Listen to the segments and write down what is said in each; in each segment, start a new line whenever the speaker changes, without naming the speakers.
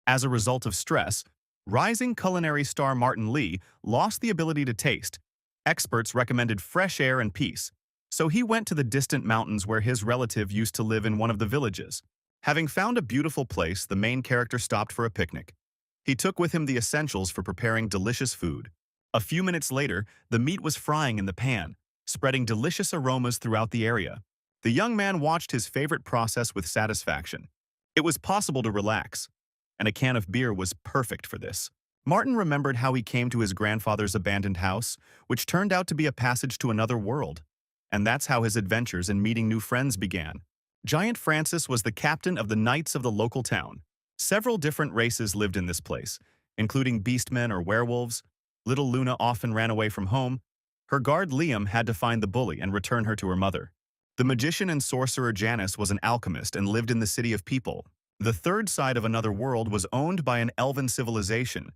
As a result of stress, rising culinary star Martin Lee lost the ability to taste. Experts recommended fresh air and peace, so he went to the distant mountains where his relative used to live in one of the villages. Having found a beautiful place, the main character stopped for a picnic. He took with him the essentials for preparing delicious food. A few minutes later, the meat was frying in the pan, spreading delicious aromas throughout the area. The young man watched his favorite process with satisfaction. It was possible to relax, and a can of beer was perfect for this. Martin remembered how he came to his grandfather's abandoned house, which turned out to be a passage to another world. And that's how his adventures in meeting new friends began. Giant Francis was the captain of the Knights of the local town. Several different races lived in this place, including beastmen or werewolves. Little Luna often ran away from home. Her guard Liam had to find the bully and return her to her mother. The magician and sorcerer Janice was an alchemist and lived in the city of people. The third side of another world was owned by an elven civilization.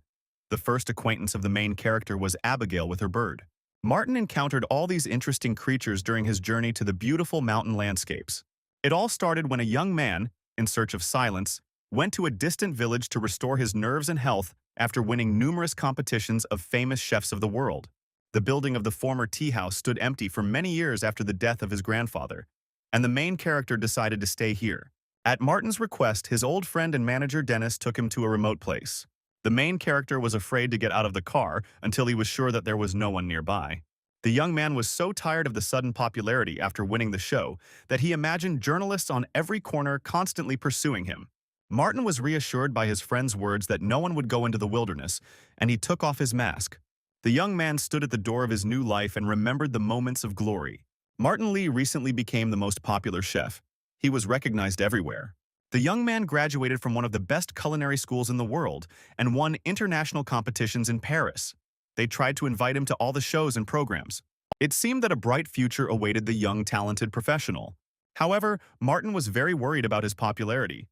The first acquaintance of the main character was Abigail with her bird. Martin encountered all these interesting creatures during his journey to the beautiful mountain landscapes. It all started when a young man, in search of silence, went to a distant village to restore his nerves and health after winning numerous competitions of famous chefs of the world. The building of the former tea house stood empty for many years after the death of his grandfather, and the main character decided to stay here. At Martin's request, his old friend and manager Dennis took him to a remote place. The main character was afraid to get out of the car until he was sure that there was no one nearby. The young man was so tired of the sudden popularity after winning the show that he imagined journalists on every corner constantly pursuing him. Martin was reassured by his friend's words that no one would go into the wilderness, and he took off his mask. The young man stood at the door of his new life and remembered the moments of glory. Martin Lee recently became the most popular chef. He was recognized everywhere. The young man graduated from one of the best culinary schools in the world and won international competitions in Paris. They tried to invite him to all the shows and programs. It seemed that a bright future awaited the young, talented professional. However, Martin was very worried about his popularity.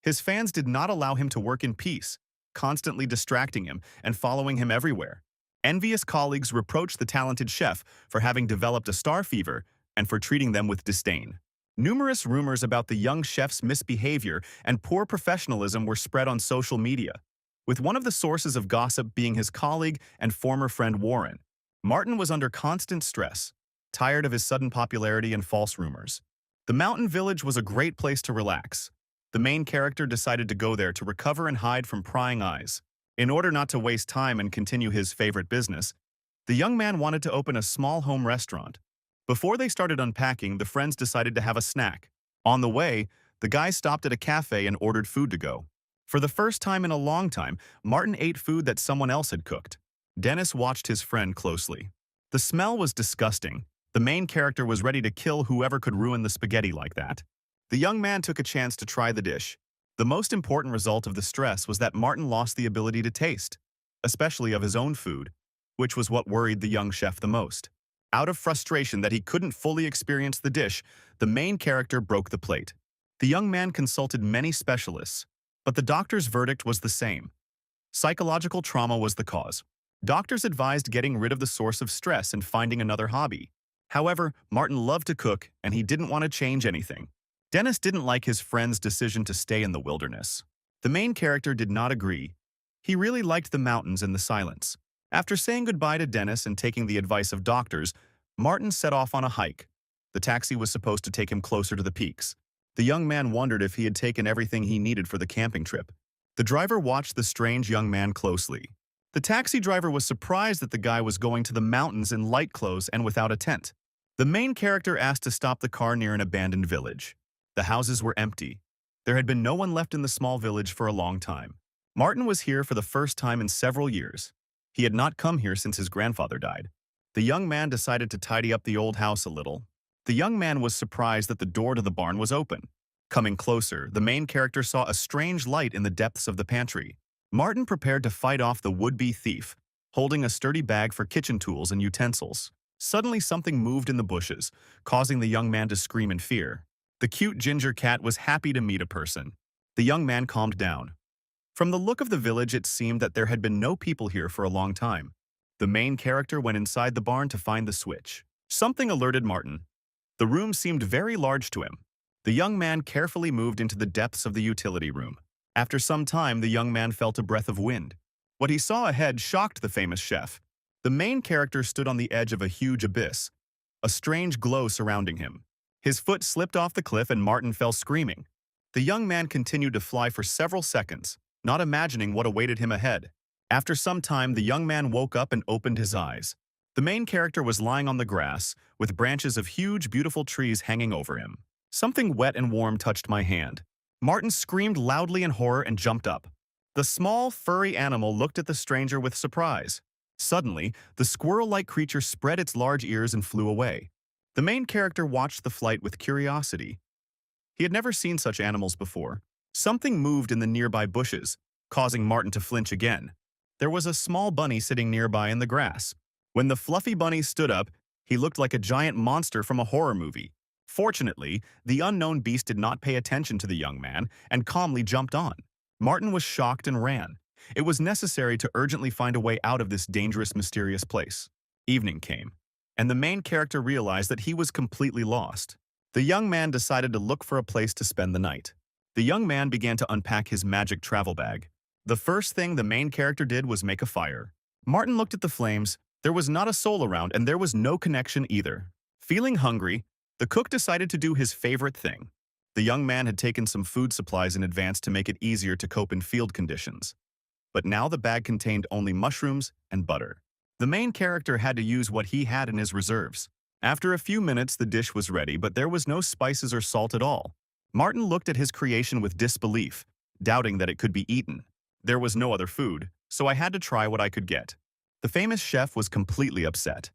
His fans did not allow him to work in peace, constantly distracting him and following him everywhere. Envious colleagues reproached the talented chef for having developed a star fever and for treating them with disdain. Numerous rumors about the young chef's misbehavior and poor professionalism were spread on social media, with one of the sources of gossip being his colleague and former friend Warren. Martin was under constant stress, tired of his sudden popularity and false rumors. The mountain village was a great place to relax. The main character decided to go there to recover and hide from prying eyes. In order not to waste time and continue his favorite business, the young man wanted to open a small home restaurant. Before they started unpacking, the friends decided to have a snack. On the way, the guys stopped at a cafe and ordered food to go. For the first time in a long time, Martin ate food that someone else had cooked. Dennis watched his friend closely. The smell was disgusting. The main character was ready to kill whoever could ruin the spaghetti like that. The young man took a chance to try the dish. The most important result of the stress was that Martin lost the ability to taste, especially of his own food, which was what worried the young chef the most. Out of frustration that he couldn't fully experience the dish, the main character broke the plate. The young man consulted many specialists, but the doctor's verdict was the same. Psychological trauma was the cause. Doctors advised getting rid of the source of stress and finding another hobby. However, Martin loved to cook and he didn't want to change anything. Dennis didn't like his friend's decision to stay in the wilderness. The main character did not agree. He really liked the mountains and the silence. After saying goodbye to Dennis and taking the advice of doctors, Martin set off on a hike. The taxi was supposed to take him closer to the peaks. The young man wondered if he had taken everything he needed for the camping trip. The driver watched the strange young man closely. The taxi driver was surprised that the guy was going to the mountains in light clothes and without a tent. The main character asked to stop the car near an abandoned village. The houses were empty. There had been no one left in the small village for a long time. Martin was here for the first time in several years. He had not come here since his grandfather died. The young man decided to tidy up the old house a little. The young man was surprised that the door to the barn was open. Coming closer, the main character saw a strange light in the depths of the pantry. Martin prepared to fight off the would-be thief, holding a sturdy bag for kitchen tools and utensils. Suddenly something moved in the bushes, causing the young man to scream in fear. The cute ginger cat was happy to meet a person. The young man calmed down. From the look of the village, it seemed that there had been no people here for a long time. The main character went inside the barn to find the switch. Something alerted Martin. The room seemed very large to him. The young man carefully moved into the depths of the utility room. After some time, the young man felt a breath of wind. What he saw ahead shocked the famous chef. The main character stood on the edge of a huge abyss, a strange glow surrounding him. His foot slipped off the cliff and Martin fell screaming. The young man continued to fly for several seconds, not imagining what awaited him ahead. After some time, the young man woke up and opened his eyes. The main character was lying on the grass, with branches of huge, beautiful trees hanging over him. Something wet and warm touched my hand. Martin screamed loudly in horror and jumped up. The small, furry animal looked at the stranger with surprise. Suddenly, the squirrel-like creature spread its large ears and flew away. The main character watched the flight with curiosity. He had never seen such animals before. Something moved in the nearby bushes, causing Martin to flinch again. There was a small bunny sitting nearby in the grass. When the fluffy bunny stood up, he looked like a giant monster from a horror movie. Fortunately, the unknown beast did not pay attention to the young man and calmly jumped on. Martin was shocked and ran. It was necessary to urgently find a way out of this dangerous, mysterious place. Evening came, and the main character realized that he was completely lost. The young man decided to look for a place to spend the night. The young man began to unpack his magic travel bag. The first thing the main character did was make a fire. Martin looked at the flames. There was not a soul around, and there was no connection either. Feeling hungry, the cook decided to do his favorite thing. The young man had taken some food supplies in advance to make it easier to cope in field conditions. But now the bag contained only mushrooms and butter. The main character had to use what he had in his reserves. After a few minutes, the dish was ready, but there was no spices or salt at all. Martin looked at his creation with disbelief, doubting that it could be eaten. There was no other food, so I had to try what I could get. The famous chef was completely upset.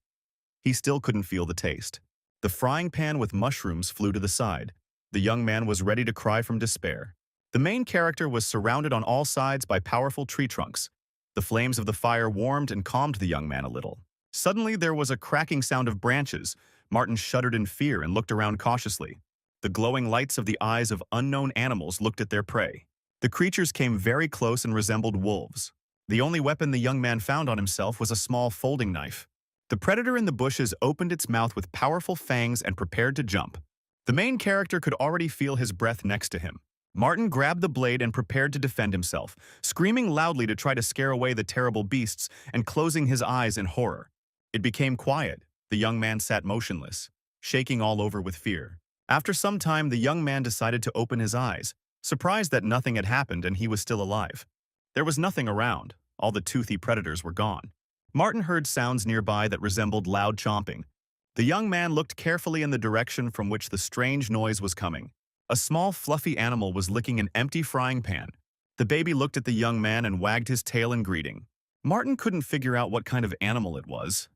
He still couldn't feel the taste. The frying pan with mushrooms flew to the side. The young man was ready to cry from despair. The main character was surrounded on all sides by powerful tree trunks. The flames of the fire warmed and calmed the young man a little. Suddenly, there was a cracking sound of branches. Martin shuddered in fear and looked around cautiously. The glowing lights of the eyes of unknown animals looked at their prey. The creatures came very close and resembled wolves. The only weapon the young man found on himself was a small folding knife. The predator in the bushes opened its mouth with powerful fangs and prepared to jump. The main character could already feel his breath next to him. Martin grabbed the blade and prepared to defend himself, screaming loudly to try to scare away the terrible beasts and closing his eyes in horror. It became quiet. The young man sat motionless, shaking all over with fear. After some time, the young man decided to open his eyes, surprised that nothing had happened and he was still alive. There was nothing around. All the toothy predators were gone. Martin heard sounds nearby that resembled loud chomping. The young man looked carefully in the direction from which the strange noise was coming. A small, fluffy animal was licking an empty frying pan. The baby looked at the young man and wagged his tail in greeting. Martin couldn't figure out what kind of animal it was.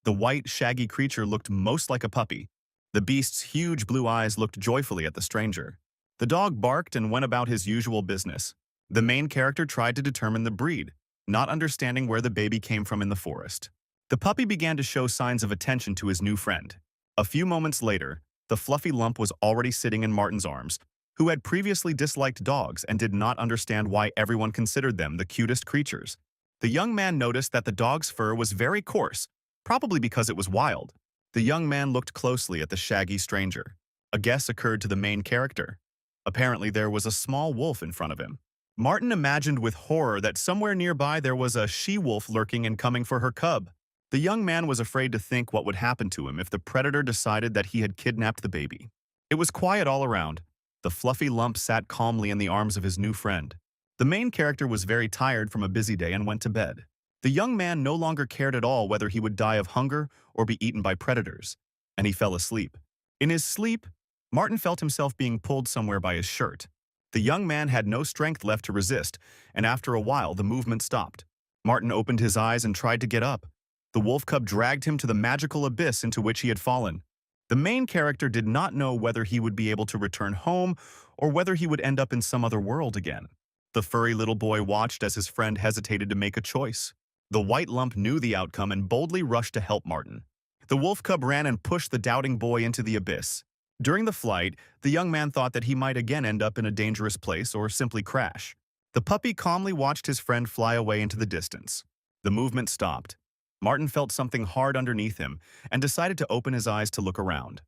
The white, shaggy creature looked most like a puppy. The beast's huge blue eyes looked joyfully at the stranger. The dog barked and went about his usual business. The main character tried to determine the breed, not understanding where the baby came from in the forest. The puppy began to show signs of attention to his new friend. A few moments later, the fluffy lump was already sitting in Martin's arms, who had previously disliked dogs and did not understand why everyone considered them the cutest creatures. The young man noticed that the dog's fur was very coarse, probably because it was wild. The young man looked closely at the shaggy stranger. A guess occurred to the main character. Apparently, there was a small wolf in front of him. Martin imagined with horror that somewhere nearby there was a she-wolf lurking and coming for her cub. The young man was afraid to think what would happen to him if the predator decided that he had kidnapped the baby. It was quiet all around. The fluffy lump sat calmly in the arms of his new friend. The main character was very tired from a busy day and went to bed. The young man no longer cared at all whether he would die of hunger or be eaten by predators, and he fell asleep. In his sleep, Martin felt himself being pulled somewhere by his shirt. The young man had no strength left to resist, and after a while the movement stopped. Martin opened his eyes and tried to get up. The wolf cub dragged him to the magical abyss into which he had fallen. The main character did not know whether he would be able to return home or whether he would end up in some other world again. The furry little boy watched as his friend hesitated to make a choice. The white lump knew the outcome and boldly rushed to help Martin. The wolf cub ran and pushed the doubting boy into the abyss. During the flight, the young man thought that he might again end up in a dangerous place or simply crash. The puppy calmly watched his friend fly away into the distance. The movement stopped. Martin felt something hard underneath him and decided to open his eyes to look around.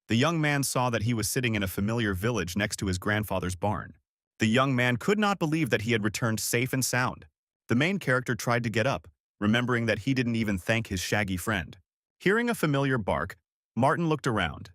The young man saw that he was sitting in a familiar village next to his grandfather's barn. The young man could not believe that he had returned safe and sound. The main character tried to get up, remembering that he didn't even thank his shaggy friend. Hearing a familiar bark, Martin looked around.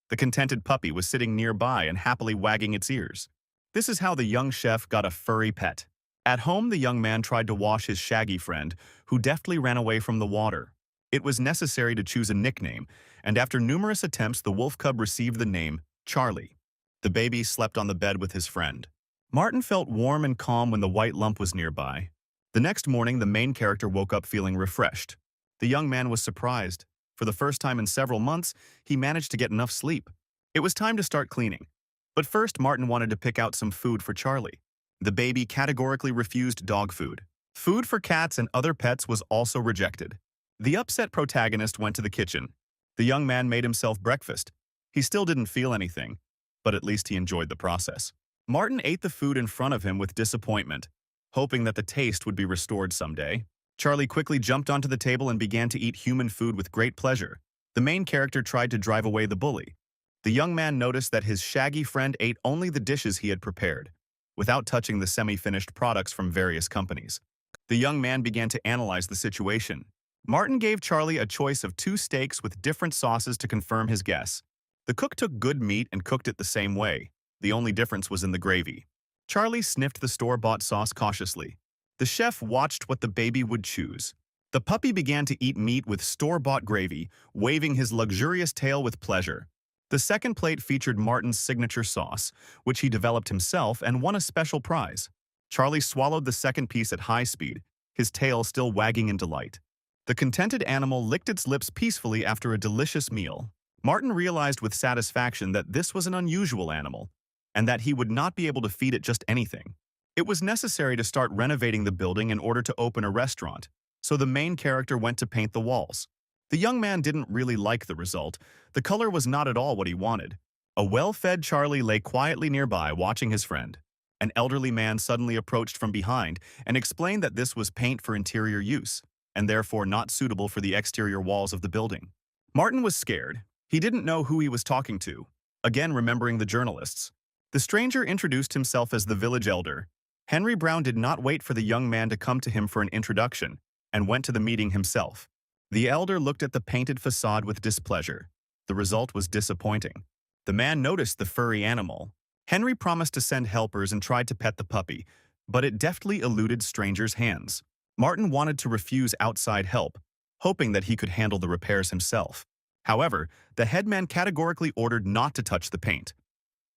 The contented puppy was sitting nearby and happily wagging its ears. This is how the young chef got a furry pet. At home, the young man tried to wash his shaggy friend, who deftly ran away from the water. It was necessary to choose a nickname, and after numerous attempts, the wolf cub received the name Charlie. The baby slept on the bed with his friend. Martin felt warm and calm when the white lump was nearby. The next morning, the main character woke up feeling refreshed. The young man was surprised. For the first time in several months, he managed to get enough sleep. It was time to start cleaning. But first, Martin wanted to pick out some food for Charlie. The baby categorically refused dog food. Food for cats and other pets was also rejected. The upset protagonist went to the kitchen. The young man made himself breakfast. He still didn't feel anything, but at least he enjoyed the process. Martin ate the food in front of him with disappointment, hoping that the taste would be restored someday. Charlie quickly jumped onto the table and began to eat human food with great pleasure. The main character tried to drive away the bully. The young man noticed that his shaggy friend ate only the dishes he had prepared, without touching the semi-finished products from various companies. The young man began to analyze the situation. Martin gave Charlie a choice of 2 steaks with different sauces to confirm his guess. The cook took good meat and cooked it the same way. The only difference was in the gravy. Charlie sniffed the store-bought sauce cautiously. The chef watched what the baby would choose. The puppy began to eat meat with store-bought gravy, waving his luxurious tail with pleasure. The second plate featured Martin's signature sauce, which he developed himself and won a special prize. Charlie swallowed the second piece at high speed, his tail still wagging in delight. The contented animal licked its lips peacefully after a delicious meal. Martin realized with satisfaction that this was an unusual animal, and that he would not be able to feed it just anything. It was necessary to start renovating the building in order to open a restaurant, so the main character went to paint the walls. The young man didn't really like the result. The color was not at all what he wanted. A well-fed Charlie lay quietly nearby watching his friend. An elderly man suddenly approached from behind and explained that this was paint for interior use, and therefore not suitable for the exterior walls of the building. Martin was scared. He didn't know who he was talking to, again remembering the journalists. The stranger introduced himself as the village elder. Henry Brown did not wait for the young man to come to him for an introduction, and went to the meeting himself. The elder looked at the painted facade with displeasure. The result was disappointing. The man noticed the furry animal. Henry promised to send helpers and tried to pet the puppy, but it deftly eluded strangers' hands. Martin wanted to refuse outside help, hoping that he could handle the repairs himself. However, the headman categorically ordered not to touch the paint.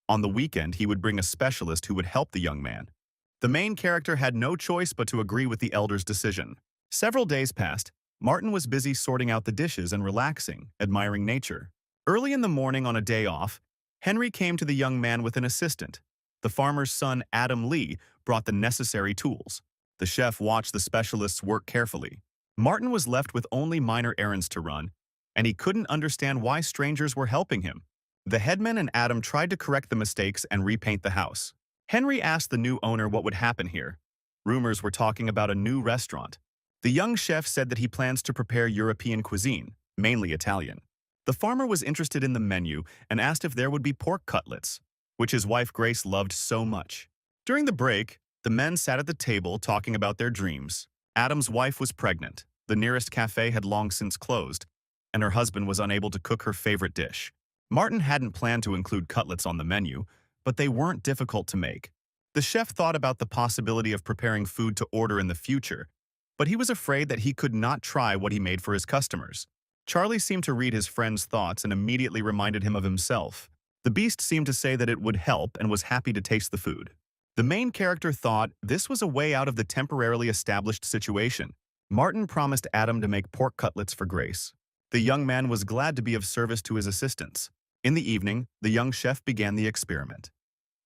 On the weekend, he would bring a specialist who would help the young man. The main character had no choice but to agree with the elder's decision. Several days passed. Martin was busy sorting out the dishes and relaxing, admiring nature. Early in the morning on a day off, Henry came to the young man with an assistant. The farmer's son, Adam Lee, brought the necessary tools. The chef watched the specialist's work carefully. Martin was left with only minor errands to run, and he couldn't understand why strangers were helping him. The headman and Adam tried to correct the mistakes and repaint the house. Henry asked the new owner what would happen here. Rumors were talking about a new restaurant. The young chef said that he plans to prepare European cuisine, mainly Italian. The farmer was interested in the menu and asked if there would be pork cutlets, which his wife Grace loved so much. During the break, the men sat at the table talking about their dreams. Adam's wife was pregnant. The nearest cafe had long since closed, and her husband was unable to cook her favorite dish. Martin hadn't planned to include cutlets on the menu, but they weren't difficult to make. The chef thought about the possibility of preparing food to order in the future, but he was afraid that he could not try what he made for his customers. Charlie seemed to read his friend's thoughts and immediately reminded him of himself. The beast seemed to say that it would help and was happy to taste the food. The main character thought this was a way out of the temporarily established situation. Martin promised Adam to make pork cutlets for Grace. The young man was glad to be of service to his assistants. In the evening, the young chef began the experiment.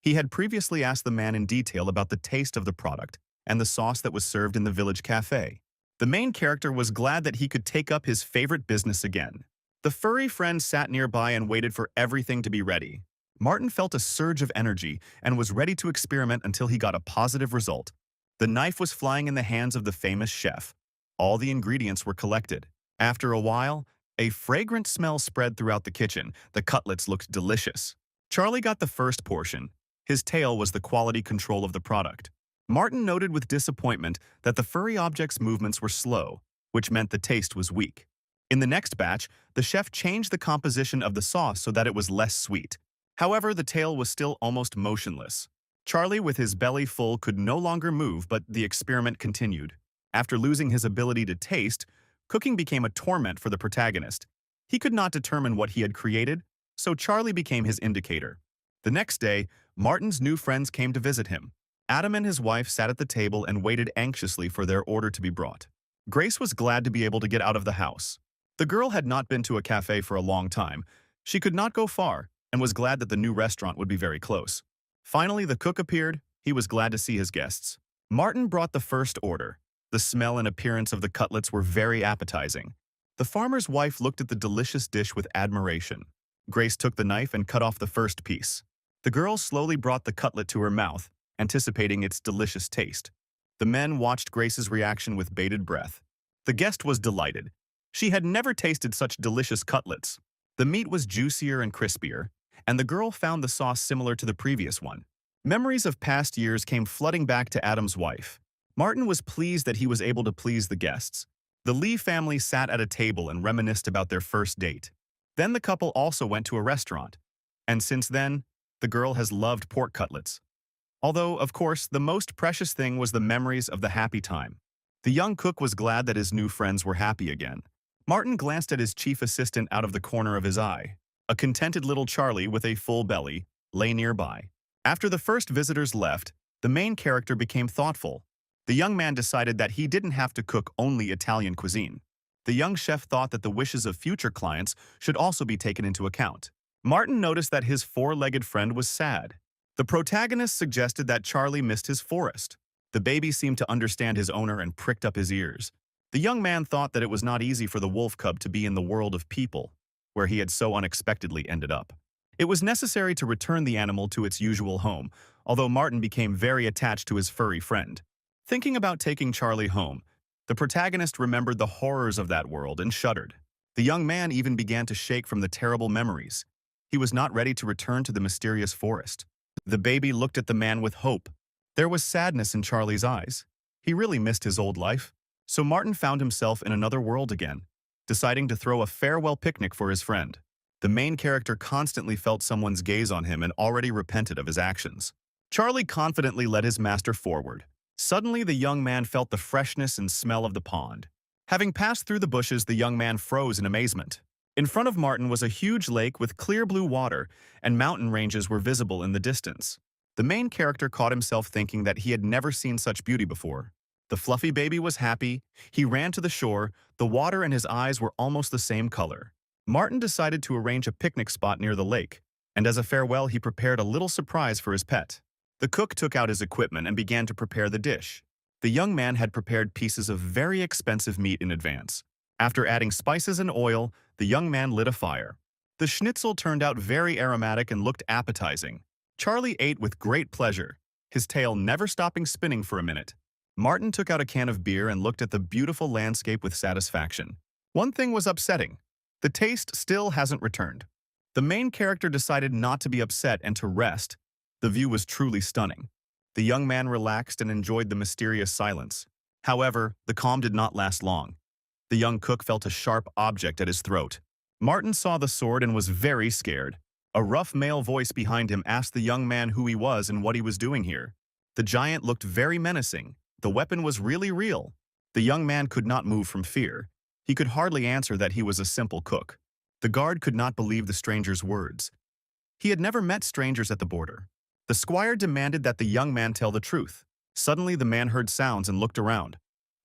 He had previously asked the man in detail about the taste of the product and the sauce that was served in the village cafe. The main character was glad that he could take up his favorite business again. The furry friend sat nearby and waited for everything to be ready. Martin felt a surge of energy and was ready to experiment until he got a positive result. The knife was flying in the hands of the famous chef. All the ingredients were collected. After a while, a fragrant smell spread throughout the kitchen. The cutlets looked delicious. Charlie got the first portion. His tail was the quality control of the product. Martin noted with disappointment that the furry object's movements were slow, which meant the taste was weak. In the next batch, the chef changed the composition of the sauce so that it was less sweet. However, the tail was still almost motionless. Charlie, with his belly full, could no longer move, but the experiment continued. After losing his ability to taste, cooking became a torment for the protagonist. He could not determine what he had created, so Charlie became his indicator. The next day, Martin's new friends came to visit him. Adam and his wife sat at the table and waited anxiously for their order to be brought. Grace was glad to be able to get out of the house. The girl had not been to a cafe for a long time. She could not go far and was glad that the new restaurant would be very close. Finally, the cook appeared. He was glad to see his guests. Martin brought the first order. The smell and appearance of the cutlets were very appetizing. The farmer's wife looked at the delicious dish with admiration. Grace took the knife and cut off the first piece. The girl slowly brought the cutlet to her mouth, anticipating its delicious taste. The men watched Grace's reaction with bated breath. The guest was delighted. She had never tasted such delicious cutlets. The meat was juicier and crispier, and the girl found the sauce similar to the previous one. Memories of past years came flooding back to Adam's wife. Martin was pleased that he was able to please the guests. The Lee family sat at a table and reminisced about their first date. Then the couple also went to a restaurant. And since then, the girl has loved pork cutlets. Although, of course, the most precious thing was the memories of the happy time. The young cook was glad that his new friends were happy again. Martin glanced at his chief assistant out of the corner of his eye. A contented little Charlie with a full belly lay nearby. After the first visitors left, the main character became thoughtful. The young man decided that he didn't have to cook only Italian cuisine. The young chef thought that the wishes of future clients should also be taken into account. Martin noticed that his four-legged friend was sad. The protagonist suggested that Charlie missed his forest. The baby seemed to understand his owner and pricked up his ears. The young man thought that it was not easy for the wolf cub to be in the world of people, where he had so unexpectedly ended up. It was necessary to return the animal to its usual home, although Martin became very attached to his furry friend. Thinking about taking Charlie home, the protagonist remembered the horrors of that world and shuddered. The young man even began to shake from the terrible memories. He was not ready to return to the mysterious forest. The baby looked at the man with hope. There was sadness in Charlie's eyes. He really missed his old life. So Martin found himself in another world again, deciding to throw a farewell picnic for his friend. The main character constantly felt someone's gaze on him and already repented of his actions. Charlie confidently led his master forward. Suddenly, the young man felt the freshness and smell of the pond. Having passed through the bushes, the young man froze in amazement. In front of Martin was a huge lake with clear blue water, and mountain ranges were visible in the distance. The main character caught himself thinking that he had never seen such beauty before. The fluffy baby was happy. He ran to the shore. The water and his eyes were almost the same color. Martin decided to arrange a picnic spot near the lake, and as a farewell, he prepared a little surprise for his pet. The cook took out his equipment and began to prepare the dish. The young man had prepared pieces of very expensive meat in advance. After adding spices and oil, the young man lit a fire. The schnitzel turned out very aromatic and looked appetizing. Charlie ate with great pleasure, his tail never stopping spinning for a minute. Martin took out a can of beer and looked at the beautiful landscape with satisfaction. One thing was upsetting. The taste still hasn't returned. The main character decided not to be upset and to rest. The view was truly stunning. The young man relaxed and enjoyed the mysterious silence. However, the calm did not last long. The young cook felt a sharp object at his throat. Martin saw the sword and was very scared. A rough male voice behind him asked the young man who he was and what he was doing here. The giant looked very menacing. The weapon was really real. The young man could not move from fear. He could hardly answer that he was a simple cook. The guard could not believe the stranger's words. He had never met strangers at the border. The squire demanded that the young man tell the truth. Suddenly, the man heard sounds and looked around.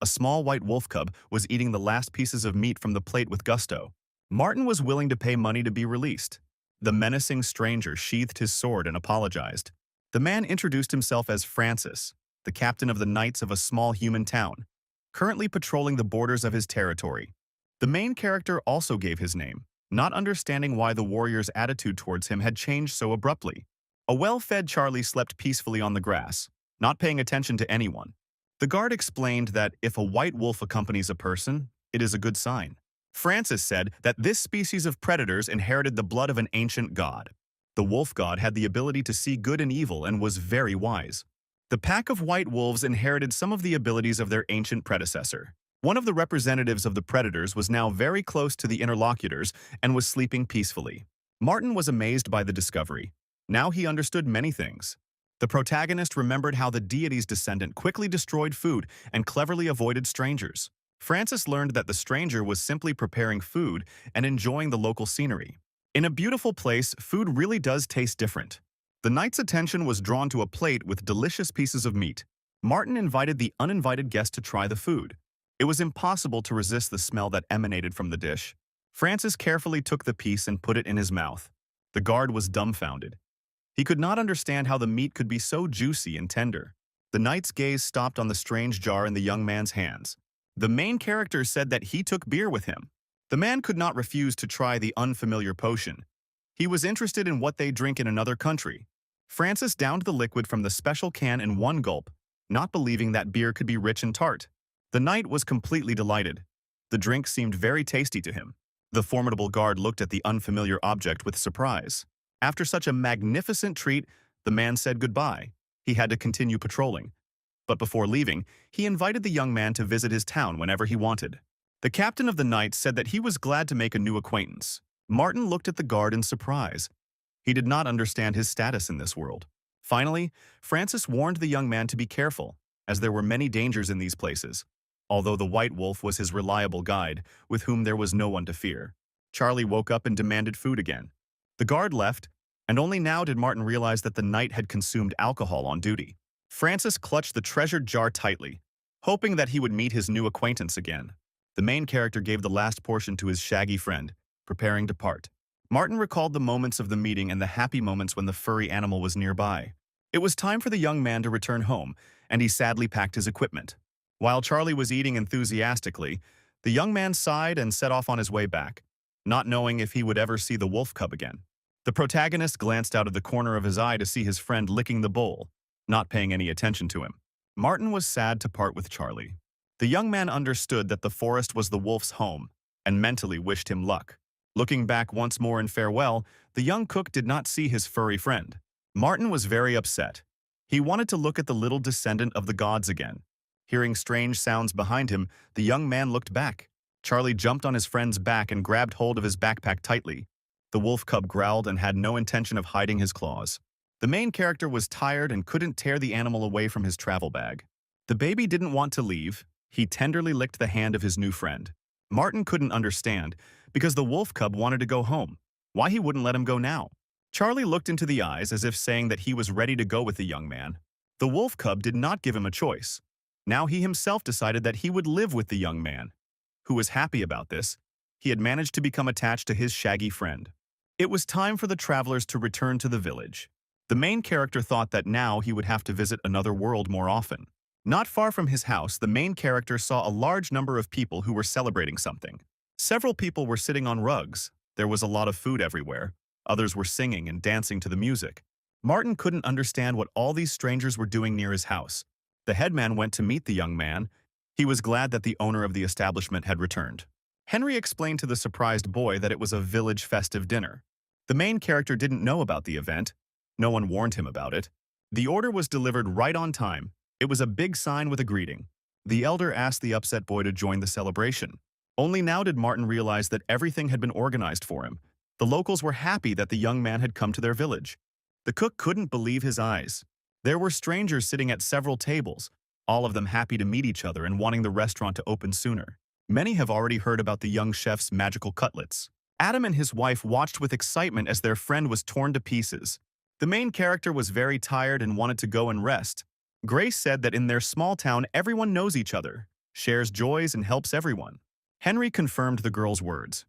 A small white wolf cub was eating the last pieces of meat from the plate with gusto. Martin was willing to pay money to be released. The menacing stranger sheathed his sword and apologized. The man introduced himself as Francis, the captain of the knights of a small human town, currently patrolling the borders of his territory. The main character also gave his name, not understanding why the warrior's attitude towards him had changed so abruptly. A well-fed Charlie slept peacefully on the grass, not paying attention to anyone. The guard explained that if a white wolf accompanies a person, it is a good sign. Francis said that this species of predators inherited the blood of an ancient god. The wolf god had the ability to see good and evil and was very wise. The pack of white wolves inherited some of the abilities of their ancient predecessor. One of the representatives of the predators was now very close to the interlocutors and was sleeping peacefully. Martin was amazed by the discovery. Now he understood many things. The protagonist remembered how the deity's descendant quickly destroyed food and cleverly avoided strangers. Francis learned that the stranger was simply preparing food and enjoying the local scenery. In a beautiful place, food really does taste different. The knight's attention was drawn to a plate with delicious pieces of meat. Martin invited the uninvited guest to try the food. It was impossible to resist the smell that emanated from the dish. Francis carefully took the piece and put it in his mouth. The guard was dumbfounded. He could not understand how the meat could be so juicy and tender. The knight's gaze stopped on the strange jar in the young man's hands. The main character said that he took beer with him. The man could not refuse to try the unfamiliar potion. He was interested in what they drink in another country. Francis downed the liquid from the special can in one gulp, not believing that beer could be rich and tart. The knight was completely delighted. The drink seemed very tasty to him. The formidable guard looked at the unfamiliar object with surprise. After such a magnificent treat, the man said goodbye. He had to continue patrolling. But before leaving, he invited the young man to visit his town whenever he wanted. The captain of the knights said that he was glad to make a new acquaintance. Martin looked at the guard in surprise. He did not understand his status in this world. Finally, Francis warned the young man to be careful, as there were many dangers in these places. Although the white wolf was his reliable guide, with whom there was no one to fear. Charlie woke up and demanded food again. The guard left, and only now did Martin realize that the knight had consumed alcohol on duty. Francis clutched the treasured jar tightly, hoping that he would meet his new acquaintance again. The main character gave the last portion to his shaggy friend, preparing to part. Martin recalled the moments of the meeting and the happy moments when the furry animal was nearby. It was time for the young man to return home, and he sadly packed his equipment. While Charlie was eating enthusiastically, the young man sighed and set off on his way back, not knowing if he would ever see the wolf cub again. The protagonist glanced out of the corner of his eye to see his friend licking the bowl, not paying any attention to him. Martin was sad to part with Charlie. The young man understood that the forest was the wolf's home, and mentally wished him luck. Looking back once more in farewell, the young cook did not see his furry friend. Martin was very upset. He wanted to look at the little descendant of the gods again. Hearing strange sounds behind him, the young man looked back. Charlie jumped on his friend's back and grabbed hold of his backpack tightly. The wolf cub growled and had no intention of hiding his claws. The main character was tired and couldn't tear the animal away from his travel bag. The baby didn't want to leave. He tenderly licked the hand of his new friend. Martin couldn't understand, because the wolf cub wanted to go home. Why he wouldn't let him go now? Charlie looked into the eyes as if saying that he was ready to go with the young man. The wolf cub did not give him a choice. Now he himself decided that he would live with the young man. Who was happy about this? He had managed to become attached to his shaggy friend. It was time for the travelers to return to the village. The main character thought that now he would have to visit another world more often. Not far from his house, the main character saw a large number of people who were celebrating something. Several people were sitting on rugs. There was a lot of food everywhere. Others were singing and dancing to the music. Martin couldn't understand what all these strangers were doing near his house. The headman went to meet the young man. He was glad that the owner of the establishment had returned. Henry explained to the surprised boy that it was a village festive dinner. The main character didn't know about the event. No one warned him about it. The order was delivered right on time. It was a big sign with a greeting. The elder asked the upset boy to join the celebration. Only now did Martin realize that everything had been organized for him. The locals were happy that the young man had come to their village. The cook couldn't believe his eyes. There were strangers sitting at several tables, all of them happy to meet each other and wanting the restaurant to open sooner. Many have already heard about the young chef's magical cutlets. Adam and his wife watched with excitement as their friend was torn to pieces. The main character was very tired and wanted to go and rest. Grace said that in their small town everyone knows each other, shares joys and helps everyone. Henry confirmed the girl's words.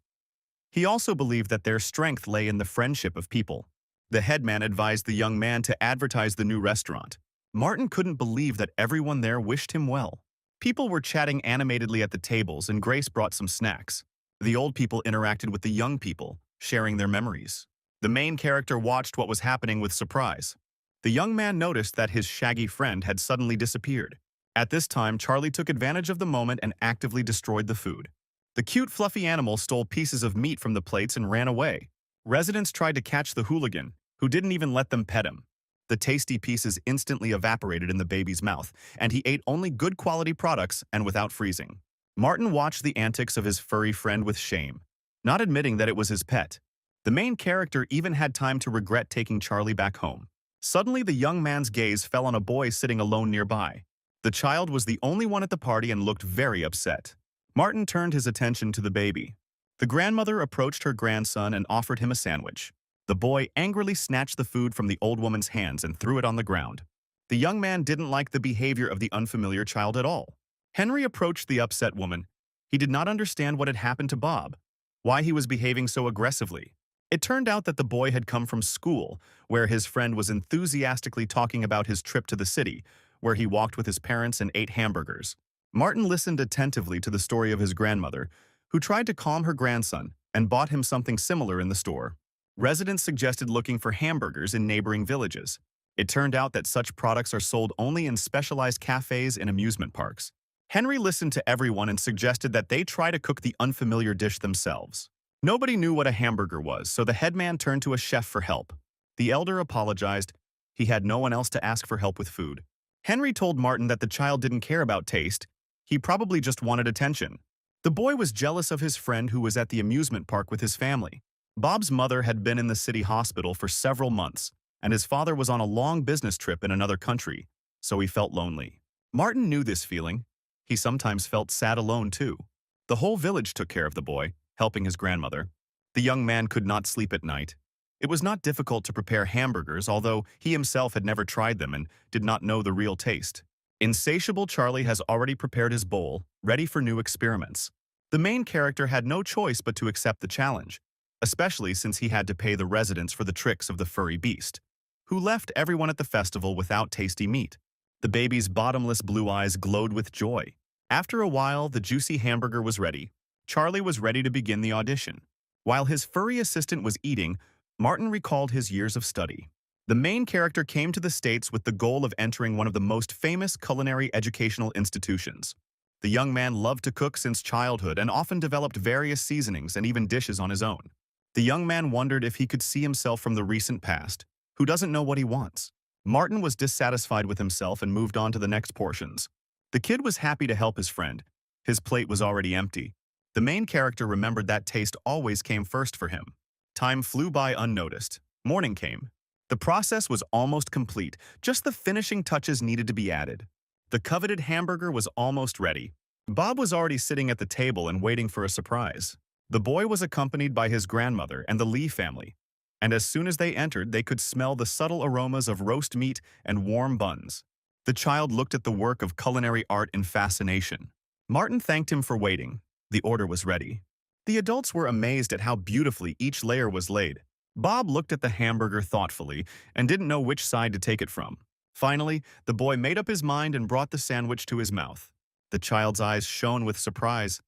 He also believed that their strength lay in the friendship of people. The headman advised the young man to advertise the new restaurant. Martin couldn't believe that everyone there wished him well. People were chatting animatedly at the tables and Grace brought some snacks. The old people interacted with the young people, sharing their memories. The main character watched what was happening with surprise. The young man noticed that his shaggy friend had suddenly disappeared. At this time, Charlie took advantage of the moment and actively destroyed the food. The cute, fluffy animal stole pieces of meat from the plates and ran away. Residents tried to catch the hooligan. who didn't even let them pet him. The tasty pieces instantly evaporated in the baby's mouth, and he ate only good quality products and without freezing. Martin watched the antics of his furry friend with shame, not admitting that it was his pet. The main character even had time to regret taking Charlie back home. Suddenly, the young man's gaze fell on a boy sitting alone nearby. The child was the only one at the party and looked very upset. Martin turned his attention to the baby. The grandmother approached her grandson and offered him a sandwich. The boy angrily snatched the food from the old woman's hands and threw it on the ground. The young man didn't like the behavior of the unfamiliar child at all. Henry approached the upset woman. He did not understand what had happened to Bob, why he was behaving so aggressively. It turned out that the boy had come from school, where his friend was enthusiastically talking about his trip to the city, where he walked with his parents and ate hamburgers. Martin listened attentively to the story of his grandmother, who tried to calm her grandson and bought him something similar in the store. Residents suggested looking for hamburgers in neighboring villages. It turned out that such products are sold only in specialized cafes and amusement parks. Henry listened to everyone and suggested that they try to cook the unfamiliar dish themselves. Nobody knew what a hamburger was, so the headman turned to a chef for help. The elder apologized. He had no one else to ask for help with food. Henry told Martin that the child didn't care about taste. He probably just wanted attention. The boy was jealous of his friend who was at the amusement park with his family. Bob's mother had been in the city hospital for several months, and his father was on a long business trip in another country, so he felt lonely. Martin knew this feeling. He sometimes felt sad alone too. The whole village took care of the boy, helping his grandmother. The young man could not sleep at night. It was not difficult to prepare hamburgers, although he himself had never tried them and did not know the real taste. Insatiable Charlie has already prepared his bowl, ready for new experiments. The main character had no choice but to accept the challenge, especially since he had to pay the residents for the tricks of the furry beast, who left everyone at the festival without tasty meat. The baby's bottomless blue eyes glowed with joy. After a while, the juicy hamburger was ready. Charlie was ready to begin the audition. While his furry assistant was eating, Martin recalled his years of study. The main character came to the States with the goal of entering one of the most famous culinary educational institutions. The young man loved to cook since childhood and often developed various seasonings and even dishes on his own. The young man wondered if he could see himself from the recent past, who doesn't know what he wants. Martin was dissatisfied with himself and moved on to the next portions. The kid was happy to help his friend. His plate was already empty. The main character remembered that taste always came first for him. Time flew by unnoticed. Morning came. The process was almost complete, just the finishing touches needed to be added. The coveted hamburger was almost ready. Bob was already sitting at the table and waiting for a surprise. The boy was accompanied by his grandmother and the Lee family, and as soon as they entered, they could smell the subtle aromas of roast meat and warm buns. The child looked at the work of culinary art in fascination. Martin thanked him for waiting. The order was ready. The adults were amazed at how beautifully each layer was laid. Bob looked at the hamburger thoughtfully and didn't know which side to take it from. Finally, the boy made up his mind and brought the sandwich to his mouth. The child's eyes shone with surprise.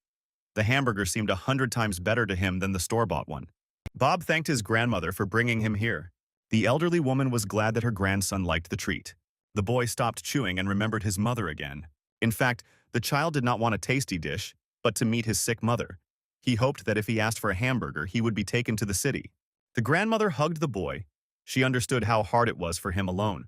The hamburger seemed 100 times better to him than the store-bought one. Bob thanked his grandmother for bringing him here. The elderly woman was glad that her grandson liked the treat. The boy stopped chewing and remembered his mother again. In fact, the child did not want a tasty dish, but to meet his sick mother. He hoped that if he asked for a hamburger, he would be taken to the city. The grandmother hugged the boy. She understood how hard it was for him alone.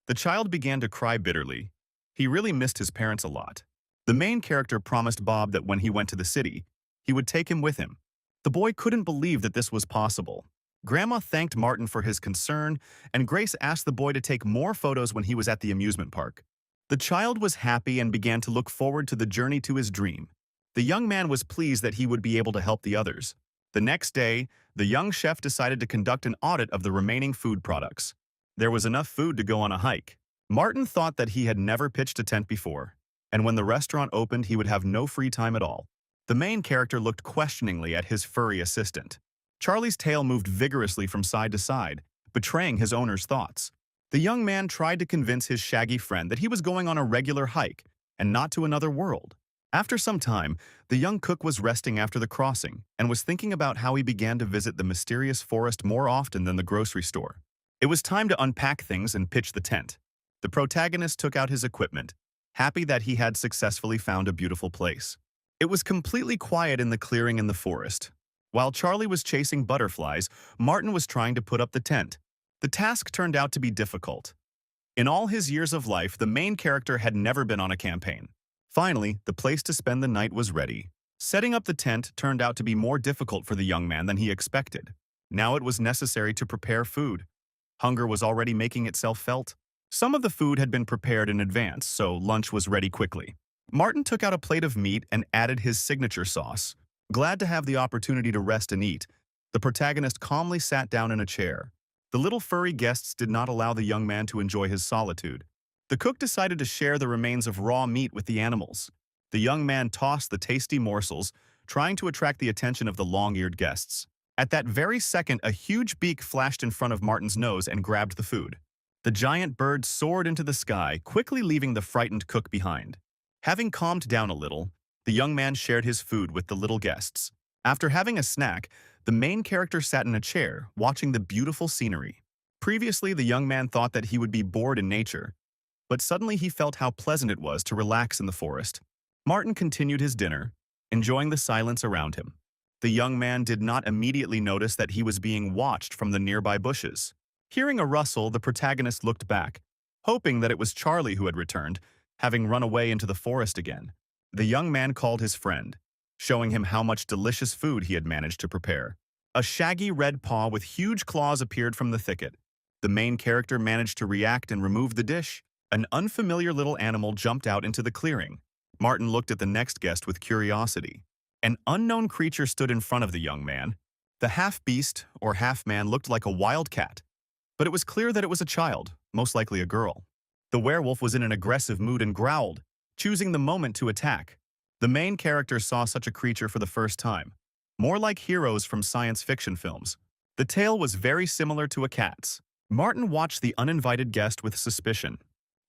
The child began to cry bitterly. He really missed his parents a lot. The main character promised Bob that when he went to the city, he would take him with him. The boy couldn't believe that this was possible. Grandma thanked Martin for his concern, and Grace asked the boy to take more photos when he was at the amusement park. The child was happy and began to look forward to the journey to his dream. The young man was pleased that he would be able to help the others. The next day, the young chef decided to conduct an audit of the remaining food products. There was enough food to go on a hike. Martin thought that he had never pitched a tent before, and when the restaurant opened, he would have no free time at all. The main character looked questioningly at his furry assistant. Charlie's tail moved vigorously from side to side, betraying his owner's thoughts. The young man tried to convince his shaggy friend that he was going on a regular hike and not to another world. After some time, the young cook was resting after the crossing and was thinking about how he began to visit the mysterious forest more often than the grocery store. It was time to unpack things and pitch the tent. The protagonist took out his equipment, happy that he had successfully found a beautiful place. It was completely quiet in the clearing in the forest. While Charlie was chasing butterflies, Martin was trying to put up the tent. The task turned out to be difficult. In all his years of life, the main character had never been on a campaign. Finally, the place to spend the night was ready. Setting up the tent turned out to be more difficult for the young man than he expected. Now it was necessary to prepare food. Hunger was already making itself felt. Some of the food had been prepared in advance, so lunch was ready quickly. Martin took out a plate of meat and added his signature sauce. Glad to have the opportunity to rest and eat, the protagonist calmly sat down in a chair. The little furry guests did not allow the young man to enjoy his solitude. The cook decided to share the remains of raw meat with the animals. The young man tossed the tasty morsels, trying to attract the attention of the long-eared guests. At that very second, a huge beak flashed in front of Martin's nose and grabbed the food. The giant bird soared into the sky, quickly leaving the frightened cook behind. Having calmed down a little, the young man shared his food with the little guests. After having a snack, the main character sat in a chair, watching the beautiful scenery. Previously, the young man thought that he would be bored in nature, but suddenly he felt how pleasant it was to relax in the forest. Martin continued his dinner, enjoying the silence around him. The young man did not immediately notice that he was being watched from the nearby bushes. Hearing a rustle, the protagonist looked back, hoping that it was Charlie who had returned, having run away into the forest again. The young man called his friend, showing him how much delicious food he had managed to prepare. A shaggy red paw with huge claws appeared from the thicket. The main character managed to react and remove the dish. An unfamiliar little animal jumped out into the clearing. Martin looked at the next guest with curiosity. An unknown creature stood in front of the young man. The half-beast or half-man looked like a wild cat, but it was clear that it was a child, most likely a girl. The werewolf was in an aggressive mood and growled, choosing the moment to attack. The main character saw such a creature for the first time, more like heroes from science fiction films. The tail was very similar to a cat's. Martin watched the uninvited guest with suspicion.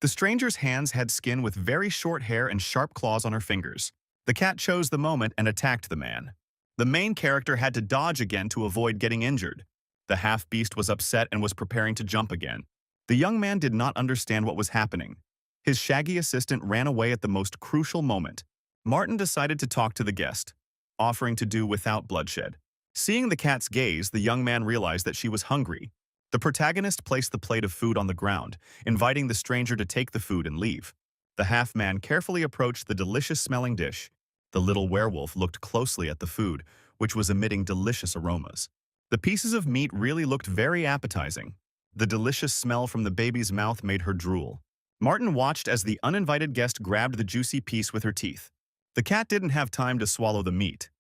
The stranger's hands had skin with very short hair and sharp claws on her fingers. The cat chose the moment and attacked the man. The main character had to dodge again to avoid getting injured. The half-beast was upset and was preparing to jump again. The young man did not understand what was happening. His shaggy assistant ran away at the most crucial moment. Martin decided to talk to the guest, offering to do without bloodshed. Seeing the cat's gaze, the young man realized that she was hungry. The protagonist placed the plate of food on the ground, inviting the stranger to take the food and leave. The half-man carefully approached the delicious-smelling dish. The little werewolf looked closely at the food, which was emitting delicious aromas. The pieces of meat really looked very appetizing. The delicious smell from the baby's mouth made her drool. Martin watched as the uninvited guest grabbed the juicy piece with her teeth. The cat didn't have time to swallow the meat.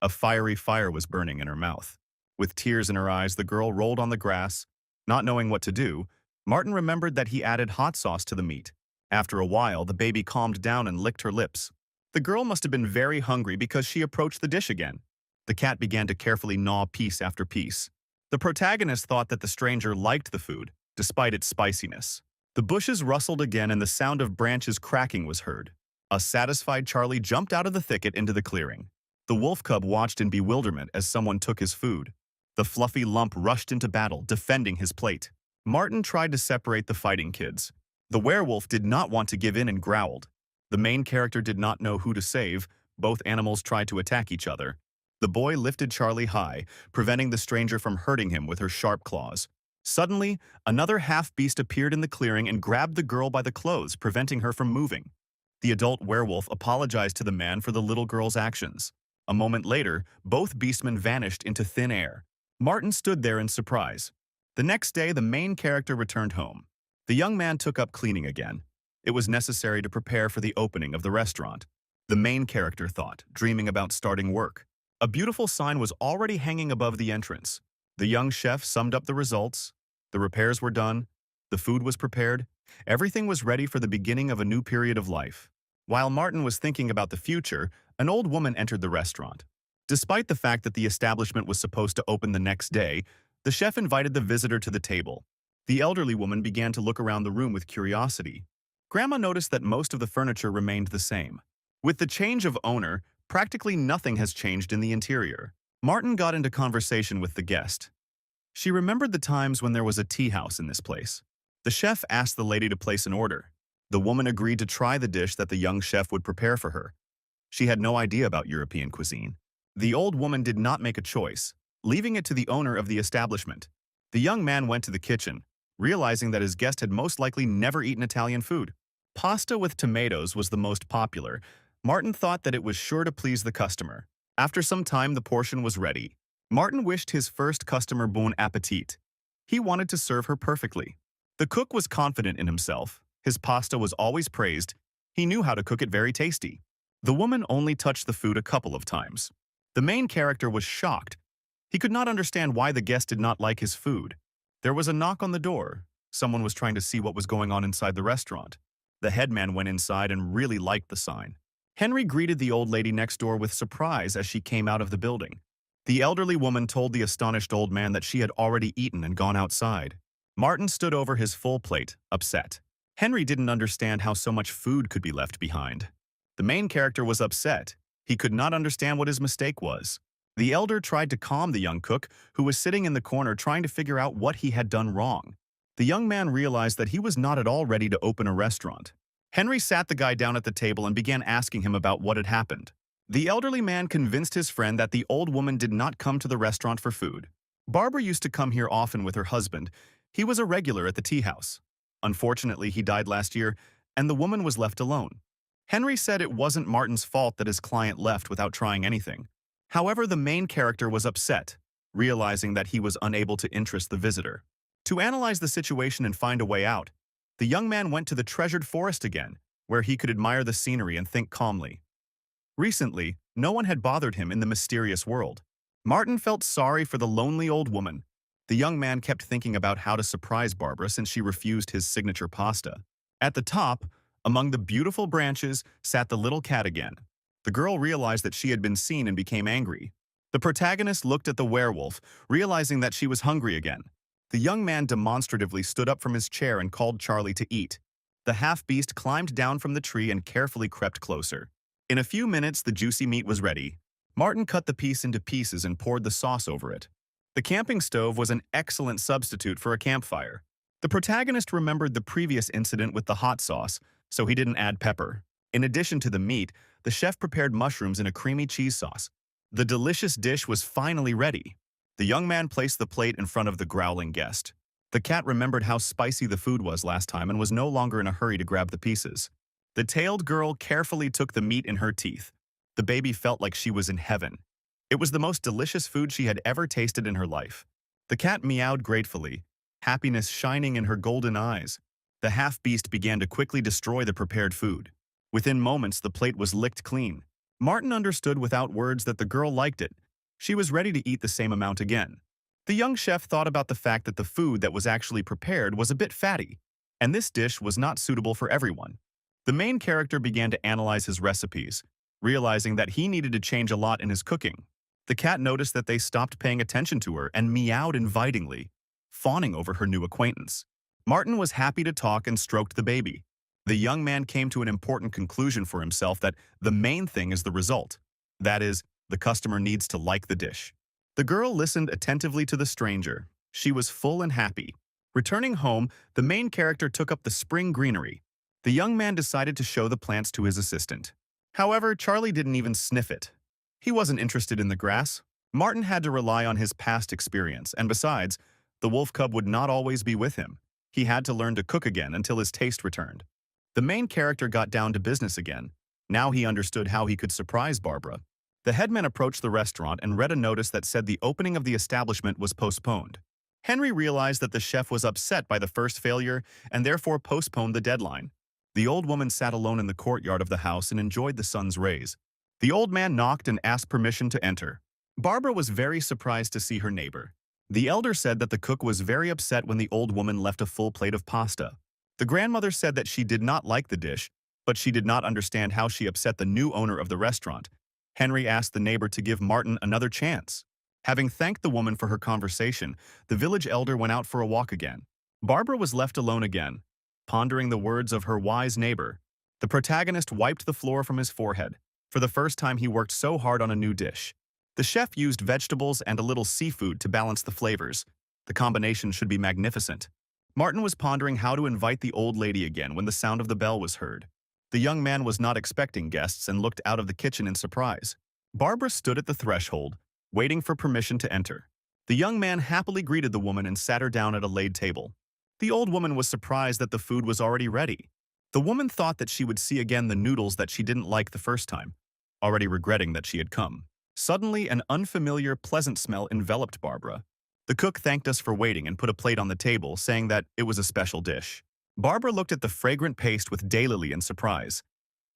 A fiery fire was burning in her mouth. With tears in her eyes, the girl rolled on the grass. Not knowing what to do, Martin remembered that he added hot sauce to the meat. After a while, the baby calmed down and licked her lips. The girl must have been very hungry because she approached the dish again. The cat began to carefully gnaw piece after piece. The protagonist thought that the stranger liked the food, despite its spiciness. The bushes rustled again and the sound of branches cracking was heard. A satisfied Charlie jumped out of the thicket into the clearing. The wolf cub watched in bewilderment as someone took his food. The fluffy lump rushed into battle, defending his plate. Martin tried to separate the fighting kids. The werewolf did not want to give in and growled. The main character did not know who to save. Both animals tried to attack each other. The boy lifted Charlie high, preventing the stranger from hurting him with her sharp claws. Suddenly, another half-beast appeared in the clearing and grabbed the girl by the clothes, preventing her from moving. The adult werewolf apologized to the man for the little girl's actions. A moment later, both beastmen vanished into thin air. Martin stood there in surprise. The next day, the main character returned home. The young man took up cleaning again. It was necessary to prepare for the opening of the restaurant. The main character thought, dreaming about starting work. A beautiful sign was already hanging above the entrance. The young chef summed up the results. The repairs were done. The food was prepared. Everything was ready for the beginning of a new period of life. While Martin was thinking about the future, an old woman entered the restaurant. Despite the fact that the establishment was supposed to open the next day, the chef invited the visitor to the table. The elderly woman began to look around the room with curiosity. Grandma noticed that most of the furniture remained the same. With the change of owner, practically nothing has changed in the interior. Martin got into conversation with the guest. She remembered the times when there was a tea house in this place. The chef asked the lady to place an order. The woman agreed to try the dish that the young chef would prepare for her. She had no idea about European cuisine. The old woman did not make a choice, leaving it to the owner of the establishment. The young man went to the kitchen, realizing that his guest had most likely never eaten Italian food. Pasta with tomatoes was the most popular. Martin thought that it was sure to please the customer. After some time, the portion was ready. Martin wished his first customer bon appetit. He wanted to serve her perfectly. The cook was confident in himself. His pasta was always praised. He knew how to cook it very tasty. The woman only touched the food a couple of times. The main character was shocked. He could not understand why the guest did not like his food. There was a knock on the door. Someone was trying to see what was going on inside the restaurant. The headman went inside and really liked the sign. Henry greeted the old lady next door with surprise as she came out of the building. The elderly woman told the astonished old man that she had already eaten and gone outside. Martin stood over his full plate, upset. Henry didn't understand how so much food could be left behind. The main character was upset. He could not understand what his mistake was. The elder tried to calm the young cook, who was sitting in the corner trying to figure out what he had done wrong. The young man realized that he was not at all ready to open a restaurant. Henry sat the guy down at the table and began asking him about what had happened. The elderly man convinced his friend that the old woman did not come to the restaurant for food. Barbara used to come here often with her husband. He was a regular at the tea house. Unfortunately, he died last year, and the woman was left alone. Henry said it wasn't Martin's fault that his client left without trying anything. However, the main character was upset, realizing that he was unable to interest the visitor. To analyze the situation and find a way out, the young man went to the treasured forest again, where he could admire the scenery and think calmly. Recently, no one had bothered him in the mysterious world. Martin felt sorry for the lonely old woman. The young man kept thinking about how to surprise Barbara since she refused his signature pasta. At the top, among the beautiful branches, sat the little cat again. The girl realized that she had been seen and became angry. The protagonist looked at the werewolf, realizing that she was hungry again. The young man demonstratively stood up from his chair and called Charlie to eat. The half-beast climbed down from the tree and carefully crept closer. In a few minutes, the juicy meat was ready. Martin cut the piece into pieces and poured the sauce over it. The camping stove was an excellent substitute for a campfire. The protagonist remembered the previous incident with the hot sauce, so he didn't add pepper. In addition to the meat, the chef prepared mushrooms in a creamy cheese sauce. The delicious dish was finally ready. The young man placed the plate in front of the growling guest. The cat remembered how spicy the food was last time and was no longer in a hurry to grab the pieces. The tailed girl carefully took the meat in her teeth. The baby felt like she was in heaven. It was the most delicious food she had ever tasted in her life. The cat meowed gratefully, happiness shining in her golden eyes. The half-beast began to quickly destroy the prepared food. Within moments, the plate was licked clean. Martin understood without words that the girl liked it. She was ready to eat the same amount again. The young chef thought about the fact that the food that was actually prepared was a bit fatty, and this dish was not suitable for everyone. The main character began to analyze his recipes, realizing that he needed to change a lot in his cooking. The cat noticed that they stopped paying attention to her and meowed invitingly, fawning over her new acquaintance. Martin was happy to talk and stroked the baby. The young man came to an important conclusion for himself that the main thing is the result. That is, the customer needs to like the dish. The girl listened attentively to the stranger. She was full and happy. Returning home, the main character took up the spring greenery. The young man decided to show the plants to his assistant. However, Charlie didn't even sniff it. He wasn't interested in the grass. Martin had to rely on his past experience, and besides, the wolf cub would not always be with him. He had to learn to cook again until his taste returned. The main character got down to business again. Now he understood how he could surprise Barbara. The headman approached the restaurant and read a notice that said the opening of the establishment was postponed. Henry realized that the chef was upset by the first failure and therefore postponed the deadline. The old woman sat alone in the courtyard of the house and enjoyed the sun's rays. The old man knocked and asked permission to enter. Barbara was very surprised to see her neighbor. The elder said that the cook was very upset when the old woman left a full plate of pasta. The grandmother said that she did not like the dish, but she did not understand how she upset the new owner of the restaurant. Henry asked the neighbor to give Martin another chance. Having thanked the woman for her conversation, the village elder went out for a walk again. Barbara was left alone again, pondering the words of her wise neighbor. The protagonist wiped the floor from his forehead. For the first time, he worked so hard on a new dish. The chef used vegetables and a little seafood to balance the flavors. The combination should be magnificent. Martin was pondering how to invite the old lady again when the sound of the bell was heard. The young man was not expecting guests and looked out of the kitchen in surprise. Barbara stood at the threshold, waiting for permission to enter. The young man happily greeted the woman and sat her down at a laid table. The old woman was surprised that the food was already ready. The woman thought that she would see again the noodles that she didn't like the first time, already regretting that she had come. Suddenly, an unfamiliar, pleasant smell enveloped Barbara. The cook thanked us for waiting and put a plate on the table, saying that it was a special dish. Barbara looked at the fragrant paste with daylily in surprise.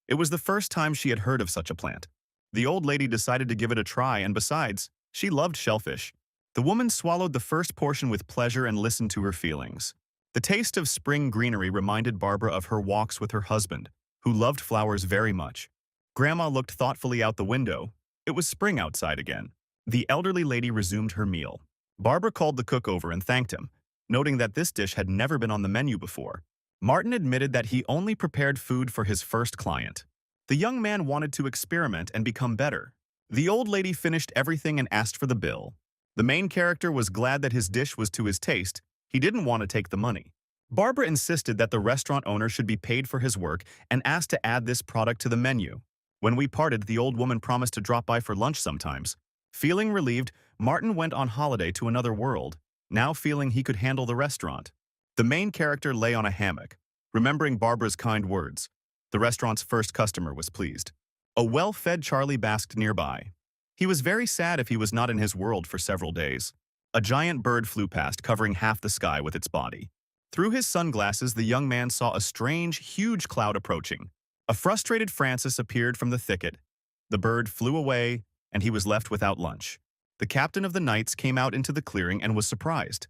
It was the first time she had heard of such a plant. The old lady decided to give it a try, and besides, she loved shellfish. The woman swallowed the first portion with pleasure and listened to her feelings. The taste of spring greenery reminded Barbara of her walks with her husband, who loved flowers very much. Grandma looked thoughtfully out the window. It was spring outside again. The elderly lady resumed her meal. Barbara called the cook over and thanked him, noting that this dish had never been on the menu before. Martin admitted that he only prepared food for his first client. The young man wanted to experiment and become better. The old lady finished everything and asked for the bill. The main character was glad that his dish was to his taste. He didn't want to take the money. Barbara insisted that the restaurant owner should be paid for his work and asked to add this product to the menu. When we parted, the old woman promised to drop by for lunch sometimes. Feeling relieved, Martin went on holiday to another world, now feeling he could handle the restaurant. The main character lay on a hammock, remembering Barbara's kind words. The restaurant's first customer was pleased. A well-fed Charlie basked nearby. He was very sad if he was not in his world for several days. A giant bird flew past, covering half the sky with its body. Through his sunglasses, the young man saw a strange, huge cloud approaching. A frustrated Francis appeared from the thicket. The bird flew away, and he was left without lunch. The captain of the knights came out into the clearing and was surprised.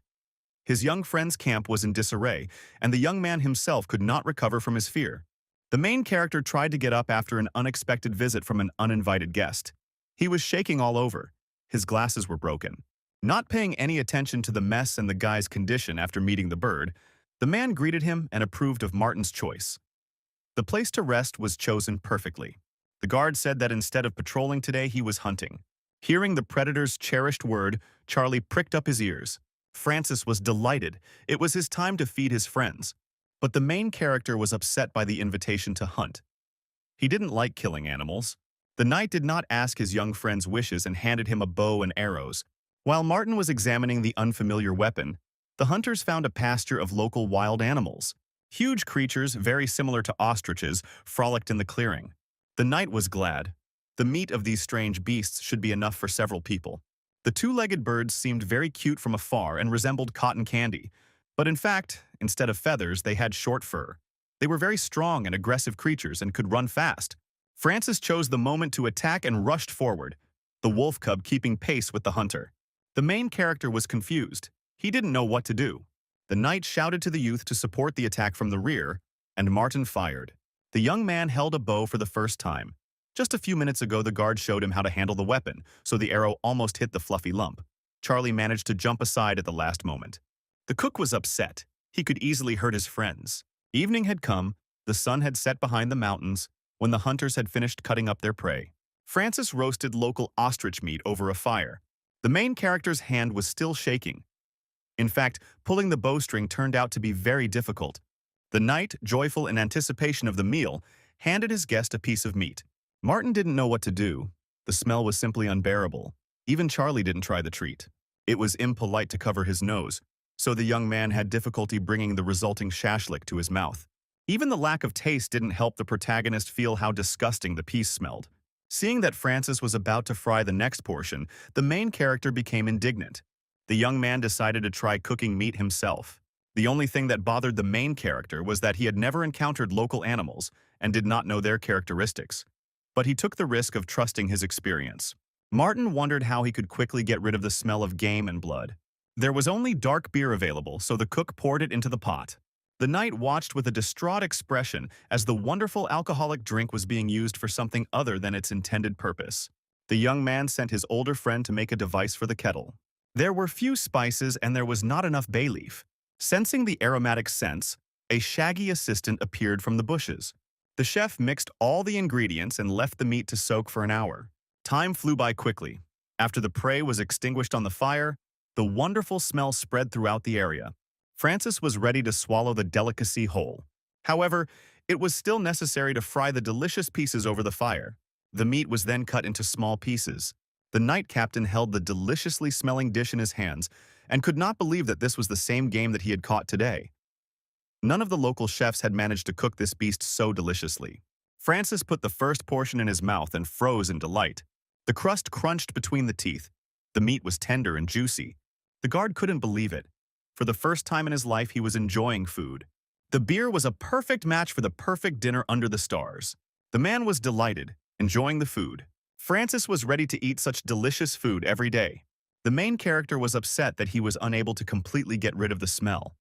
His young friend's camp was in disarray, and the young man himself could not recover from his fear. The main character tried to get up after an unexpected visit from an uninvited guest. He was shaking all over. His glasses were broken. Not paying any attention to the mess and the guy's condition after meeting the bird, the man greeted him and approved of Martin's choice. The place to rest was chosen perfectly. The guard said that instead of patrolling today, he was hunting. Hearing the predator's cherished word, Charlie pricked up his ears. Francis was delighted. It was his time to feed his friends. But the main character was upset by the invitation to hunt. He didn't like killing animals. The knight did not ask his young friend's wishes and handed him a bow and arrows. While Martin was examining the unfamiliar weapon, the hunters found a pasture of local wild animals. Huge creatures, very similar to ostriches, frolicked in the clearing. The knight was glad. The meat of these strange beasts should be enough for several people. The two-legged birds seemed very cute from afar and resembled cotton candy. But in fact, instead of feathers, they had short fur. They were very strong and aggressive creatures and could run fast. Francis chose the moment to attack and rushed forward, the wolf cub keeping pace with the hunter. The main character was confused. He didn't know what to do. The knight shouted to the youth to support the attack from the rear, and Martin fired. The young man held a bow for the first time. Just a few minutes ago, the guard showed him how to handle the weapon, so the arrow almost hit the fluffy lump. Charlie managed to jump aside at the last moment. The cook was upset. He could easily hurt his friends. Evening had come, the sun had set behind the mountains, when the hunters had finished cutting up their prey. Francis roasted local ostrich meat over a fire. The main character's hand was still shaking. In fact, pulling the bowstring turned out to be very difficult. The knight, joyful in anticipation of the meal, handed his guest a piece of meat. Martin didn't know what to do. The smell was simply unbearable. Even Charlie didn't try the treat. It was impolite to cover his nose, so the young man had difficulty bringing the resulting shashlik to his mouth. Even the lack of taste didn't help the protagonist feel how disgusting the piece smelled. Seeing that Francis was about to fry the next portion, the main character became indignant. The young man decided to try cooking meat himself. The only thing that bothered the main character was that he had never encountered local animals and did not know their characteristics. But he took the risk of trusting his experience. Martin wondered how he could quickly get rid of the smell of game and blood. There was only dark beer available, so the cook poured it into the pot. The knight watched with a distraught expression as the wonderful alcoholic drink was being used for something other than its intended purpose. The young man sent his older friend to make a device for the kettle. There were few spices and there was not enough bay leaf. Sensing the aromatic scents, a shaggy assistant appeared from the bushes. The chef mixed all the ingredients and left the meat to soak for an hour. Time flew by quickly. After the prey was extinguished on the fire, the wonderful smell spread throughout the area. Francis was ready to swallow the delicacy whole. However, it was still necessary to fry the delicious pieces over the fire. The meat was then cut into small pieces. The night captain held the deliciously smelling dish in his hands and could not believe that this was the same game that he had caught today. None of the local chefs had managed to cook this beast so deliciously. Francis put the first portion in his mouth and froze in delight. The crust crunched between the teeth. The meat was tender and juicy. The guard couldn't believe it. For the first time in his life, he was enjoying food. The beer was a perfect match for the perfect dinner under the stars. The man was delighted, enjoying the food. Francis was ready to eat such delicious food every day. The main character was upset that he was unable to completely get rid of the smell.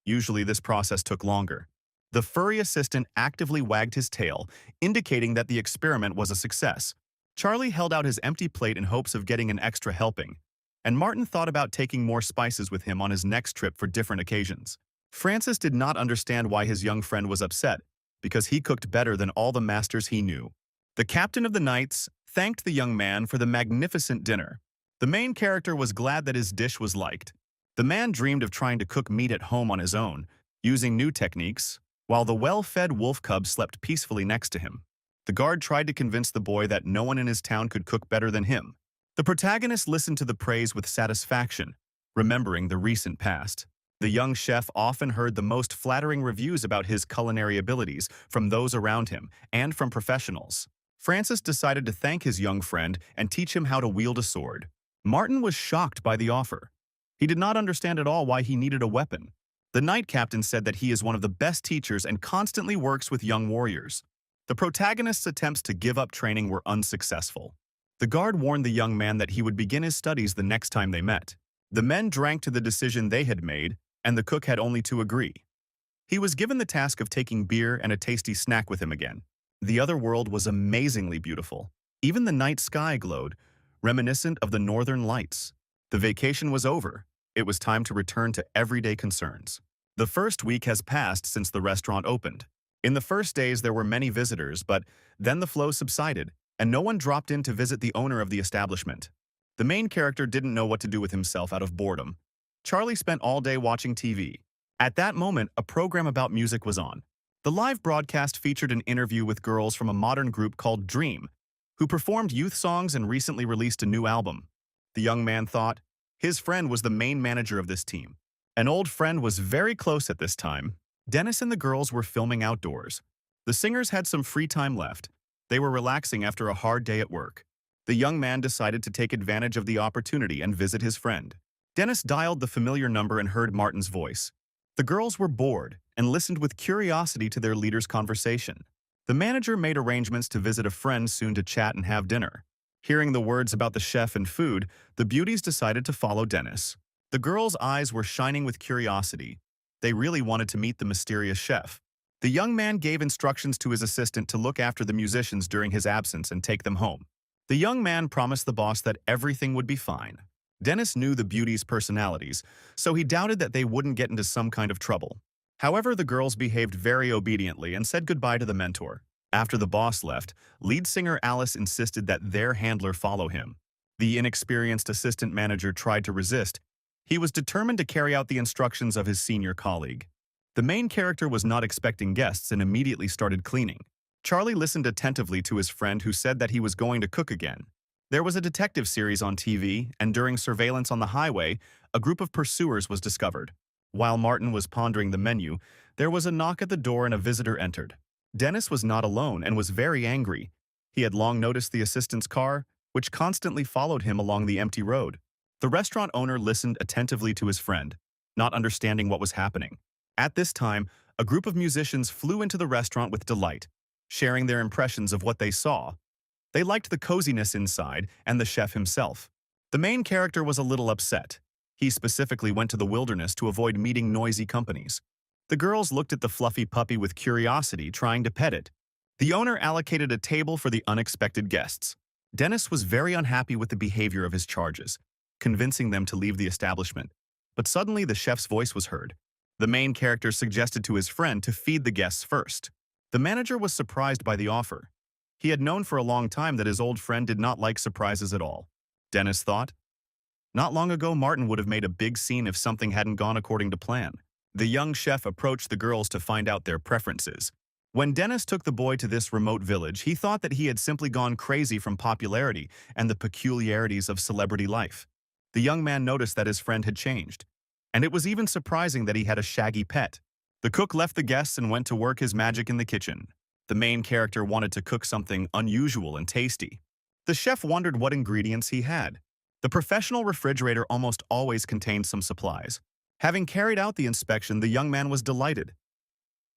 Usually this process took longer. The furry assistant actively wagged his tail, indicating that the experiment was a success. Charlie held out his empty plate in hopes of getting an extra helping, and Martin thought about taking more spices with him on his next trip for different occasions. Francis did not understand why his young friend was upset, because he cooked better than all the masters he knew. The captain of the knights thanked the young man for the magnificent dinner. The main character was glad that his dish was liked. The man dreamed of trying to cook meat at home on his own, using new techniques, while the well-fed wolf cub slept peacefully next to him. The guard tried to convince the boy that no one in his town could cook better than him. The protagonist listened to the praise with satisfaction, remembering the recent past. The young chef often heard the most flattering reviews about his culinary abilities from those around him and from professionals. Francis decided to thank his young friend and teach him how to wield a sword. Martin was shocked by the offer. He did not understand at all why he needed a weapon. The knight captain said that he is one of the best teachers and constantly works with young warriors. The protagonist's attempts to give up training were unsuccessful. The guard warned the young man that he would begin his studies the next time they met. The men drank to the decision they had made, and the cook had only to agree. He was given the task of taking beer and a tasty snack with him again. The other world was amazingly beautiful. Even the night sky glowed, reminiscent of the northern lights. The vacation was over. It was time to return to everyday concerns. The first week has passed since the restaurant opened. In the first days, there were many visitors, but then the flow subsided, and no one dropped in to visit the owner of the establishment. The main character didn't know what to do with himself out of boredom. Charlie spent all day watching TV. At that moment, a program about music was on. The live broadcast featured an interview with girls from a modern group called Dream, who performed youth songs and recently released a new album. The young man thought his friend was the main manager of this team. An old friend was very close at this time. Dennis and the girls were filming outdoors. The singers had some free time left. They were relaxing after a hard day at work. The young man decided to take advantage of the opportunity and visit his friend. Dennis dialed the familiar number and heard Martin's voice. The girls were bored and listened with curiosity to their leader's conversation. The manager made arrangements to visit a friend soon to chat and have dinner. Hearing the words about the chef and food, the beauties decided to follow Dennis. The girls' eyes were shining with curiosity. They really wanted to meet the mysterious chef. The young man gave instructions to his assistant to look after the musicians during his absence and take them home. The young man promised the boss that everything would be fine. Dennis knew the beauties' personalities, so he doubted that they wouldn't get into some kind of trouble. However, the girls behaved very obediently and said goodbye to the mentor. After the boss left, lead singer Alice insisted that their handler follow him. The inexperienced assistant manager tried to resist. He was determined to carry out the instructions of his senior colleague. The main character was not expecting guests and immediately started cleaning. Charlie listened attentively to his friend who said that he was going to cook again. There was a detective series on TV, and during surveillance on the highway, a group of pursuers was discovered. While Martin was pondering the menu, there was a knock at the door and a visitor entered. Dennis was not alone and was very angry. He had long noticed the assistant's car, which constantly followed him along the empty road. The restaurant owner listened attentively to his friend, not understanding what was happening. At this time, a group of musicians flew into the restaurant with delight, sharing their impressions of what they saw. They liked the coziness inside and the chef himself. The main character was a little upset. He specifically went to the wilderness to avoid meeting noisy companies. The girls looked at the fluffy puppy with curiosity, trying to pet it. The owner allocated a table for the unexpected guests. Dennis was very unhappy with the behavior of his charges, convincing them to leave the establishment. But suddenly the chef's voice was heard. The main character suggested to his friend to feed the guests first. The manager was surprised by the offer. He had known for a long time that his old friend did not like surprises at all. Dennis thought, not long ago Martin would have made a big scene if something hadn't gone according to plan. The young chef approached the girls to find out their preferences. When Dennis took the boy to this remote village, he thought that he had simply gone crazy from popularity and the peculiarities of celebrity life. The young man noticed that his friend had changed, and it was even surprising that he had a shaggy pet. The cook left the guests and went to work his magic in the kitchen. The main character wanted to cook something unusual and tasty. The chef wondered what ingredients he had. The professional refrigerator almost always contained some supplies. Having carried out the inspection, the young man was delighted.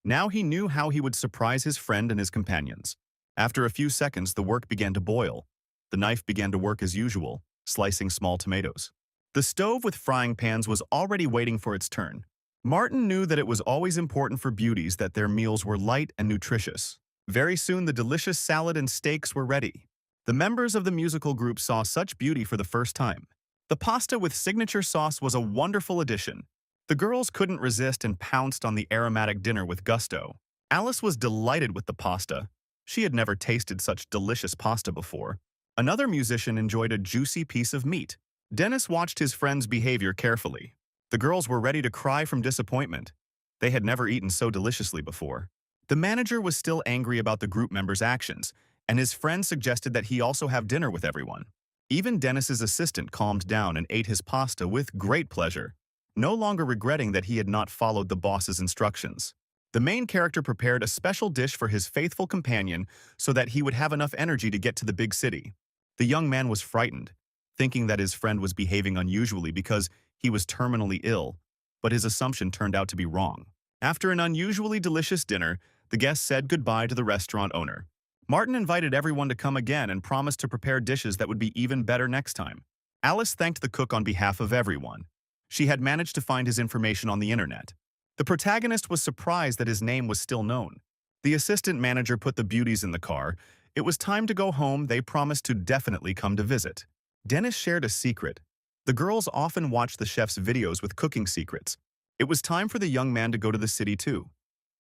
Now he knew how he would surprise his friend and his companions. After a few seconds, the work began to boil. The knife began to work as usual, slicing small tomatoes. The stove with frying pans was already waiting for its turn. Martin knew that it was always important for beauties that their meals were light and nutritious. Very soon, the delicious salad and steaks were ready. The members of the musical group saw such beauty for the first time. The pasta with signature sauce was a wonderful addition. The girls couldn't resist and pounced on the aromatic dinner with gusto. Alice was delighted with the pasta. She had never tasted such delicious pasta before. Another musician enjoyed a juicy piece of meat. Dennis watched his friend's behavior carefully. The girls were ready to cry from disappointment. They had never eaten so deliciously before. The manager was still angry about the group members' actions, and his friend suggested that he also have dinner with everyone. Even Dennis's assistant calmed down and ate his pasta with great pleasure, no longer regretting that he had not followed the boss's instructions. The main character prepared a special dish for his faithful companion so that he would have enough energy to get to the big city. The young man was frightened, thinking that his friend was behaving unusually because he was terminally ill, but his assumption turned out to be wrong. After an unusually delicious dinner, the guests said goodbye to the restaurant owner. Martin invited everyone to come again and promised to prepare dishes that would be even better next time. Alice thanked the cook on behalf of everyone. She had managed to find his information on the internet. The protagonist was surprised that his name was still known. The assistant manager put the beauties in the car. It was time to go home. They promised to definitely come to visit. Dennis shared a secret. The girls often watched the chef's videos with cooking secrets. It was time for the young man to go to the city too.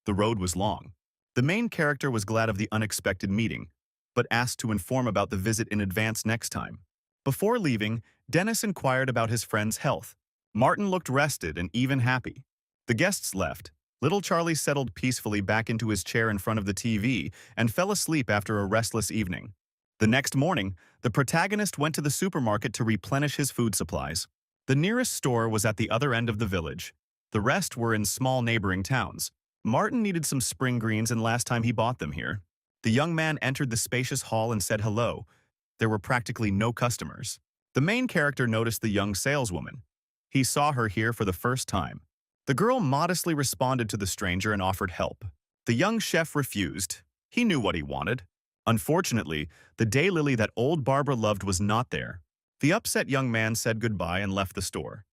The road was long. The main character was glad of the unexpected meeting, but asked to inform about the visit in advance next time. Before leaving, Dennis inquired about his friend's health. Martin looked rested and even happy. The guests left. Little Charlie settled peacefully back into his chair in front of the TV and fell asleep after a restless evening. The next morning, the protagonist went to the supermarket to replenish his food supplies. The nearest store was at the other end of the village. The rest were in small neighboring towns. Martin needed some spring greens, and last time he bought them here. The young man entered the spacious hall and said hello. There were practically no customers. The main character noticed the young saleswoman. He saw her here for the first time. The girl modestly responded to the stranger and offered help. The young chef refused. He knew what he wanted. Unfortunately, the daylily that old Barbara loved was not there. The upset young man said goodbye and left the store.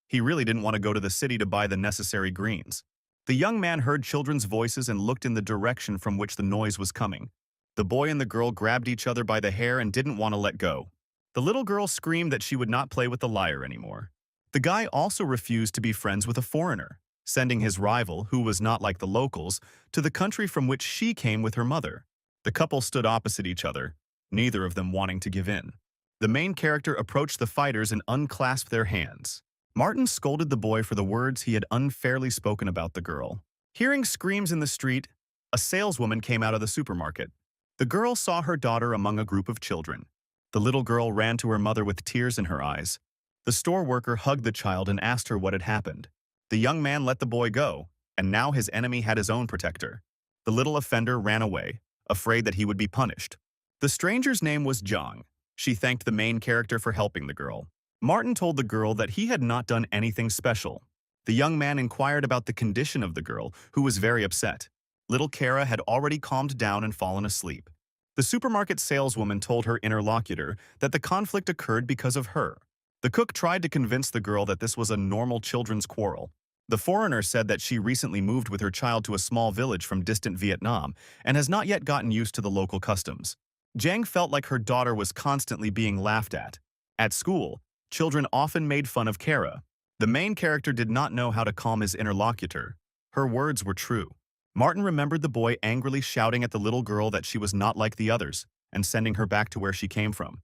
He really didn't want to go to the city to buy the necessary greens. The young man heard children's voices and looked in the direction from which the noise was coming. The boy and the girl grabbed each other by the hair and didn't want to let go. The little girl screamed that she would not play with the liar anymore. The guy also refused to be friends with a foreigner, sending his rival, who was not like the locals, to the country from which she came with her mother. The couple stood opposite each other, neither of them wanting to give in. The main character approached the fighters and unclasped their hands. Martin scolded the boy for the words he had unfairly spoken about the girl. Hearing screams in the street, a saleswoman came out of the supermarket. The girl saw her daughter among a group of children. The little girl ran to her mother with tears in her eyes. The store worker hugged the child and asked her what had happened. The young man let the boy go, and now his enemy had his own protector. The little offender ran away, afraid that he would be punished. The stranger's name was Zhang. She thanked the main character for helping the girl. Martin told the girl that he had not done anything special. The young man inquired about the condition of the girl, who was very upset. Little Kara had already calmed down and fallen asleep. The supermarket saleswoman told her interlocutor that the conflict occurred because of her. The cook tried to convince the girl that this was a normal children's quarrel. The foreigner said that she recently moved with her child to a small village from distant Vietnam and has not yet gotten used to the local customs. Zhang felt like her daughter was constantly being laughed at. At school, children often made fun of Kara. The main character did not know how to calm his interlocutor. Her words were true. Martin remembered the boy angrily shouting at the little girl that she was not like the others and sending her back to where she came from.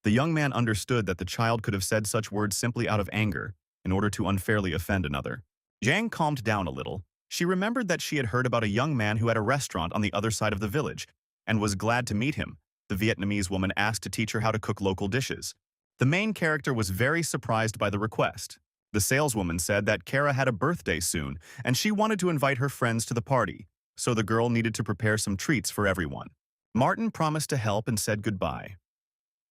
The young man understood that the child could have said such words simply out of anger in order to unfairly offend another. Zhang calmed down a little. She remembered that she had heard about a young man who had a restaurant on the other side of the village and was glad to meet him. The Vietnamese woman asked to teach her how to cook local dishes. The main character was very surprised by the request. The saleswoman said that Kara had a birthday soon and she wanted to invite her friends to the party, so the girl needed to prepare some treats for everyone. Martin promised to help and said goodbye.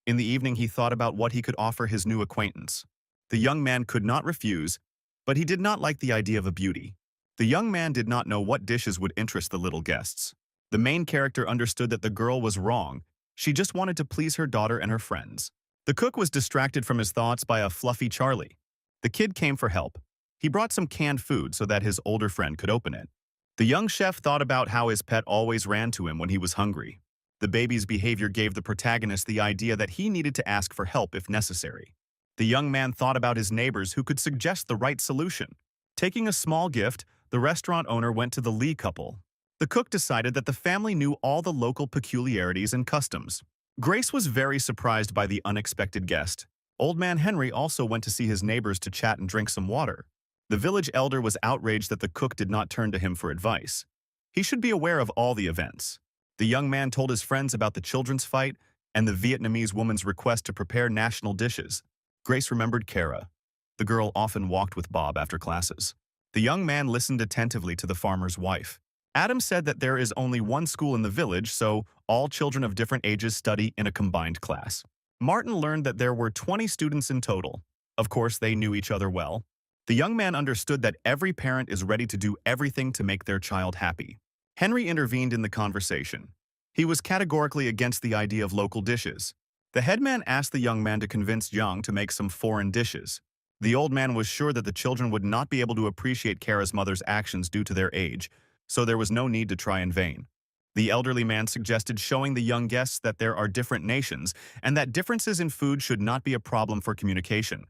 In the evening, he thought about what he could offer his new acquaintance. The young man could not refuse, but he did not like the idea of a beauty. The young man did not know what dishes would interest the little guests. The main character understood that the girl was wrong. She just wanted to please her daughter and her friends. The cook was distracted from his thoughts by a fluffy Charlie. The kid came for help. He brought some canned food so that his older friend could open it. The young chef thought about how his pet always ran to him when he was hungry. The baby's behavior gave the protagonist the idea that he needed to ask for help if necessary. The young man thought about his neighbors who could suggest the right solution. Taking a small gift, the restaurant owner went to the Lee couple. The cook decided that the family knew all the local peculiarities and customs. Grace was very surprised by the unexpected guest. Old man Henry also went to see his neighbors to chat and drink some water. The village elder was outraged that the cook did not turn to him for advice. He should be aware of all the events. The young man told his friends about the children's fight and the Vietnamese woman's request to prepare national dishes. Grace remembered Kara. The girl often walked with Bob after classes. The young man listened attentively to the farmer's wife. Adam said that there is only one school in the village, so all children of different ages study in a combined class. Martin learned that there were 20 students in total. Of course, they knew each other well. The young man understood that every parent is ready to do everything to make their child happy. Henry intervened in the conversation. He was categorically against the idea of local dishes. The headman asked the young man to convince Jiang to make some foreign dishes. The old man was sure that the children would not be able to appreciate Kara's mother's actions due to their age, so there was no need to try in vain. The elderly man suggested showing the young guests that there are different nations and that differences in food should not be a problem for communication.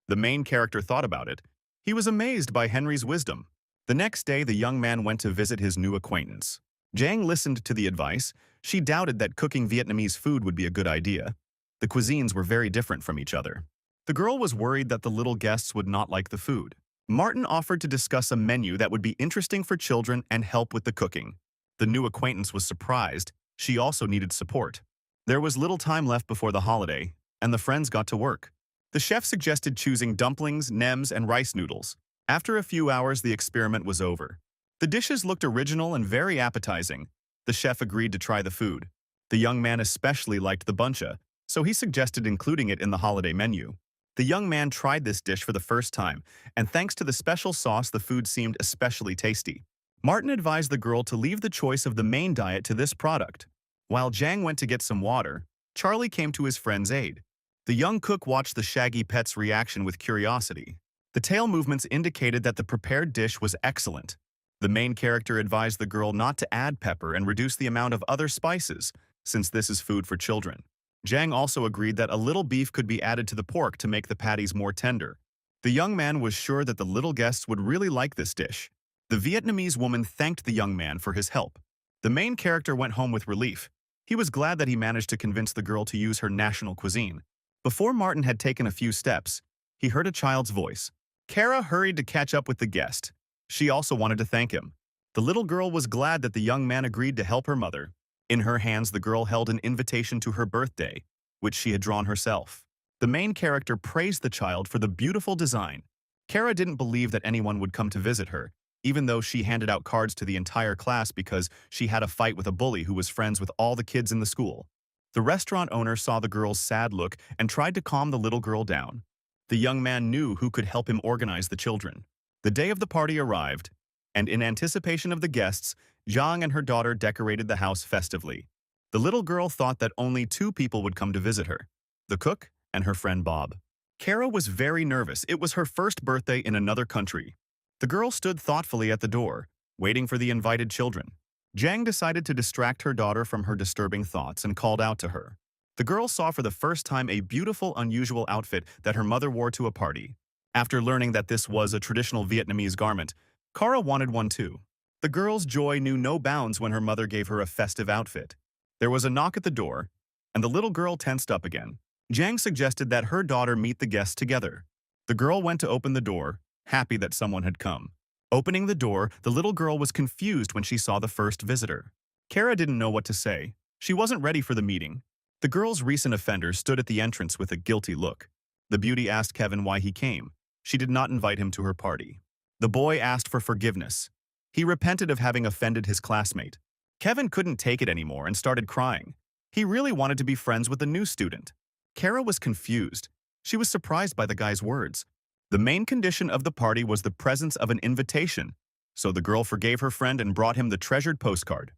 The main character thought about it. He was amazed by Henry's wisdom. The next day, the young man went to visit his new acquaintance. Jiang listened to the advice. She doubted that cooking Vietnamese food would be a good idea. The cuisines were very different from each other. The girl was worried that the little guests would not like the food. Martin offered to discuss a menu that would be interesting for children and help with the cooking. The new acquaintance was surprised. She also needed support. There was little time left before the holiday, and the friends got to work. The chef suggested choosing dumplings, nems, and rice noodles. After a few hours, the experiment was over. The dishes looked original and very appetizing. The chef agreed to try the food. The young man especially liked the buncha, so he suggested including it in the holiday menu. The young man tried this dish for the first time, and thanks to the special sauce, the food seemed especially tasty. Martin advised the girl to leave the choice of the main diet to this product. While Jiang went to get some water, Charlie came to his friend's aid. The young cook watched the shaggy pet's reaction with curiosity. The tail movements indicated that the prepared dish was excellent. The main character advised the girl not to add pepper and reduce the amount of other spices, since this is food for children. Jiang also agreed that a little beef could be added to the pork to make the patties more tender. The young man was sure that the little guests would really like this dish. The Vietnamese woman thanked the young man for his help. The main character went home with relief. He was glad that he managed to convince the girl to use her national cuisine. Before Martin had taken a few steps, he heard a child's voice. Kara hurried to catch up with the guest. She also wanted to thank him. The little girl was glad that the young man agreed to help her mother. In her hands, the girl held an invitation to her birthday, which she had drawn herself. The main character praised the child for the beautiful design. Kara didn't believe that anyone would come to visit her, even though she handed out cards to the entire class because she had a fight with a bully who was friends with all the kids in the school. The restaurant owner saw the girl's sad look and tried to calm the little girl down. The young man knew who could help him organize the children. The day of the party arrived, and in anticipation of the guests, Jiang and her daughter decorated the house festively. The little girl thought that only 2 people would come to visit her, the cook and her friend Bob. Kara was very nervous. It was her first birthday in another country. The girl stood thoughtfully at the door, waiting for the invited children. Jiang decided to distract her daughter from her disturbing thoughts and called out to her. The girl saw for the first time a beautiful, unusual outfit that her mother wore to a party. After learning that this was a traditional Vietnamese garment, Kara wanted one too. The girl's joy knew no bounds when her mother gave her a festive outfit. There was a knock at the door, and the little girl tensed up again. Jiang suggested that her daughter meet the guests together. The girl went to open the door, happy that someone had come. Opening the door, the little girl was confused when she saw the first visitor. Kara didn't know what to say. She wasn't ready for the meeting. The girl's recent offender stood at the entrance with a guilty look. The beauty asked Kevin why he came. She did not invite him to her party. The boy asked for forgiveness. He repented of having offended his classmate. Kevin couldn't take it anymore and started crying. He really wanted to be friends with the new student. Kara was confused. She was surprised by the guy's words. The main condition of the party was the presence of an invitation, so the girl forgave her friend and brought him the treasured postcard.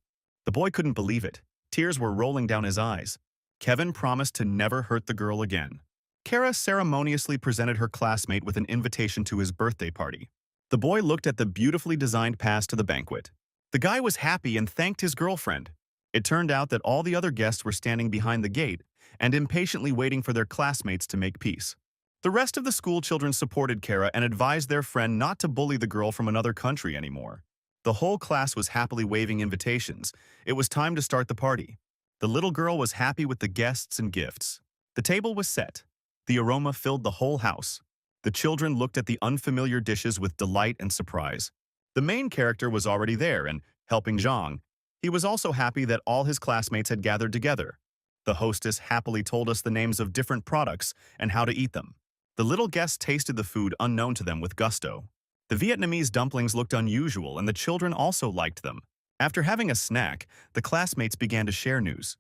The boy couldn't believe it. Tears were rolling down his eyes. Kevin promised to never hurt the girl again. Kara ceremoniously presented her classmate with an invitation to his birthday party. The boy looked at the beautifully designed pass to the banquet. The guy was happy and thanked his girlfriend. It turned out that all the other guests were standing behind the gate and impatiently waiting for their classmates to make peace. The rest of the school children supported Kara and advised their friend not to bully the girl from another country anymore. The whole class was happily waving invitations. It was time to start the party. The little girl was happy with the guests and gifts. The table was set. The aroma filled the whole house. The children looked at the unfamiliar dishes with delight and surprise. The main character was already there and helping Zhang. He was also happy that all his classmates had gathered together. The hostess happily told us the names of different products and how to eat them. The little guests tasted the food unknown to them with gusto. The Vietnamese dumplings looked unusual and the children also liked them. After having a snack, the classmates began to share news.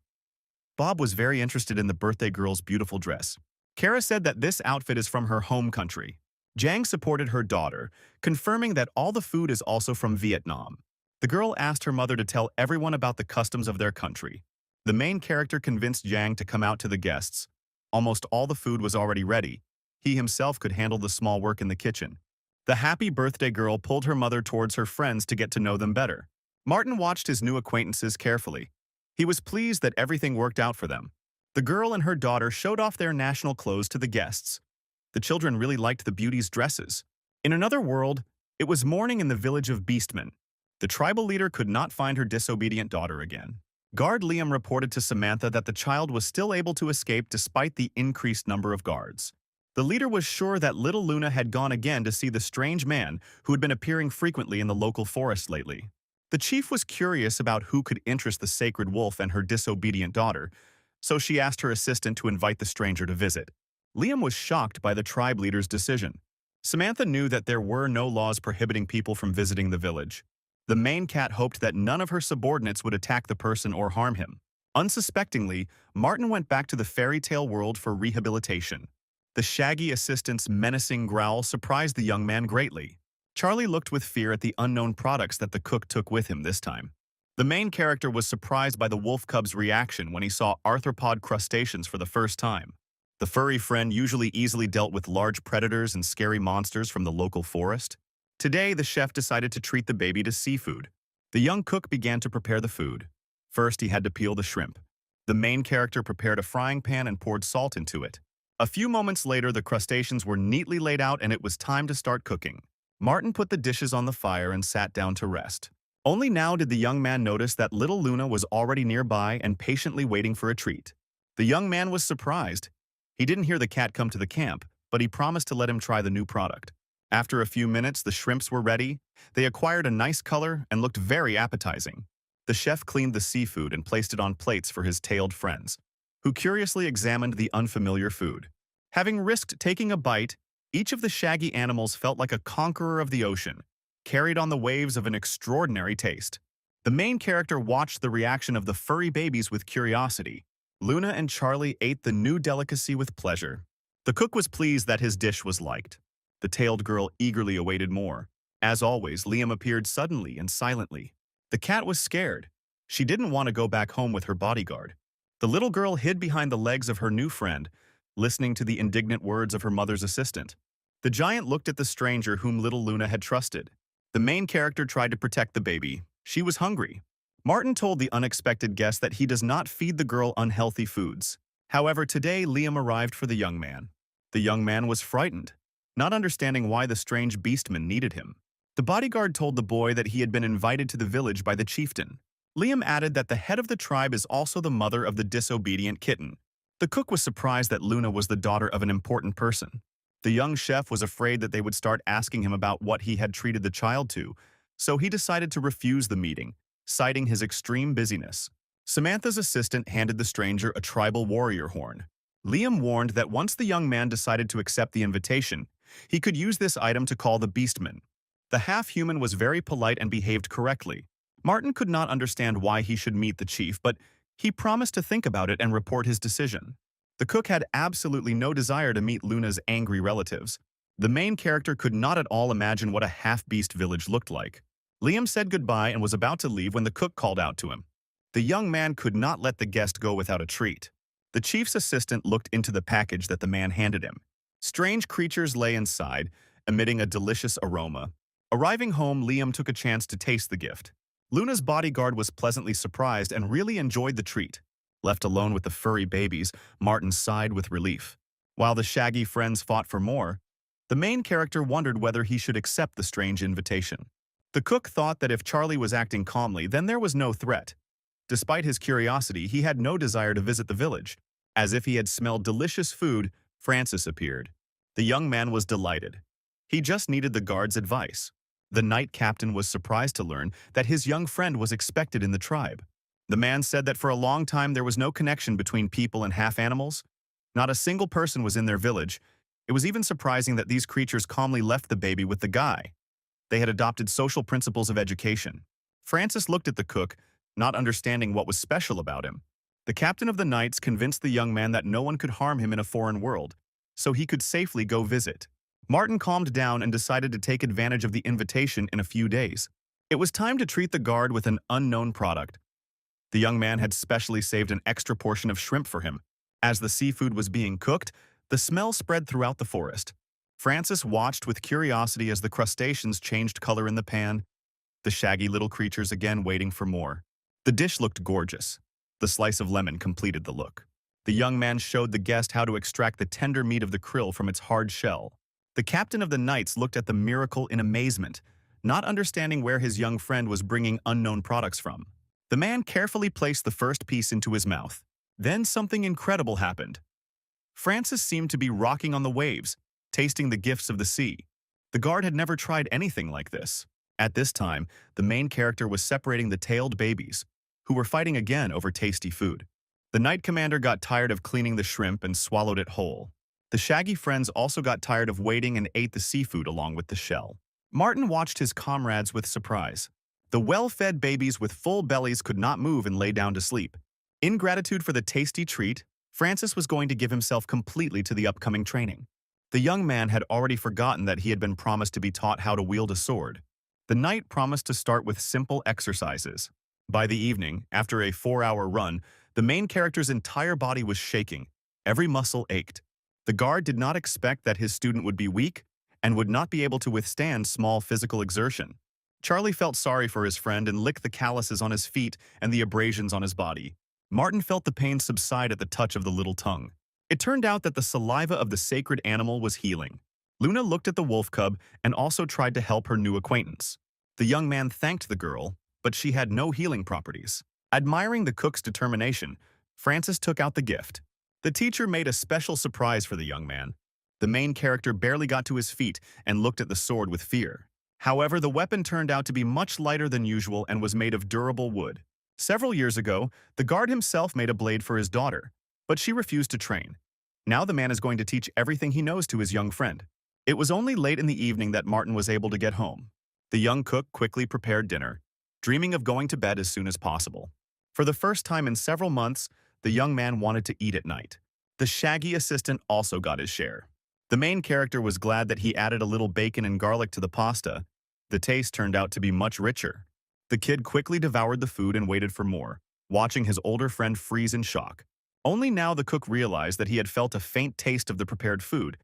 Bob was very interested in the birthday girl's beautiful dress. Kara said that this outfit is from her home country. Jiang supported her daughter, confirming that all the food is also from Vietnam. The girl asked her mother to tell everyone about the customs of their country. The main character convinced Jiang to come out to the guests. Almost all the food was already ready. He himself could handle the small work in the kitchen. The happy birthday girl pulled her mother towards her friends to get to know them better. Martin watched his new acquaintances carefully. He was pleased that everything worked out for them. The girl and her daughter showed off their national clothes to the guests. The children really liked the beauty's dresses. In another world, it was morning in the village of Beastmen. The tribal leader could not find her disobedient daughter again. Guard Liam reported to Samantha that the child was still able to escape despite the increased number of guards. The leader was sure that little Luna had gone again to see the strange man who had been appearing frequently in the local forest lately. The chief was curious about who could interest the sacred wolf and her disobedient daughter, so she asked her assistant to invite the stranger to visit. Liam was shocked by the tribe leader's decision. Samantha knew that there were no laws prohibiting people from visiting the village. The main cat hoped that none of her subordinates would attack the person or harm him. Unsuspectingly, Martin went back to the fairy tale world for rehabilitation. The shaggy assistant's menacing growl surprised the young man greatly. Charlie looked with fear at the unknown products that the cook took with him this time. The main character was surprised by the wolf cub's reaction when he saw arthropod crustaceans for the first time. The furry friend usually easily dealt with large predators and scary monsters from the local forest. Today, the chef decided to treat the baby to seafood. The young cook began to prepare the food. First, he had to peel the shrimp. The main character prepared a frying pan and poured salt into it. A few moments later, the crustaceans were neatly laid out and it was time to start cooking. Martin put the dishes on the fire and sat down to rest. Only now did the young man notice that little Luna was already nearby and patiently waiting for a treat. The young man was surprised. He didn't hear the cat come to the camp, but he promised to let him try the new product. After a few minutes, the shrimps were ready. They acquired a nice color and looked very appetizing. The chef cleaned the seafood and placed it on plates for his tailed friends, who curiously examined the unfamiliar food. Having risked taking a bite, each of the shaggy animals felt like a conqueror of the ocean, carried on the waves of an extraordinary taste. The main character watched the reaction of the furry babies with curiosity. Luna and Charlie ate the new delicacy with pleasure. The cook was pleased that his dish was liked. The tailed girl eagerly awaited more. As always, Liam appeared suddenly and silently. The cat was scared. She didn't want to go back home with her bodyguard. The little girl hid behind the legs of her new friend, listening to the indignant words of her mother's assistant. The giant looked at the stranger whom little Luna had trusted. The main character tried to protect the baby. She was hungry. Martin told the unexpected guest that he does not feed the girl unhealthy foods. However, today Liam arrived for the young man. The young man was frightened, not understanding why the strange beastman needed him. The bodyguard told the boy that he had been invited to the village by the chieftain. Liam added that the head of the tribe is also the mother of the disobedient kitten. The cook was surprised that Luna was the daughter of an important person. The young chef was afraid that they would start asking him about what he had treated the child to, so he decided to refuse the meeting, citing his extreme busyness. Samantha's assistant handed the stranger a tribal warrior horn. Liam warned that once the young man decided to accept the invitation, he could use this item to call the beastman. The half-human was very polite and behaved correctly. Martin could not understand why he should meet the chief, but he promised to think about it and report his decision. The cook had absolutely no desire to meet Luna's angry relatives. The main character could not at all imagine what a half-beast village looked like. Liam said goodbye and was about to leave when the cook called out to him. The young man could not let the guest go without a treat. The chief's assistant looked into the package that the man handed him. Strange creatures lay inside, emitting a delicious aroma. Arriving home, Liam took a chance to taste the gift. Luna's bodyguard was pleasantly surprised and really enjoyed the treat. Left alone with the furry babies, Martin sighed with relief. While the shaggy friends fought for more, the main character wondered whether he should accept the strange invitation. The cook thought that if Charlie was acting calmly, then there was no threat. Despite his curiosity, he had no desire to visit the village. As if he had smelled delicious food, Francis appeared. The young man was delighted. He just needed the guard's advice. The knight captain was surprised to learn that his young friend was expected in the tribe. The man said that for a long time there was no connection between people and half-animals. Not a single person was in their village. It was even surprising that these creatures calmly left the baby with the guy. They had adopted social principles of education. Francis looked at the cook, not understanding what was special about him. The captain of the knights convinced the young man that no one could harm him in a foreign world, so he could safely go visit. Martin calmed down and decided to take advantage of the invitation in a few days. It was time to treat the guard with an unknown product. The young man had specially saved an extra portion of shrimp for him. As the seafood was being cooked, the smell spread throughout the forest. Francis watched with curiosity as the crustaceans changed color in the pan, the shaggy little creatures again waiting for more. The dish looked gorgeous. The slice of lemon completed the look. The young man showed the guest how to extract the tender meat of the krill from its hard shell. The captain of the knights looked at the miracle in amazement, not understanding where his young friend was bringing unknown products from. The man carefully placed the first piece into his mouth. Then something incredible happened. Francis seemed to be rocking on the waves, tasting the gifts of the sea. The guard had never tried anything like this. At this time, the main character was separating the tailed babies, who were fighting again over tasty food. The knight commander got tired of cleaning the shrimp and swallowed it whole. The shaggy friends also got tired of waiting and ate the seafood along with the shell. Martin watched his comrades with surprise. The well-fed babies with full bellies could not move and lay down to sleep. In gratitude for the tasty treat, Francis was going to give himself completely to the upcoming training. The young man had already forgotten that he had been promised to be taught how to wield a sword. The knight promised to start with simple exercises. By the evening, after a 4-hour run, the main character's entire body was shaking. Every muscle ached. The guard did not expect that his student would be weak and would not be able to withstand small physical exertion. Charlie felt sorry for his friend and licked the calluses on his feet and the abrasions on his body. Martin felt the pain subside at the touch of the little tongue. It turned out that the saliva of the sacred animal was healing. Luna looked at the wolf cub and also tried to help her new acquaintance. The young man thanked the girl, but she had no healing properties. Admiring the cook's determination, Francis took out the gift. The teacher made a special surprise for the young man. The main character barely got to his feet and looked at the sword with fear. However, the weapon turned out to be much lighter than usual and was made of durable wood. Several years ago, the guard himself made a blade for his daughter, but she refused to train. Now the man is going to teach everything he knows to his young friend. It was only late in the evening that Martin was able to get home. The young cook quickly prepared dinner, dreaming of going to bed as soon as possible. For the first time in several months, the young man wanted to eat at night. The shaggy assistant also got his share. The main character was glad that he added a little bacon and garlic to the pasta. The taste turned out to be much richer. The kid quickly devoured the food and waited for more, watching his older friend freeze in shock. Only now the cook realized that he had felt a faint taste of the prepared food.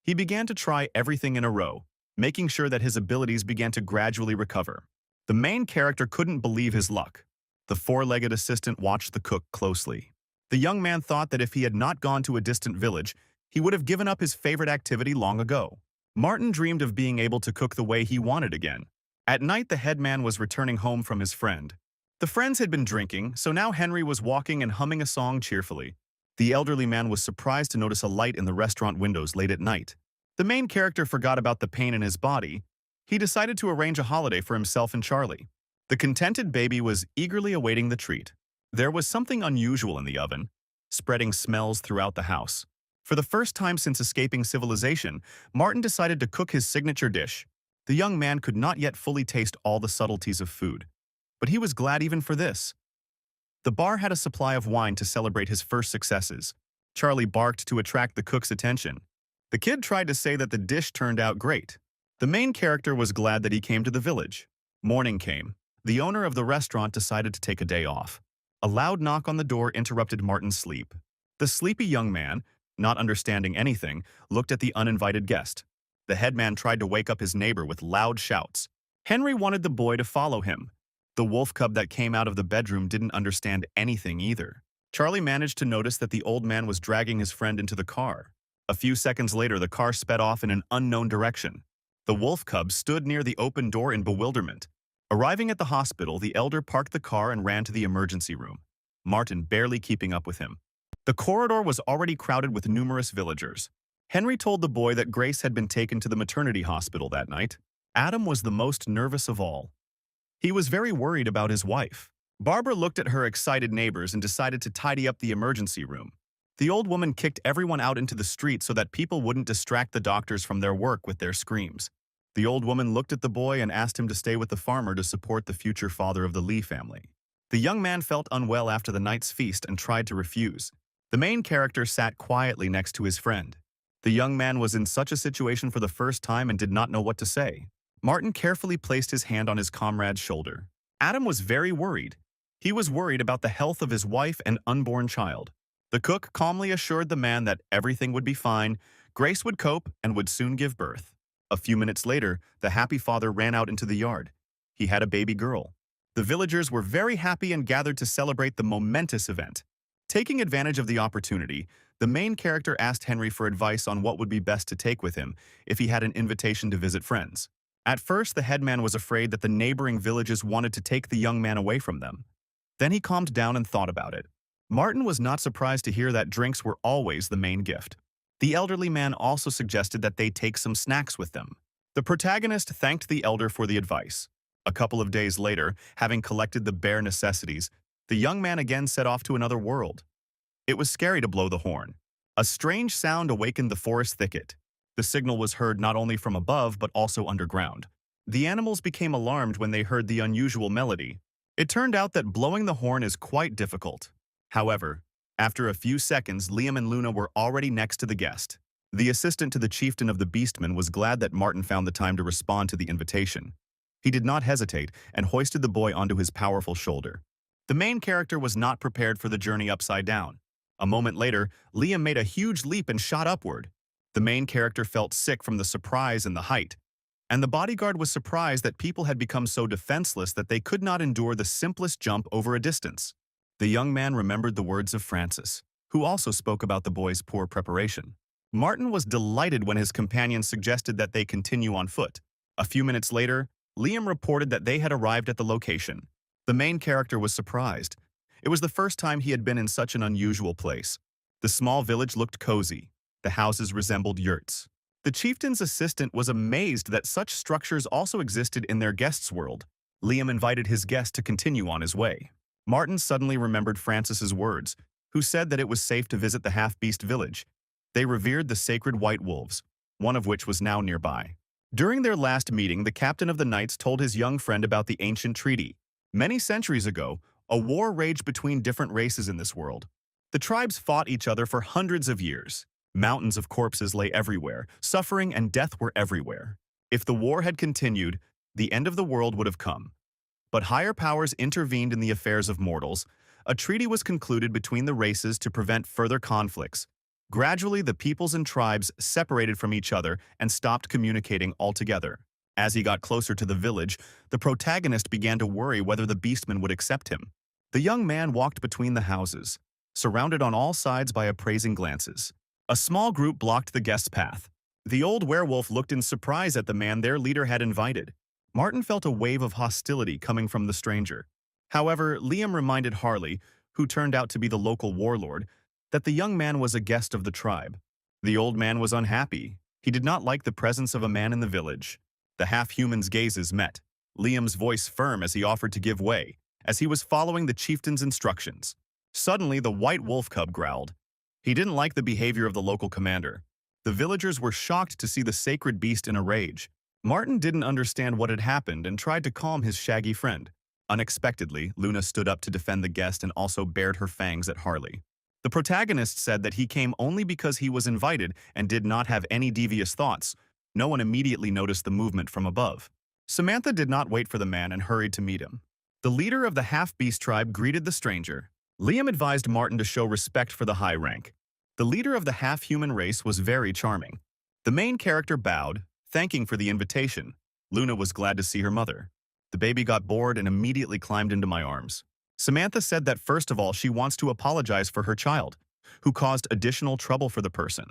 He began to try everything in a row, making sure that his abilities began to gradually recover. The main character couldn't believe his luck. The four-legged assistant watched the cook closely. The young man thought that if he had not gone to a distant village, he would have given up his favorite activity long ago. Martin dreamed of being able to cook the way he wanted again. At night, the headman was returning home from his friend. The friends had been drinking, so now Henry was walking and humming a song cheerfully. The elderly man was surprised to notice a light in the restaurant windows late at night. The main character forgot about the pain in his body. He decided to arrange a holiday for himself and Charlie. The contented baby was eagerly awaiting the treat. There was something unusual in the oven, spreading smells throughout the house. For the first time since escaping civilization, Martin decided to cook his signature dish. The young man could not yet fully taste all the subtleties of food, but he was glad even for this. The bar had a supply of wine to celebrate his first successes. Charlie barked to attract the cook's attention. The kid tried to say that the dish turned out great. The main character was glad that he came to the village. Morning came. The owner of the restaurant decided to take a day off. A loud knock on the door interrupted Martin's sleep. The sleepy young man, not understanding anything, looked at the uninvited guest. The headman tried to wake up his neighbor with loud shouts. Henry wanted the boy to follow him. The wolf cub that came out of the bedroom didn't understand anything either. Charlie managed to notice that the old man was dragging his friend into the car. A few seconds later, the car sped off in an unknown direction. The wolf cub stood near the open door in bewilderment. Arriving at the hospital, the elder parked the car and ran to the emergency room, Martin barely keeping up with him. The corridor was already crowded with numerous villagers. Henry told the boy that Grace had been taken to the maternity hospital that night. Adam was the most nervous of all. He was very worried about his wife. Barbara looked at her excited neighbors and decided to tidy up the emergency room. The old woman kicked everyone out into the street so that people wouldn't distract the doctors from their work with their screams. The old woman looked at the boy and asked him to stay with the farmer to support the future father of the Lee family. The young man felt unwell after the night's feast and tried to refuse. The main character sat quietly next to his friend. The young man was in such a situation for the first time and did not know what to say. Martin carefully placed his hand on his comrade's shoulder. Adam was very worried. He was worried about the health of his wife and unborn child. The cook calmly assured the man that everything would be fine, Grace would cope and would soon give birth. A few minutes later, the happy father ran out into the yard. He had a baby girl. The villagers were very happy and gathered to celebrate the momentous event. Taking advantage of the opportunity, the main character asked Henry for advice on what would be best to take with him if he had an invitation to visit friends. At first, the headman was afraid that the neighboring villages wanted to take the young man away from them. Then he calmed down and thought about it. Martin was not surprised to hear that drinks were always the main gift. The elderly man also suggested that they take some snacks with them. The protagonist thanked the elder for the advice. A couple of days later, having collected the bare necessities, the young man again set off to another world. It was scary to blow the horn. A strange sound awakened the forest thicket. The signal was heard not only from above but also underground. The animals became alarmed when they heard the unusual melody. It turned out that blowing the horn is quite difficult. However, after a few seconds, Liam and Luna were already next to the guest. The assistant to the chieftain of the Beastmen was glad that Martin found the time to respond to the invitation. He did not hesitate and hoisted the boy onto his powerful shoulder. The main character was not prepared for the journey upside down. A moment later, Liam made a huge leap and shot upward. The main character felt sick from the surprise and the height, and the bodyguard was surprised that people had become so defenseless that they could not endure the simplest jump over a distance. The young man remembered the words of Francis, who also spoke about the boy's poor preparation. Martin was delighted when his companions suggested that they continue on foot. A few minutes later, Liam reported that they had arrived at the location. The main character was surprised. It was the first time he had been in such an unusual place. The small village looked cozy. The houses resembled yurts. The chieftain's assistant was amazed that such structures also existed in their guest's world. Liam invited his guest to continue on his way. Martin suddenly remembered Francis's words, who said that it was safe to visit the half-beast village. They revered the sacred white wolves, one of which was now nearby. During their last meeting, the captain of the knights told his young friend about the ancient treaty. Many centuries ago, a war raged between different races in this world. The tribes fought each other for hundreds of years. Mountains of corpses lay everywhere. Suffering and death were everywhere. If the war had continued, the end of the world would have come. But higher powers intervened in the affairs of mortals. A treaty was concluded between the races to prevent further conflicts. Gradually, the peoples and tribes separated from each other and stopped communicating altogether. As he got closer to the village, the protagonist began to worry whether the beastmen would accept him. The young man walked between the houses, surrounded on all sides by appraising glances. A small group blocked the guest's path. The old werewolf looked in surprise at the man their leader had invited. Martin felt a wave of hostility coming from the stranger. However, Liam reminded Harley, who turned out to be the local warlord, that the young man was a guest of the tribe. The old man was unhappy. He did not like the presence of a man in the village. The half-human's gazes met, Liam's voice firm as he offered to give way, as he was following the chieftain's instructions. Suddenly, the white wolf cub growled. He didn't like the behavior of the local commander. The villagers were shocked to see the sacred beast in a rage. Martin didn't understand what had happened and tried to calm his shaggy friend. Unexpectedly, Luna stood up to defend the guest and also bared her fangs at Harley. The protagonist said that he came only because he was invited and did not have any devious thoughts. No one immediately noticed the movement from above. Samantha did not wait for the man and hurried to meet him. The leader of the half-beast tribe greeted the stranger. Liam advised Martin to show respect for the high rank. The leader of the half-human race was very charming. The main character bowed, thanking for the invitation. Luna was glad to see her mother. The baby got bored and immediately climbed into my arms. Samantha said that first of all she wants to apologize for her child, who caused additional trouble for the person.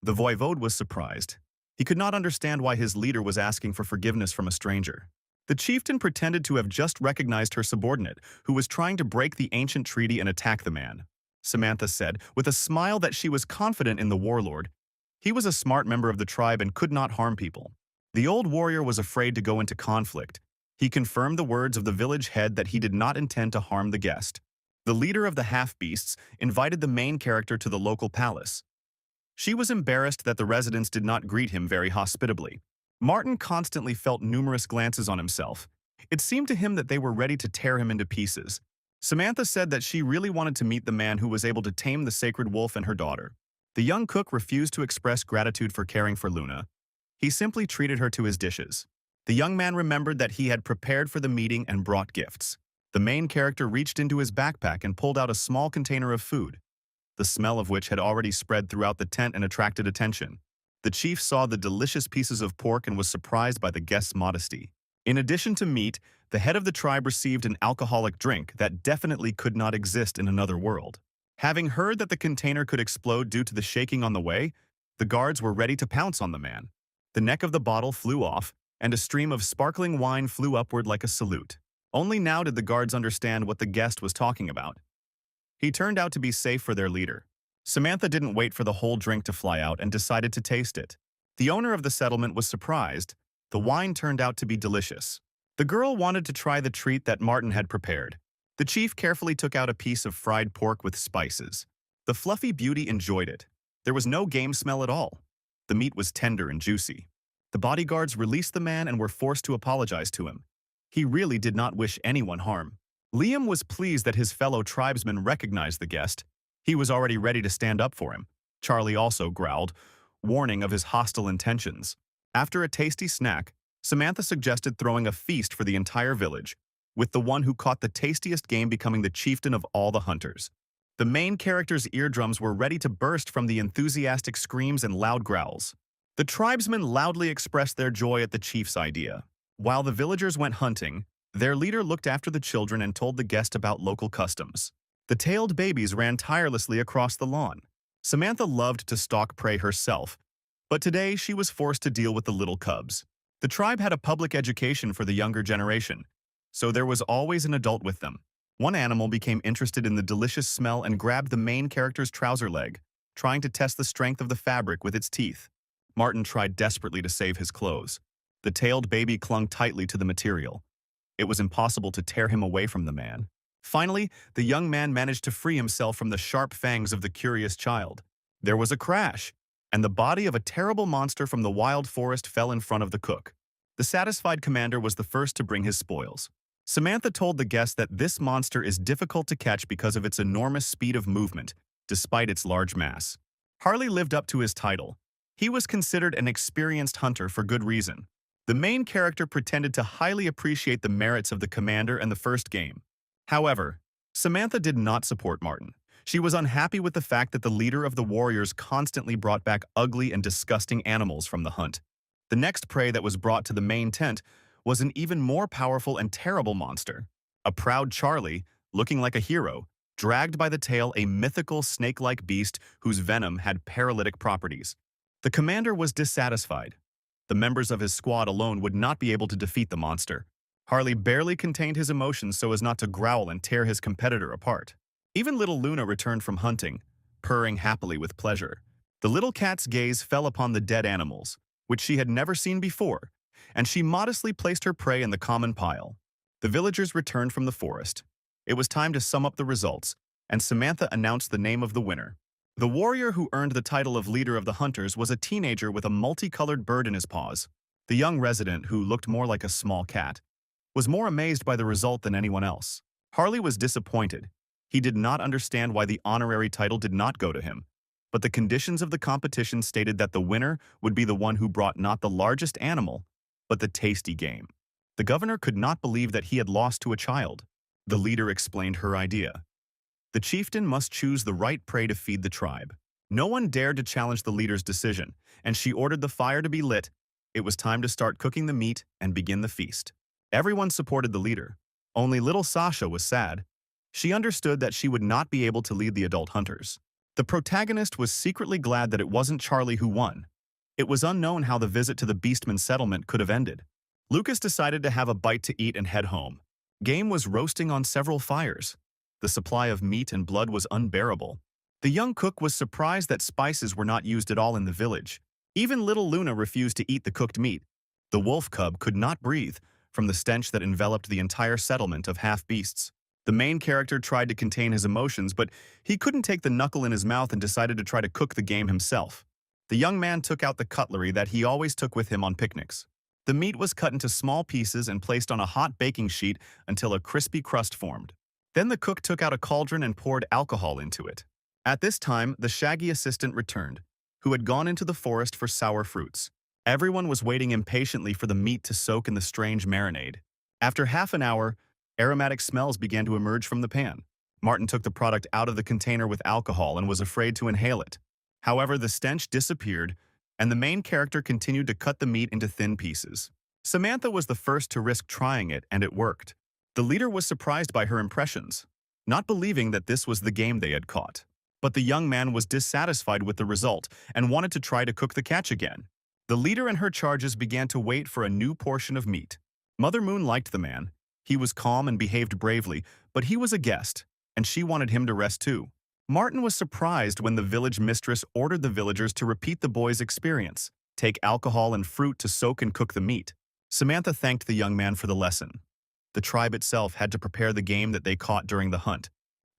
The voivode was surprised. He could not understand why his leader was asking for forgiveness from a stranger. The chieftain pretended to have just recognized her subordinate, who was trying to break the ancient treaty and attack the man. Samantha said, with a smile, that she was confident in the warlord. He was a smart member of the tribe and could not harm people. The old warrior was afraid to go into conflict. He confirmed the words of the village head that he did not intend to harm the guest. The leader of the half-beasts invited the main character to the local palace. She was embarrassed that the residents did not greet him very hospitably. Martin constantly felt numerous glances on himself. It seemed to him that they were ready to tear him into pieces. Samantha said that she really wanted to meet the man who was able to tame the sacred wolf and her daughter. The young cook refused to express gratitude for caring for Luna. He simply treated her to his dishes. The young man remembered that he had prepared for the meeting and brought gifts. The main character reached into his backpack and pulled out a small container of food, the smell of which had already spread throughout the tent and attracted attention. The chief saw the delicious pieces of pork and was surprised by the guest's modesty. In addition to meat, the head of the tribe received an alcoholic drink that definitely could not exist in another world. Having heard that the container could explode due to the shaking on the way, the guards were ready to pounce on the man. The neck of the bottle flew off, and a stream of sparkling wine flew upward like a salute. Only now did the guards understand what the guest was talking about. He turned out to be safe for their leader. Samantha didn't wait for the whole drink to fly out and decided to taste it. The owner of the settlement was surprised. The wine turned out to be delicious. The girl wanted to try the treat that Martin had prepared. The chief carefully took out a piece of fried pork with spices. The fluffy beauty enjoyed it. There was no game smell at all. The meat was tender and juicy. The bodyguards released the man and were forced to apologize to him. He really did not wish anyone harm. Liam was pleased that his fellow tribesmen recognized the guest. He was already ready to stand up for him. Charlie also growled, warning of his hostile intentions. After a tasty snack, Samantha suggested throwing a feast for the entire village, with the one who caught the tastiest game becoming the chieftain of all the hunters. The main character's eardrums were ready to burst from the enthusiastic screams and loud growls. The tribesmen loudly expressed their joy at the chief's idea. While the villagers went hunting, their leader looked after the children and told the guest about local customs. The tailed babies ran tirelessly across the lawn. Samantha loved to stalk prey herself, but today she was forced to deal with the little cubs. The tribe had a public education for the younger generation, so there was always an adult with them. One animal became interested in the delicious smell and grabbed the main character's trouser leg, trying to test the strength of the fabric with its teeth. Martin tried desperately to save his clothes. The tailed baby clung tightly to the material. It was impossible to tear him away from the man. Finally, the young man managed to free himself from the sharp fangs of the curious child. There was a crash, and the body of a terrible monster from the wild forest fell in front of the cook. The satisfied commander was the first to bring his spoils. Samantha told the guest that this monster is difficult to catch because of its enormous speed of movement, despite its large mass. Harley lived up to his title. He was considered an experienced hunter for good reason. The main character pretended to highly appreciate the merits of the commander and the first game. However, Samantha did not support Martin. She was unhappy with the fact that the leader of the warriors constantly brought back ugly and disgusting animals from the hunt. The next prey that was brought to the main tent was an even more powerful and terrible monster. A proud Charlie, looking like a hero, dragged by the tail a mythical snake-like beast whose venom had paralytic properties. The commander was dissatisfied. The members of his squad alone would not be able to defeat the monster. Harley barely contained his emotions so as not to growl and tear his competitor apart. Even little Luna returned from hunting, purring happily with pleasure. The little cat's gaze fell upon the dead animals, which she had never seen before, and she modestly placed her prey in the common pile. The villagers returned from the forest. It was time to sum up the results, and Samantha announced the name of the winner. The warrior who earned the title of leader of the hunters was a teenager with a multicolored bird in his paws. The young resident, who looked more like a small cat, was more amazed by the result than anyone else. Harley was disappointed. He did not understand why the honorary title did not go to him, but the conditions of the competition stated that the winner would be the one who brought not the largest animal, but the tasty game. The governor could not believe that he had lost to a child. The leader explained her idea. The chieftain must choose the right prey to feed the tribe. No one dared to challenge the leader's decision, and she ordered the fire to be lit. It was time to start cooking the meat and begin the feast. Everyone supported the leader. Only little Sasha was sad. She understood that she would not be able to lead the adult hunters. The protagonist was secretly glad that it wasn't Charlie who won. It was unknown how the visit to the Beastman settlement could have ended. Lucas decided to have a bite to eat and head home. Game was roasting on several fires. The supply of meat and blood was unbearable. The young cook was surprised that spices were not used at all in the village. Even little Luna refused to eat the cooked meat. The wolf cub could not breathe from the stench that enveloped the entire settlement of half-beasts. The main character tried to contain his emotions, but he couldn't take the knuckle in his mouth and decided to try to cook the game himself. The young man took out the cutlery that he always took with him on picnics. The meat was cut into small pieces and placed on a hot baking sheet until a crispy crust formed. Then the cook took out a cauldron and poured alcohol into it. At this time, the shaggy assistant returned, who had gone into the forest for sour fruits. Everyone was waiting impatiently for the meat to soak in the strange marinade. After half an hour, aromatic smells began to emerge from the pan. Martin took the product out of the container with alcohol and was afraid to inhale it. However, the stench disappeared, and the main character continued to cut the meat into thin pieces. Samantha was the first to risk trying it, and it worked. The leader was surprised by her impressions, not believing that this was the game they had caught. But the young man was dissatisfied with the result and wanted to try to cook the catch again. The leader and her charges began to wait for a new portion of meat. Mother Moon liked the man. He was calm and behaved bravely, but he was a guest, and she wanted him to rest too. Martin was surprised when the village mistress ordered the villagers to repeat the boy's experience, take alcohol and fruit to soak and cook the meat. Samantha thanked the young man for the lesson. The tribe itself had to prepare the game that they caught during the hunt.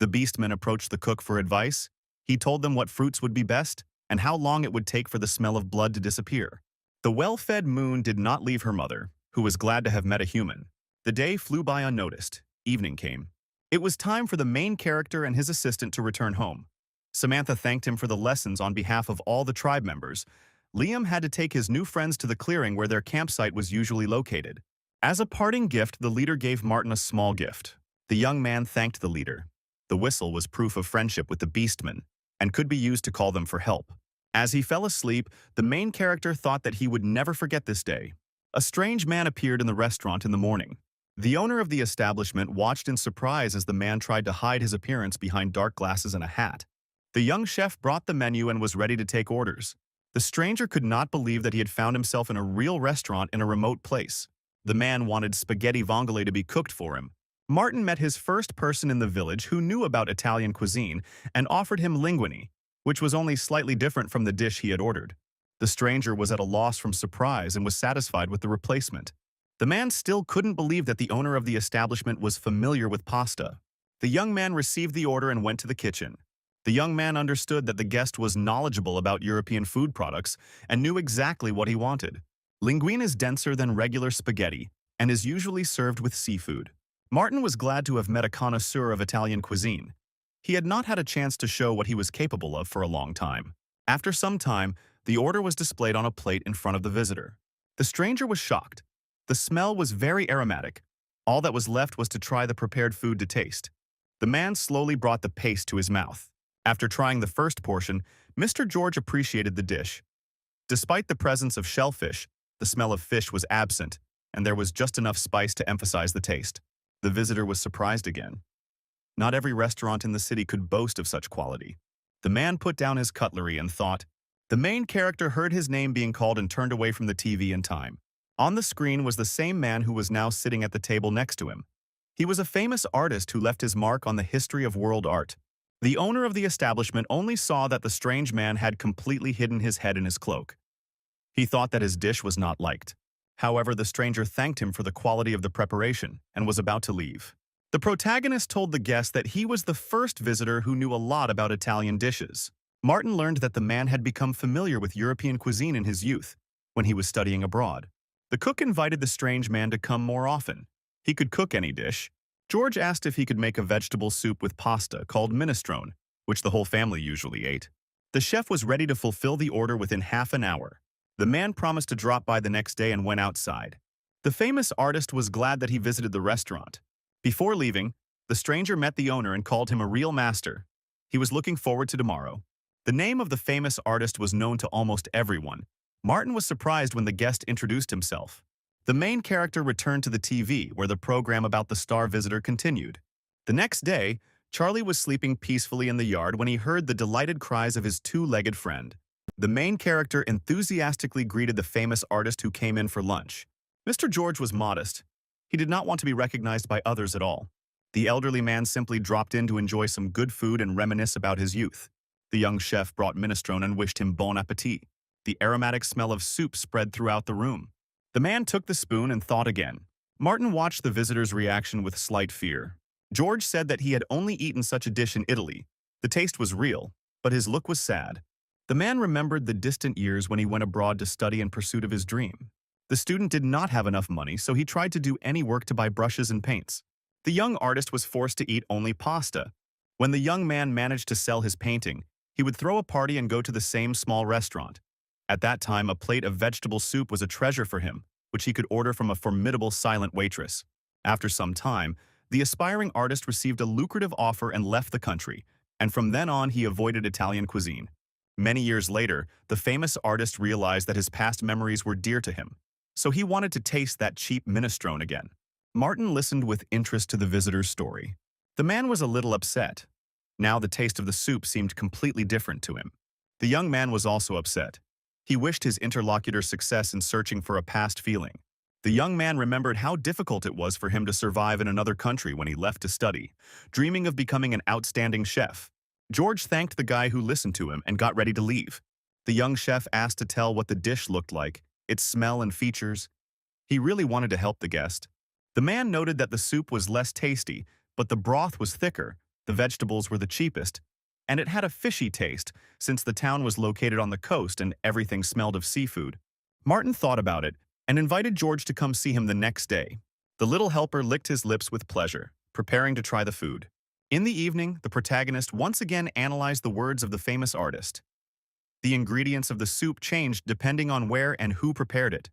The beastmen approached the cook for advice. He told them what fruits would be best and how long it would take for the smell of blood to disappear. The well-fed Moon did not leave her mother, who was glad to have met a human. The day flew by unnoticed. Evening came. It was time for the main character and his assistant to return home. Samantha thanked him for the lessons on behalf of all the tribe members. Liam had to take his new friends to the clearing where their campsite was usually located. As a parting gift, the leader gave Martin a small gift. The young man thanked the leader. The whistle was proof of friendship with the beastmen and could be used to call them for help. As he fell asleep, the main character thought that he would never forget this day. A strange man appeared in the restaurant in the morning. The owner of the establishment watched in surprise as the man tried to hide his appearance behind dark glasses and a hat. The young chef brought the menu and was ready to take orders. The stranger could not believe that he had found himself in a real restaurant in a remote place. The man wanted spaghetti vongole to be cooked for him. Martin met his first person in the village who knew about Italian cuisine and offered him linguine, which was only slightly different from the dish he had ordered. The stranger was at a loss from surprise and was satisfied with the replacement. The man still couldn't believe that the owner of the establishment was familiar with pasta. The young man received the order and went to the kitchen. The young man understood that the guest was knowledgeable about European food products and knew exactly what he wanted. Linguine is denser than regular spaghetti and is usually served with seafood. Martin was glad to have met a connoisseur of Italian cuisine. He had not had a chance to show what he was capable of for a long time. After some time, the order was displayed on a plate in front of the visitor. The stranger was shocked. The smell was very aromatic. All that was left was to try the prepared food to taste. The man slowly brought the paste to his mouth. After trying the first portion, Mr. George appreciated the dish. Despite the presence of shellfish, the smell of fish was absent, and there was just enough spice to emphasize the taste. The visitor was surprised again. Not every restaurant in the city could boast of such quality. The man put down his cutlery and thought. The main character heard his name being called and turned away from the TV in time. On the screen was the same man who was now sitting at the table next to him. He was a famous artist who left his mark on the history of world art. The owner of the establishment only saw that the strange man had completely hidden his head in his cloak. He thought that his dish was not liked. However, the stranger thanked him for the quality of the preparation and was about to leave. The protagonist told the guest that he was the first visitor who knew a lot about Italian dishes. Martin learned that the man had become familiar with European cuisine in his youth, when he was studying abroad. The cook invited the strange man to come more often. He could cook any dish. George asked if he could make a vegetable soup with pasta called minestrone, which the whole family usually ate. The chef was ready to fulfill the order within half an hour. The man promised to drop by the next day and went outside. The famous artist was glad that he visited the restaurant. Before leaving, the stranger met the owner and called him a real master. He was looking forward to tomorrow. The name of the famous artist was known to almost everyone. Martin was surprised when the guest introduced himself. The main character returned to the TV, where the program about the star visitor continued. The next day, Charlie was sleeping peacefully in the yard when he heard the delighted cries of his two-legged friend. The main character enthusiastically greeted the famous artist who came in for lunch. Mr. George was modest. He did not want to be recognized by others at all. The elderly man simply dropped in to enjoy some good food and reminisce about his youth. The young chef brought minestrone and wished him bon appétit. The aromatic smell of soup spread throughout the room. The man took the spoon and thought again. Martin watched the visitor's reaction with slight fear. George said that he had only eaten such a dish in Italy. The taste was real, but his look was sad. The man remembered the distant years when he went abroad to study in pursuit of his dream. The student did not have enough money, so he tried to do any work to buy brushes and paints. The young artist was forced to eat only pasta. When the young man managed to sell his painting, he would throw a party and go to the same small restaurant. At that time, a plate of vegetable soup was a treasure for him, which he could order from a formidable silent waitress. After some time, the aspiring artist received a lucrative offer and left the country, and from then on he avoided Italian cuisine. Many years later, the famous artist realized that his past memories were dear to him, so he wanted to taste that cheap minestrone again. Martin listened with interest to the visitor's story. The man was a little upset. Now the taste of the soup seemed completely different to him. The young man was also upset. He wished his interlocutor success in searching for a past feeling. The young man remembered how difficult it was for him to survive in another country when he left to study, dreaming of becoming an outstanding chef. George thanked the guy who listened to him and got ready to leave. The young chef asked to tell what the dish looked like, its smell and features. He really wanted to help the guest. The man noted that the soup was less tasty, but the broth was thicker, the vegetables were the cheapest, and it had a fishy taste since the town was located on the coast and everything smelled of seafood. Martin thought about it and invited George to come see him the next day. The little helper licked his lips with pleasure, preparing to try the food. In the evening, the protagonist once again analyzed the words of the famous artist. The ingredients of the soup changed depending on where and who prepared it.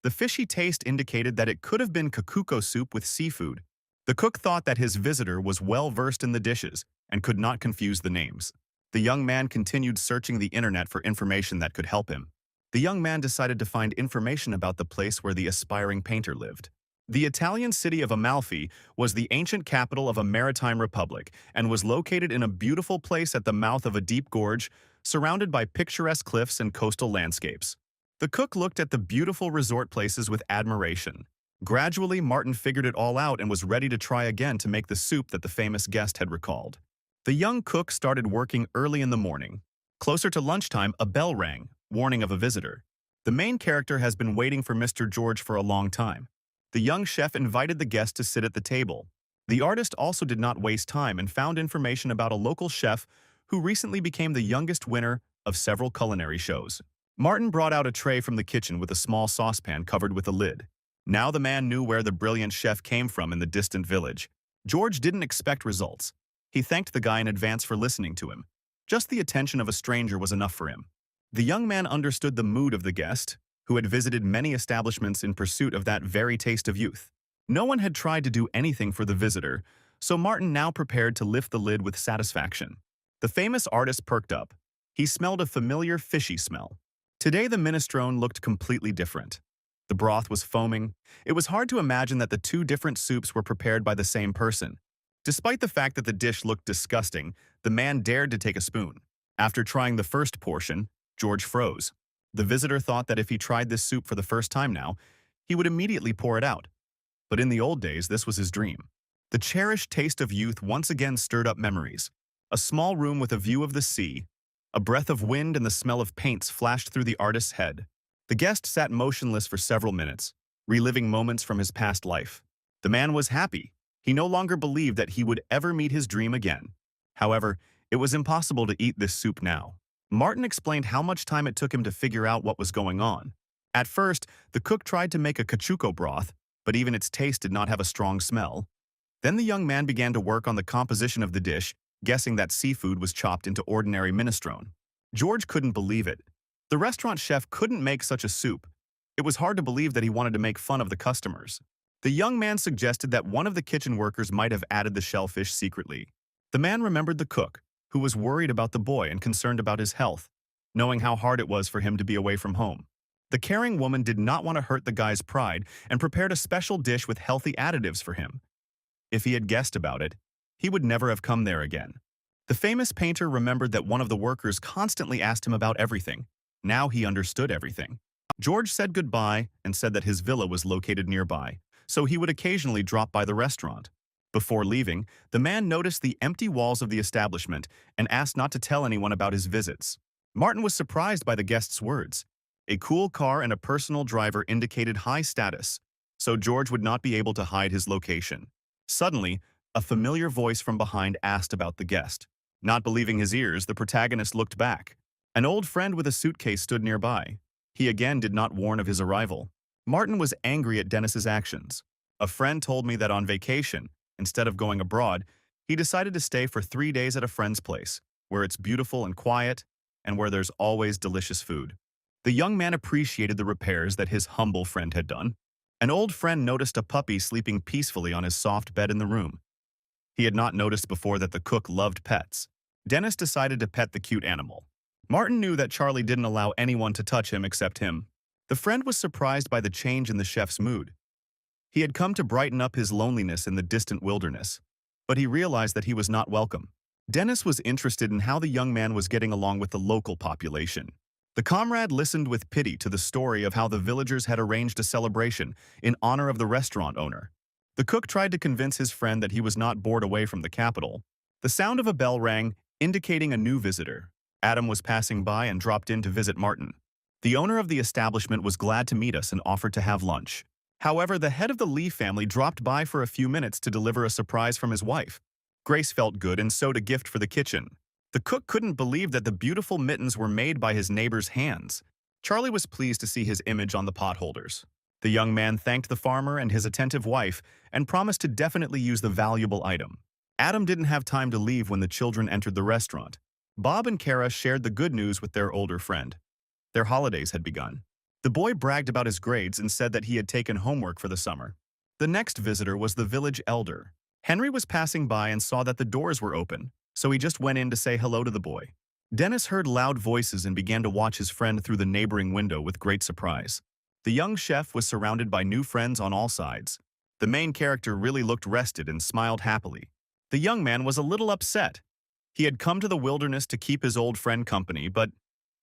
The fishy taste indicated that it could have been kakuko soup with seafood. The cook thought that his visitor was well versed in the dishes and could not confuse the names. The young man continued searching the internet for information that could help him. The young man decided to find information about the place where the aspiring painter lived. The Italian city of Amalfi was the ancient capital of a maritime republic and was located in a beautiful place at the mouth of a deep gorge, surrounded by picturesque cliffs and coastal landscapes. The cook looked at the beautiful resort places with admiration. Gradually, Martin figured it all out and was ready to try again to make the soup that the famous guest had recalled. The young cook started working early in the morning. Closer to lunchtime, a bell rang, warning of a visitor. The main character has been waiting for Mr. George for a long time. The young chef invited the guest to sit at the table. The artist also did not waste time and found information about a local chef who recently became the youngest winner of several culinary shows. Martin brought out a tray from the kitchen with a small saucepan covered with a lid. Now the man knew where the brilliant chef came from in the distant village. George didn't expect results. He thanked the guy in advance for listening to him. Just the attention of a stranger was enough for him. The young man understood the mood of the guest, who had visited many establishments in pursuit of that very taste of youth. No one had tried to do anything for the visitor, so Martin now prepared to lift the lid with satisfaction. The famous artist perked up. He smelled a familiar fishy smell. Today the minestrone looked completely different. The broth was foaming. It was hard to imagine that the two different soups were prepared by the same person. Despite the fact that the dish looked disgusting, the man dared to take a spoon. After trying the first portion, George froze. The visitor thought that if he tried this soup for the first time now, he would immediately pour it out. But in the old days, this was his dream. The cherished taste of youth once again stirred up memories. A small room with a view of the sea. A breath of wind and the smell of paints flashed through the artist's head. The guest sat motionless for several minutes, reliving moments from his past life. The man was happy. He no longer believed that he would ever meet his dream again. However, it was impossible to eat this soup now. Martin explained how much time it took him to figure out what was going on. At first, the cook tried to make a cachuco broth, but even its taste did not have a strong smell. Then the young man began to work on the composition of the dish, guessing that seafood was chopped into ordinary minestrone. George couldn't believe it. The restaurant chef couldn't make such a soup. It was hard to believe that he wanted to make fun of the customers. The young man suggested that one of the kitchen workers might have added the shellfish secretly. The man remembered the cook, who was worried about the boy and concerned about his health, knowing how hard it was for him to be away from home. The caring woman did not want to hurt the guy's pride and prepared a special dish with healthy additives for him. If he had guessed about it, he would never have come there again. The famous painter remembered that one of the workers constantly asked him about everything. Now he understood everything. George said goodbye and said that his villa was located nearby, so he would occasionally drop by the restaurant. Before leaving, the man noticed the empty walls of the establishment and asked not to tell anyone about his visits. Martin was surprised by the guest's words. A cool car and a personal driver indicated high status, so George would not be able to hide his location. Suddenly, a familiar voice from behind asked about the guest. Not believing his ears, the protagonist looked back. An old friend with a suitcase stood nearby. He again did not warn of his arrival. Martin was angry at Dennis's actions. A friend told me that on vacation, instead of going abroad, he decided to stay for 3 days at a friend's place, where it's beautiful and quiet, and where there's always delicious food. The young man appreciated the repairs that his humble friend had done. An old friend noticed a puppy sleeping peacefully on his soft bed in the room. He had not noticed before that the cook loved pets. Dennis decided to pet the cute animal. Martin knew that Charlie didn't allow anyone to touch him except him. The friend was surprised by the change in the chef's mood. He had come to brighten up his loneliness in the distant wilderness, but he realized that he was not welcome. Dennis was interested in how the young man was getting along with the local population. The comrade listened with pity to the story of how the villagers had arranged a celebration in honor of the restaurant owner. The cook tried to convince his friend that he was not bored away from the capital. The sound of a bell rang, indicating a new visitor. Adam was passing by and dropped in to visit Martin. The owner of the establishment was glad to meet us and offered to have lunch. However, the head of the Lee family dropped by for a few minutes to deliver a surprise from his wife. Grace felt good and sewed a gift for the kitchen. The cook couldn't believe that the beautiful mittens were made by his neighbor's hands. Charlie was pleased to see his image on the potholders. The young man thanked the farmer and his attentive wife and promised to definitely use the valuable item. Adam didn't have time to leave when the children entered the restaurant. Bob and Kara shared the good news with their older friend. Their holidays had begun. The boy bragged about his grades and said that he had taken homework for the summer. The next visitor was the village elder. Henry was passing by and saw that the doors were open, so he just went in to say hello to the boy. Dennis heard loud voices and began to watch his friend through the neighboring window with great surprise. The young chef was surrounded by new friends on all sides. The main character really looked rested and smiled happily. The young man was a little upset. He had come to the wilderness to keep his old friend company, but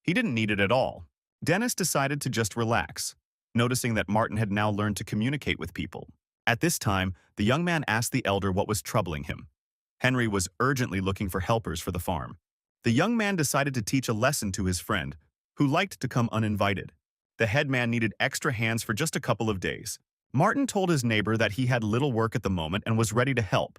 he didn't need it at all. Dennis decided to just relax, noticing that Martin had now learned to communicate with people. At this time, the young man asked the elder what was troubling him. Henry was urgently looking for helpers for the farm. The young man decided to teach a lesson to his friend, who liked to come uninvited. The headman needed extra hands for just a couple of days. Martin told his neighbor that he had little work at the moment and was ready to help,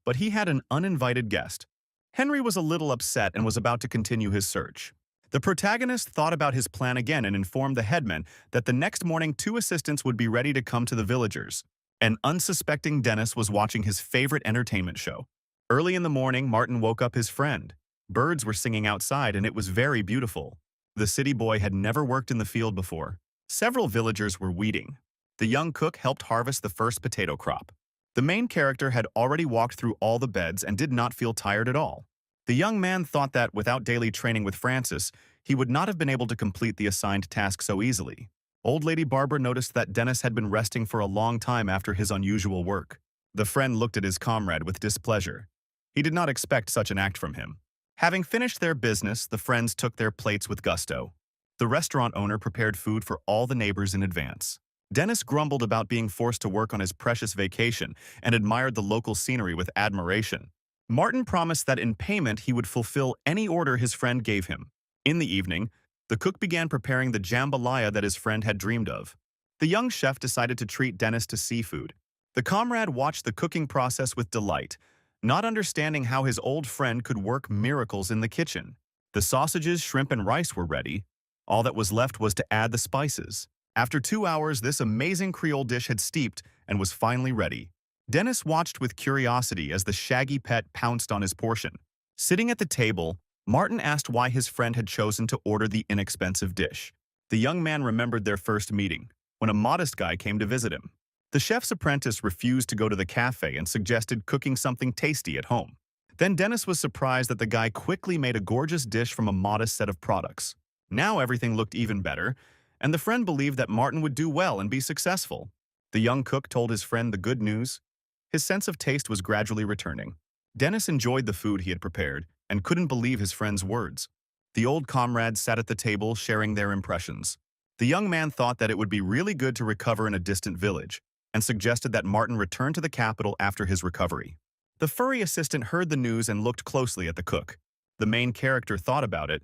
but he had an uninvited guest. Henry was a little upset and was about to continue his search. The protagonist thought about his plan again and informed the headman that the next morning 2 assistants would be ready to come to the villagers. An unsuspecting Dennis was watching his favorite entertainment show. Early in the morning, Martin woke up his friend. Birds were singing outside and it was very beautiful. The city boy had never worked in the field before. Several villagers were weeding. The young cook helped harvest the first potato crop. The main character had already walked through all the beds and did not feel tired at all. The young man thought that without daily training with Francis, he would not have been able to complete the assigned task so easily. Old Lady Barbara noticed that Dennis had been resting for a long time after his unusual work. The friend looked at his comrade with displeasure. He did not expect such an act from him. Having finished their business, the friends took their plates with gusto. The restaurant owner prepared food for all the neighbors in advance. Dennis grumbled about being forced to work on his precious vacation and admired the local scenery with admiration. Martin promised that in payment he would fulfill any order his friend gave him. In the evening, the cook began preparing the jambalaya that his friend had dreamed of. The young chef decided to treat Dennis to seafood. The comrade watched the cooking process with delight, not understanding how his old friend could work miracles in the kitchen. The sausages, shrimp, and rice were ready. All that was left was to add the spices. After 2 hours, this amazing Creole dish had steeped and was finally ready. Dennis watched with curiosity as the shaggy pet pounced on his portion. Sitting at the table, Martin asked why his friend had chosen to order the inexpensive dish. The young man remembered their first meeting, when a modest guy came to visit him. The chef's apprentice refused to go to the cafe and suggested cooking something tasty at home. Then Dennis was surprised that the guy quickly made a gorgeous dish from a modest set of products. Now everything looked even better, and the friend believed that Martin would do well and be successful. The young cook told his friend the good news. His sense of taste was gradually returning. Dennis enjoyed the food he had prepared and couldn't believe his friend's words. The old comrades sat at the table sharing their impressions. The young man thought that it would be really good to recover in a distant village and suggested that Martin return to the capital after his recovery. The furry assistant heard the news and looked closely at the cook. The main character thought about it.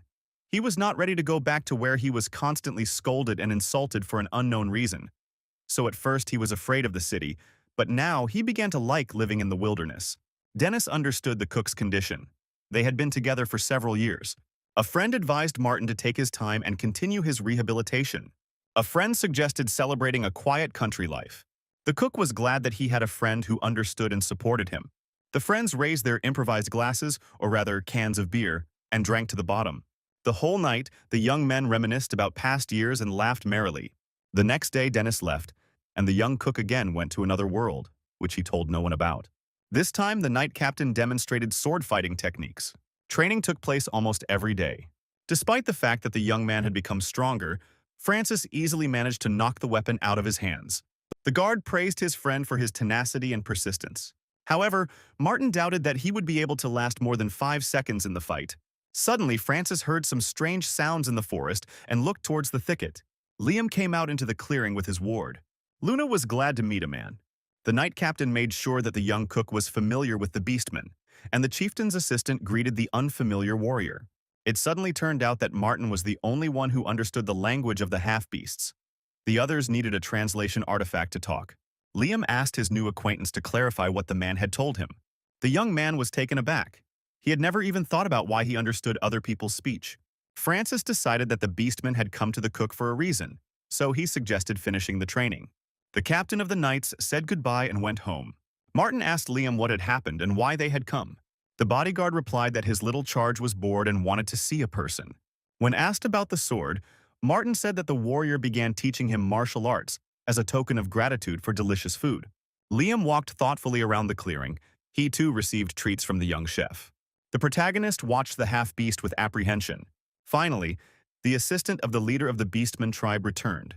He was not ready to go back to where he was constantly scolded and insulted for an unknown reason. So at first he was afraid of the city, but now he began to like living in the wilderness. Dennis understood the cook's condition. They had been together for several years. A friend advised Martin to take his time and continue his rehabilitation. A friend suggested celebrating a quiet country life. The cook was glad that he had a friend who understood and supported him. The friends raised their improvised glasses, or rather cans of beer, and drank to the bottom. The whole night, the young men reminisced about past years and laughed merrily. The next day, Dennis left, and the young cook again went to another world, which he told no one about. This time, the night captain demonstrated sword-fighting techniques. Training took place almost every day. Despite the fact that the young man had become stronger, Francis easily managed to knock the weapon out of his hands. The guard praised his friend for his tenacity and persistence. However, Martin doubted that he would be able to last more than 5 seconds in the fight. Suddenly, Francis heard some strange sounds in the forest and looked towards the thicket. Liam came out into the clearing with his ward. Luna was glad to meet a man. The night captain made sure that the young cook was familiar with the beastmen, and the chieftain's assistant greeted the unfamiliar warrior. It suddenly turned out that Martin was the only one who understood the language of the half-beasts. The others needed a translation artifact to talk. Liam asked his new acquaintance to clarify what the man had told him. The young man was taken aback. He had never even thought about why he understood other people's speech. Francis decided that the beastmen had come to the cook for a reason, so he suggested finishing the training. The captain of the knights said goodbye and went home. Martin asked Liam what had happened and why they had come. The bodyguard replied that his little charge was bored and wanted to see a person. When asked about the sword, Martin said that the warrior began teaching him martial arts as a token of gratitude for delicious food. Liam walked thoughtfully around the clearing. He too received treats from the young chef. The protagonist watched the half-beast with apprehension. Finally, the assistant of the leader of the beastman tribe returned.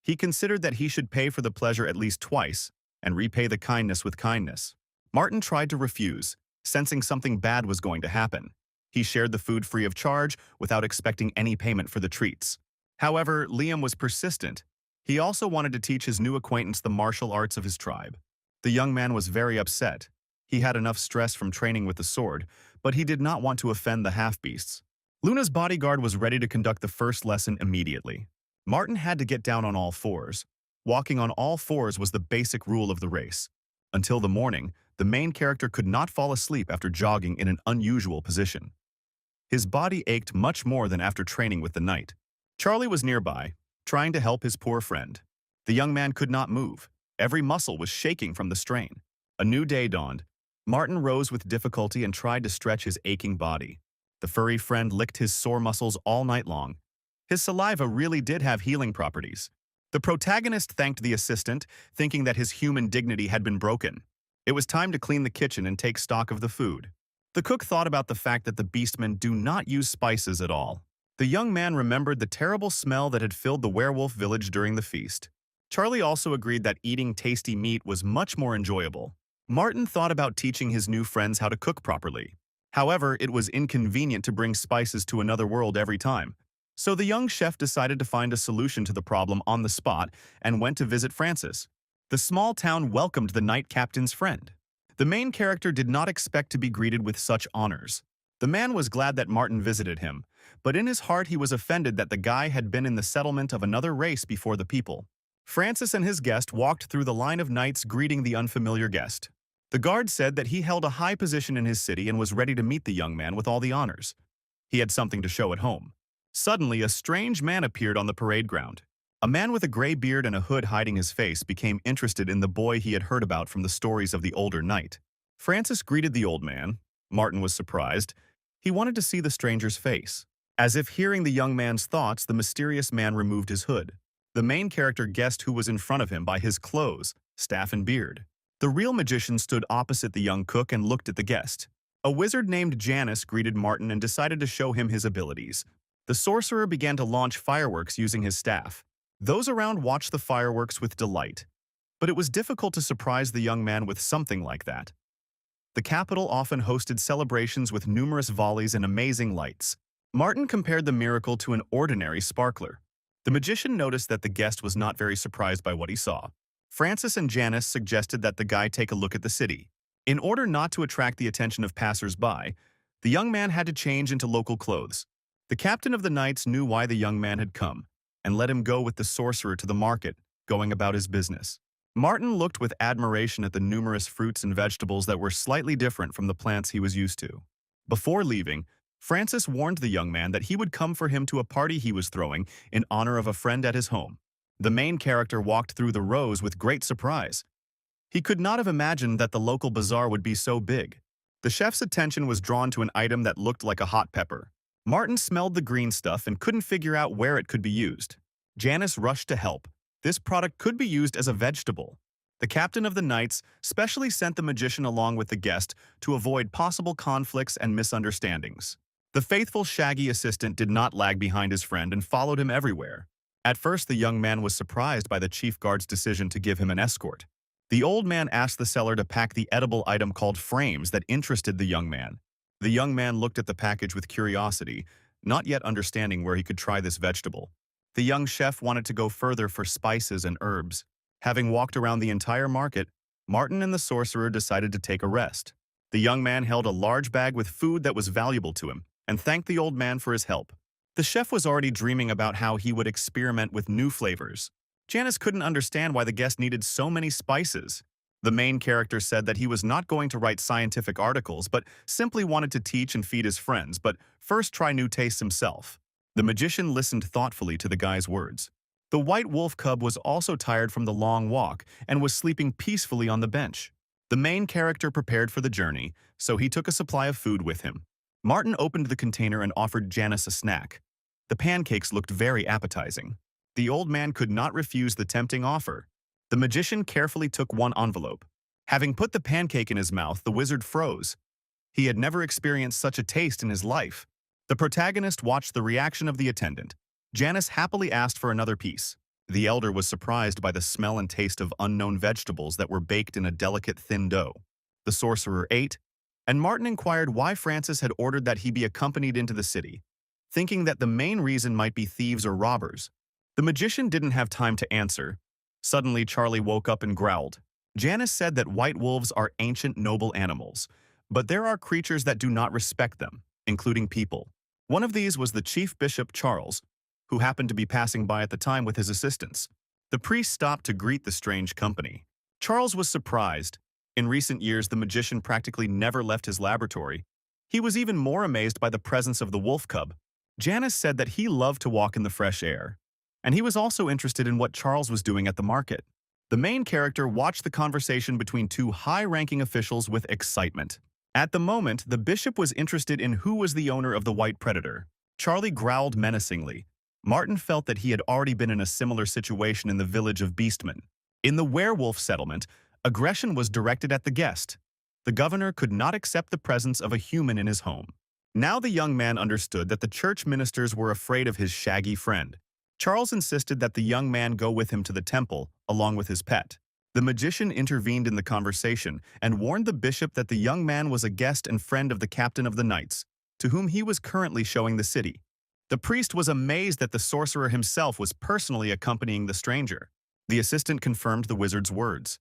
He considered that he should pay for the pleasure at least twice and repay the kindness with kindness. Martin tried to refuse, sensing something bad was going to happen. He shared the food free of charge without expecting any payment for the treats. However, Liam was persistent. He also wanted to teach his new acquaintance the martial arts of his tribe. The young man was very upset. He had enough stress from training with the sword, but he did not want to offend the half-beasts. Luna's bodyguard was ready to conduct the first lesson immediately. Martin had to get down on all fours. Walking on all fours was the basic rule of the race. Until the morning, the main character could not fall asleep after jogging in an unusual position. His body ached much more than after training with the knight. Charlie was nearby, trying to help his poor friend. The young man could not move. Every muscle was shaking from the strain. A new day dawned. Martin rose with difficulty and tried to stretch his aching body. The furry friend licked his sore muscles all night long. His saliva really did have healing properties. The protagonist thanked the assistant, thinking that his human dignity had been broken. It was time to clean the kitchen and take stock of the food. The cook thought about the fact that the beastmen do not use spices at all. The young man remembered the terrible smell that had filled the werewolf village during the feast. Charlie also agreed that eating tasty meat was much more enjoyable. Martin thought about teaching his new friends how to cook properly. However, it was inconvenient to bring spices to another world every time. So the young chef decided to find a solution to the problem on the spot and went to visit Francis. The small town welcomed the night captain's friend. The main character did not expect to be greeted with such honors. The man was glad that Martin visited him, but in his heart he was offended that the guy had been in the settlement of another race before the people. Francis and his guest walked through the line of knights greeting the unfamiliar guest. The guard said that he held a high position in his city and was ready to meet the young man with all the honors. He had something to show at home. Suddenly, a strange man appeared on the parade ground. A man with a gray beard and a hood hiding his face became interested in the boy he had heard about from the stories of the older knight. Francis greeted the old man. Martin was surprised. He wanted to see the stranger's face. As if hearing the young man's thoughts, the mysterious man removed his hood. The main character guessed who was in front of him by his clothes, staff and beard. The real magician stood opposite the young cook and looked at the guest. A wizard named Janus greeted Martin and decided to show him his abilities. The sorcerer began to launch fireworks using his staff. Those around watched the fireworks with delight. But it was difficult to surprise the young man with something like that. The capital often hosted celebrations with numerous volleys and amazing lights. Martin compared the miracle to an ordinary sparkler. The magician noticed that the guest was not very surprised by what he saw. Francis and Janus suggested that the guy take a look at the city. In order not to attract the attention of passers-by, the young man had to change into local clothes. The captain of the knights knew why the young man had come, and let him go with the sorcerer to the market, going about his business. Martin looked with admiration at the numerous fruits and vegetables that were slightly different from the plants he was used to. Before leaving, Francis warned the young man that he would come for him to a party he was throwing in honor of a friend at his home. The main character walked through the rows with great surprise. He could not have imagined that the local bazaar would be so big. The chef's attention was drawn to an item that looked like a hot pepper. Martin smelled the green stuff and couldn't figure out where it could be used. Janus rushed to help. This product could be used as a vegetable. The captain of the knights specially sent the magician along with the guest to avoid possible conflicts and misunderstandings. The faithful shaggy assistant did not lag behind his friend and followed him everywhere. At first, the young man was surprised by the chief guard's decision to give him an escort. The old man asked the seller to pack the edible item called frames that interested the young man. The young man looked at the package with curiosity, not yet understanding where he could try this vegetable. The young chef wanted to go further for spices and herbs. Having walked around the entire market, Martin and the sorcerer decided to take a rest. The young man held a large bag with food that was valuable to him and thanked the old man for his help. The chef was already dreaming about how he would experiment with new flavors. Janus couldn't understand why the guest needed so many spices. The main character said that he was not going to write scientific articles, but simply wanted to teach and feed his friends, but first try new tastes himself. The magician listened thoughtfully to the guy's words. The white wolf cub was also tired from the long walk and was sleeping peacefully on the bench. The main character prepared for the journey, so he took a supply of food with him. Martin opened the container and offered Janus a snack. The pancakes looked very appetizing. The old man could not refuse the tempting offer. The magician carefully took one envelope. Having put the pancake in his mouth, the wizard froze. He had never experienced such a taste in his life. The protagonist watched the reaction of the attendant. Janus happily asked for another piece. The elder was surprised by the smell and taste of unknown vegetables that were baked in a delicate thin dough. The sorcerer ate, and Martin inquired why Francis had ordered that he be accompanied into the city, thinking that the main reason might be thieves or robbers. The magician didn't have time to answer. Suddenly, Charlie woke up and growled. Janus said that white wolves are ancient noble animals, but there are creatures that do not respect them, including people. One of these was the chief bishop, Charles, who happened to be passing by at the time with his assistants. The priest stopped to greet the strange company. Charles was surprised. In recent years, the magician practically never left his laboratory. He was even more amazed by the presence of the wolf cub. Janus said that he loved to walk in the fresh air, and he was also interested in what Charles was doing at the market. The main character watched the conversation between two high-ranking officials with excitement. At the moment, the bishop was interested in who was the owner of the white predator. Charlie growled menacingly. Martin felt that he had already been in a similar situation in the village of Beastmen. In the werewolf settlement, aggression was directed at the guest. The governor could not accept the presence of a human in his home. Now the young man understood that the church ministers were afraid of his shaggy friend. Charles insisted that the young man go with him to the temple, along with his pet. The magician intervened in the conversation and warned the bishop that the young man was a guest and friend of the captain of the knights, to whom he was currently showing the city. The priest was amazed that the sorcerer himself was personally accompanying the stranger. The assistant confirmed the wizard's words.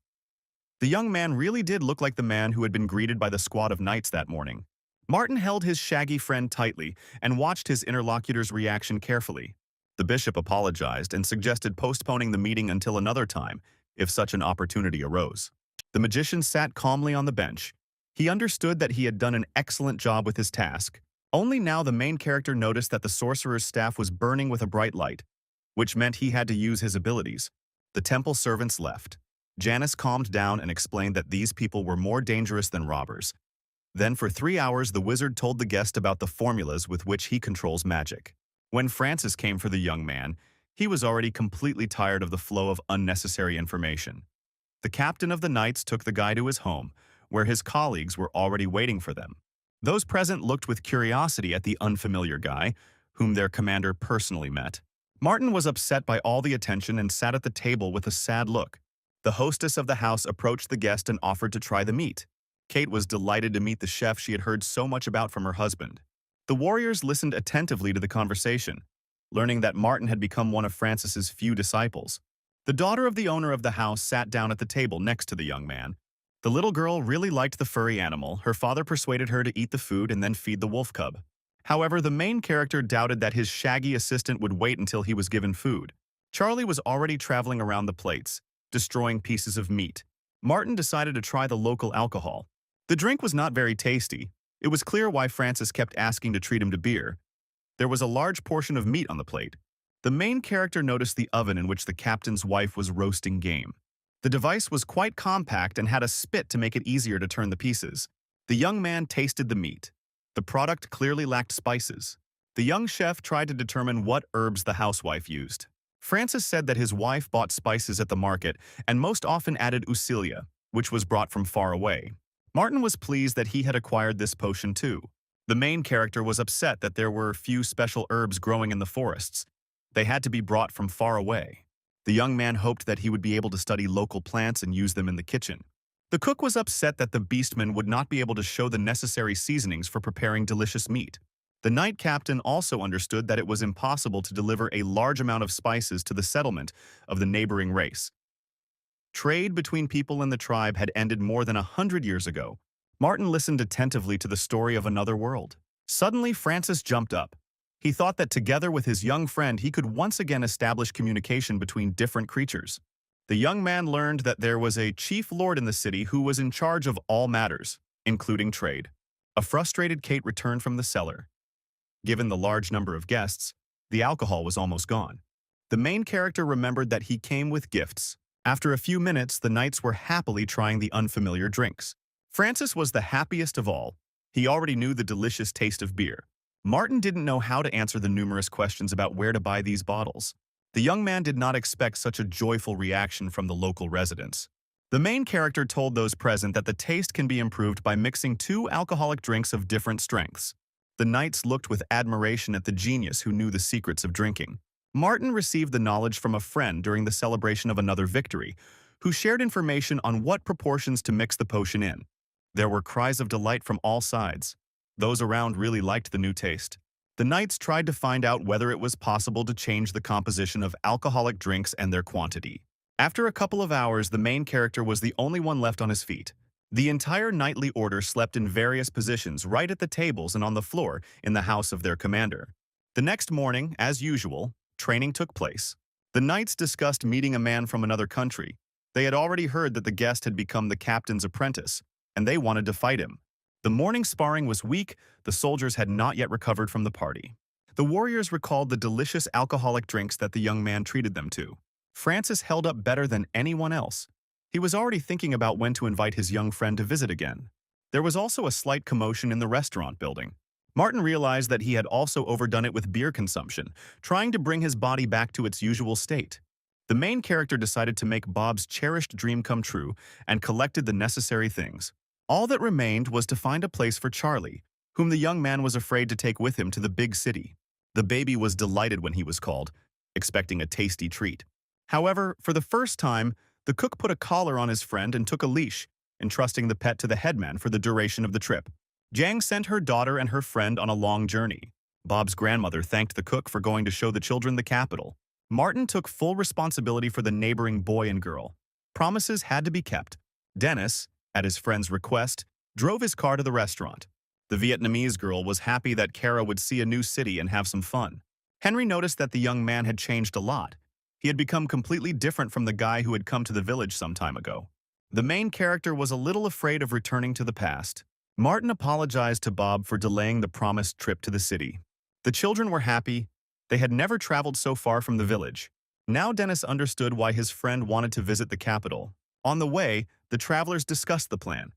The young man really did look like the man who had been greeted by the squad of knights that morning. Martin held his shaggy friend tightly and watched his interlocutor's reaction carefully. The bishop apologized and suggested postponing the meeting until another time, if such an opportunity arose. The magician sat calmly on the bench. He understood that he had done an excellent job with his task. Only now the main character noticed that the sorcerer's staff was burning with a bright light, which meant he had to use his abilities. The temple servants left. Janice calmed down and explained that these people were more dangerous than robbers. Then for 3 hours the wizard told the guest about the formulas with which he controls magic. When Francis came for the young man, he was already completely tired of the flow of unnecessary information. The captain of the knights took the guy to his home, where his colleagues were already waiting for them. Those present looked with curiosity at the unfamiliar guy, whom their commander personally met. Martin was upset by all the attention and sat at the table with a sad look. The hostess of the house approached the guest and offered to try the meat. Kate was delighted to meet the chef she had heard so much about from her husband. The warriors listened attentively to the conversation, learning that Martin had become one of Francis's few disciples. The daughter of the owner of the house sat down at the table next to the young man. The little girl really liked the furry animal. Her father persuaded her to eat the food and then feed the wolf cub. However, the main character doubted that his shaggy assistant would wait until he was given food. Charlie was already traveling around the plates, destroying pieces of meat. Martin decided to try the local alcohol. The drink was not very tasty. It was clear why Francis kept asking to treat him to beer. There was a large portion of meat on the plate. The main character noticed the oven in which the captain's wife was roasting game. The device was quite compact and had a spit to make it easier to turn the pieces. The young man tasted the meat. The product clearly lacked spices. The young chef tried to determine what herbs the housewife used. Francis said that his wife bought spices at the market and most often added usilia, which was brought from far away. Martin was pleased that he had acquired this potion too. The main character was upset that there were few special herbs growing in the forests. They had to be brought from far away. The young man hoped that he would be able to study local plants and use them in the kitchen. The cook was upset that the beastman would not be able to show the necessary seasonings for preparing delicious meat. The knight captain also understood that it was impossible to deliver a large amount of spices to the settlement of the neighboring race. Trade between people in the tribe had ended more than 100 years ago. Martin listened attentively to the story of another world. Suddenly, Francis jumped up. He thought that together with his young friend, he could once again establish communication between different creatures. The young man learned that there was a chief lord in the city who was in charge of all matters, including trade. A frustrated Kate returned from the cellar. Given the large number of guests, the alcohol was almost gone. The main character remembered that he came with gifts. After a few minutes, the knights were happily trying the unfamiliar drinks. Francis was the happiest of all. He already knew the delicious taste of beer. Martin didn't know how to answer the numerous questions about where to buy these bottles. The young man did not expect such a joyful reaction from the local residents. The main character told those present that the taste can be improved by mixing 2 alcoholic drinks of different strengths. The knights looked with admiration at the genius who knew the secrets of drinking. Martin received the knowledge from a friend during the celebration of another victory, who shared information on what proportions to mix the potion in. There were cries of delight from all sides. Those around really liked the new taste. The knights tried to find out whether it was possible to change the composition of alcoholic drinks and their quantity. After a couple of hours, the main character was the only one left on his feet. The entire knightly order slept in various positions right at the tables and on the floor in the house of their commander. The next morning, as usual, training took place. The knights discussed meeting a man from another country. They had already heard that the guest had become the captain's apprentice, and they wanted to fight him. The morning sparring was weak. The soldiers had not yet recovered from the party. The warriors recalled the delicious alcoholic drinks that the young man treated them to. Francis held up better than anyone else. He was already thinking about when to invite his young friend to visit again. There was also a slight commotion in the restaurant building. Martin realized that he had also overdone it with beer consumption, trying to bring his body back to its usual state. The main character decided to make Bob's cherished dream come true and collected the necessary things. All that remained was to find a place for Charlie, whom the young man was afraid to take with him to the big city. The baby was delighted when he was called, expecting a tasty treat. However, for the first time, the cook put a collar on his friend and took a leash, entrusting the pet to the headman for the duration of the trip. Jang sent her daughter and her friend on a long journey. Bob's grandmother thanked the cook for going to show the children the capital. Martin took full responsibility for the neighboring boy and girl. Promises had to be kept. Dennis, at his friend's request, drove his car to the restaurant. The Vietnamese girl was happy that Kara would see a new city and have some fun. Henry noticed that the young man had changed a lot. He had become completely different from the guy who had come to the village some time ago. The main character was a little afraid of returning to the past. Martin apologized to Bob for delaying the promised trip to the city. The children were happy. They had never traveled so far from the village. Now Dennis understood why his friend wanted to visit the capital. On the way, the travelers discussed the plan.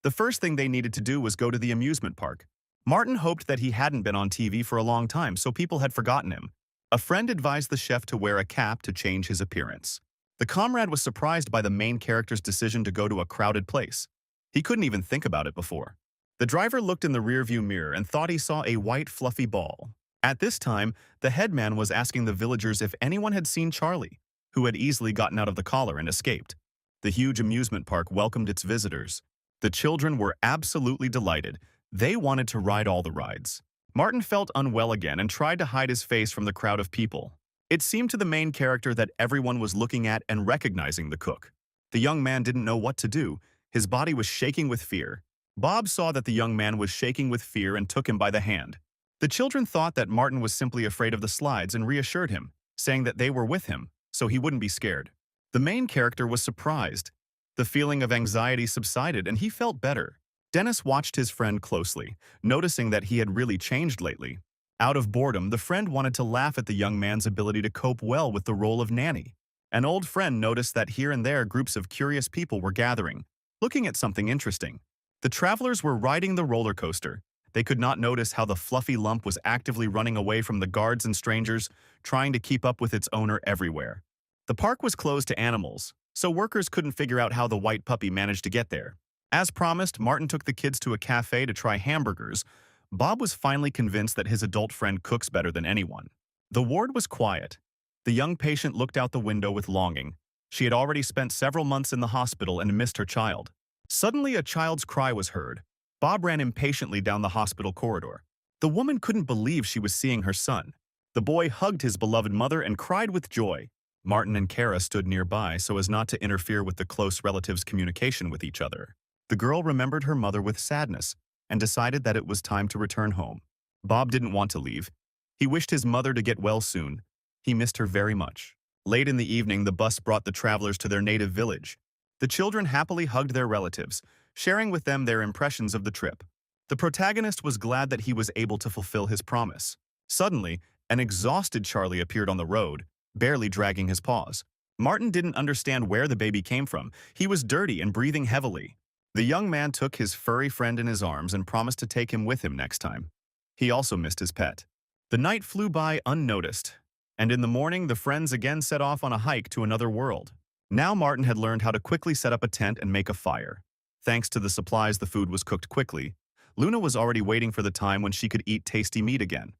The first thing they needed to do was go to the amusement park. Martin hoped that he hadn't been on TV for a long time, so people had forgotten him. A friend advised the chef to wear a cap to change his appearance. The comrade was surprised by the main character's decision to go to a crowded place. He couldn't even think about it before. The driver looked in the rearview mirror and thought he saw a white fluffy ball. At this time, the headman was asking the villagers if anyone had seen Charlie, who had easily gotten out of the collar and escaped. The huge amusement park welcomed its visitors. The children were absolutely delighted. They wanted to ride all the rides. Martin felt unwell again and tried to hide his face from the crowd of people. It seemed to the main character that everyone was looking at and recognizing the cook. The young man didn't know what to do. His body was shaking with fear. Bob saw that the young man was shaking with fear and took him by the hand. The children thought that Martin was simply afraid of the slides and reassured him, saying that they were with him, so he wouldn't be scared. The main character was surprised. The feeling of anxiety subsided and he felt better. Dennis watched his friend closely, noticing that he had really changed lately. Out of boredom, the friend wanted to laugh at the young man's ability to cope well with the role of nanny. An old friend noticed that here and there groups of curious people were gathering, looking at something interesting. The travelers were riding the roller coaster. They could not notice how the fluffy lump was actively running away from the guards and strangers, trying to keep up with its owner everywhere. The park was closed to animals, so workers couldn't figure out how the white puppy managed to get there. As promised, Martin took the kids to a cafe to try hamburgers. Bob was finally convinced that his adult friend cooks better than anyone. The ward was quiet. The young patient looked out the window with longing. She had already spent several months in the hospital and missed her child. Suddenly, a child's cry was heard. Bob ran impatiently down the hospital corridor. The woman couldn't believe she was seeing her son. The boy hugged his beloved mother and cried with joy. Martin and Kara stood nearby so as not to interfere with the close relatives' communication with each other. The girl remembered her mother with sadness and decided that it was time to return home. Bob didn't want to leave. He wished his mother to get well soon. He missed her very much. Late in the evening, the bus brought the travelers to their native village. The children happily hugged their relatives, sharing with them their impressions of the trip. The protagonist was glad that he was able to fulfill his promise. Suddenly, an exhausted Charlie appeared on the road, barely dragging his paws. Martin didn't understand where the baby came from. He was dirty and breathing heavily. The young man took his furry friend in his arms and promised to take him with him next time. He also missed his pet. The night flew by unnoticed, and in the morning the friends again set off on a hike to another world. Now Martin had learned how to quickly set up a tent and make a fire. Thanks to the supplies, the food was cooked quickly. Luna was already waiting for the time when she could eat tasty meat again.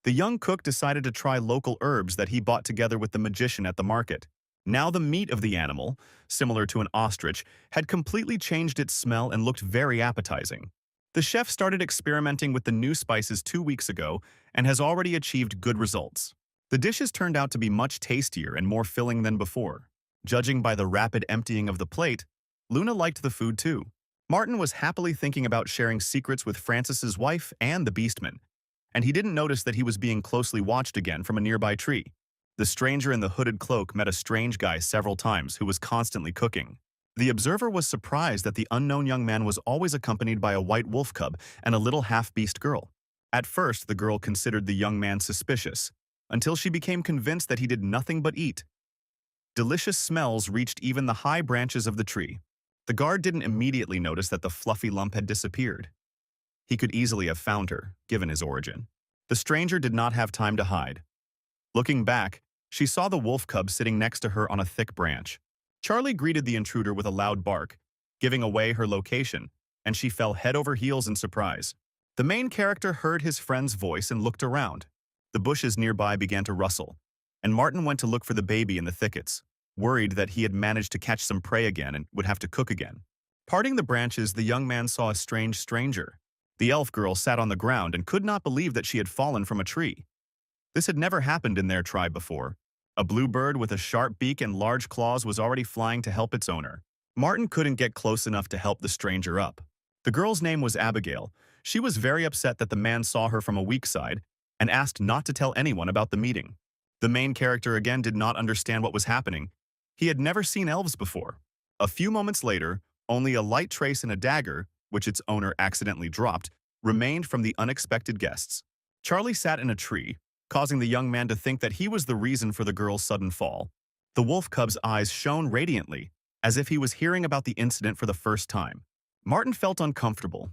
The young cook decided to try local herbs that he bought together with the magician at the market. Now the meat of the animal, similar to an ostrich, had completely changed its smell and looked very appetizing. The chef started experimenting with the new spices 2 weeks ago and has already achieved good results. The dishes turned out to be much tastier and more filling than before. Judging by the rapid emptying of the plate, Luna liked the food too. Martin was happily thinking about sharing secrets with Francis's wife and the beastman, and he didn't notice that he was being closely watched again from a nearby tree. The stranger in the hooded cloak met a strange guy several times who was constantly cooking. The observer was surprised that the unknown young man was always accompanied by a white wolf cub and a little half-beast girl. At first, the girl considered the young man suspicious, until she became convinced that he did nothing but eat. Delicious smells reached even the high branches of the tree. The guard didn't immediately notice that the fluffy lump had disappeared. He could easily have found her, given his origin. The stranger did not have time to hide. Looking back, she saw the wolf cub sitting next to her on a thick branch. Charlie greeted the intruder with a loud bark, giving away her location, and she fell head over heels in surprise. The main character heard his friend's voice and looked around. The bushes nearby began to rustle, and Martin went to look for the baby in the thickets, worried that he had managed to catch some prey again and would have to cook again. Parting the branches, the young man saw a strange stranger. The elf girl sat on the ground and could not believe that she had fallen from a tree. This had never happened in their tribe before. A blue bird with a sharp beak and large claws was already flying to help its owner. Martin couldn't get close enough to help the stranger up. The girl's name was Abigail. She was very upset that the man saw her from a weak side and asked not to tell anyone about the meeting. The main character again did not understand what was happening. He had never seen elves before. A few moments later, only a light trace and a dagger, which its owner accidentally dropped, remained from the unexpected guests. Charlie sat in a tree, causing the young man to think that he was the reason for the girl's sudden fall. The wolf cub's eyes shone radiantly, as if he was hearing about the incident for the first time. Martin felt uncomfortable.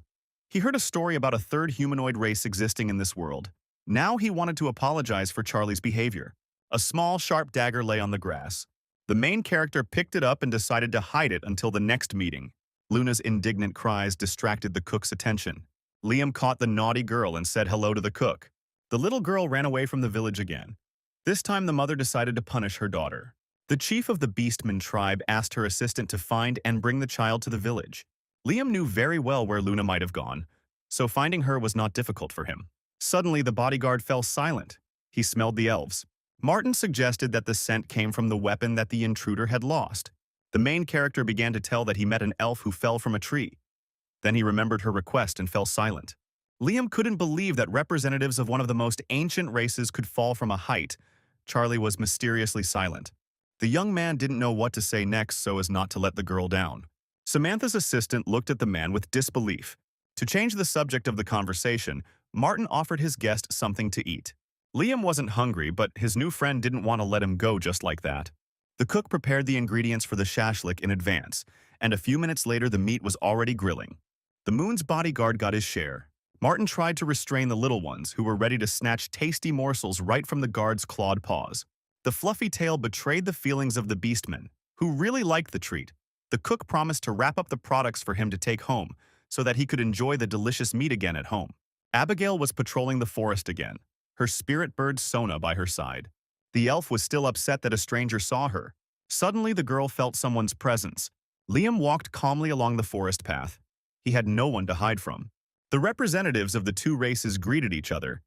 He heard a story about a third humanoid race existing in this world. Now he wanted to apologize for Charlie's behavior. A small, sharp dagger lay on the grass. The main character picked it up and decided to hide it until the next meeting. Luna's indignant cries distracted the cook's attention. Liam caught the naughty girl and said hello to the cook. The little girl ran away from the village again. This time the mother decided to punish her daughter. The chief of the Beastmen tribe asked her assistant to find and bring the child to the village. Liam knew very well where Luna might have gone, so finding her was not difficult for him. Suddenly the bodyguard fell silent. He smelled the elves. Martin suggested that the scent came from the weapon that the intruder had lost. The main character began to tell that he met an elf who fell from a tree. Then he remembered her request and fell silent. Liam couldn't believe that representatives of one of the most ancient races could fall from a height. Charlie was mysteriously silent. The young man didn't know what to say next so as not to let the girl down. Samantha's assistant looked at the man with disbelief. To change the subject of the conversation, Martin offered his guest something to eat. Liam wasn't hungry, but his new friend didn't want to let him go just like that. The cook prepared the ingredients for the shashlik in advance, and a few minutes later the meat was already grilling. The moon's bodyguard got his share. Martin tried to restrain the little ones, who were ready to snatch tasty morsels right from the guard's clawed paws. The fluffy tail betrayed the feelings of the beastmen, who really liked the treat. The cook promised to wrap up the products for him to take home, so that he could enjoy the delicious meat again at home. Abigail was patrolling the forest again, her spirit bird Sona by her side. The elf was still upset that a stranger saw her. Suddenly the girl felt someone's presence. Liam walked calmly along the forest path. He had no one to hide from. The representatives of the two races greeted each other,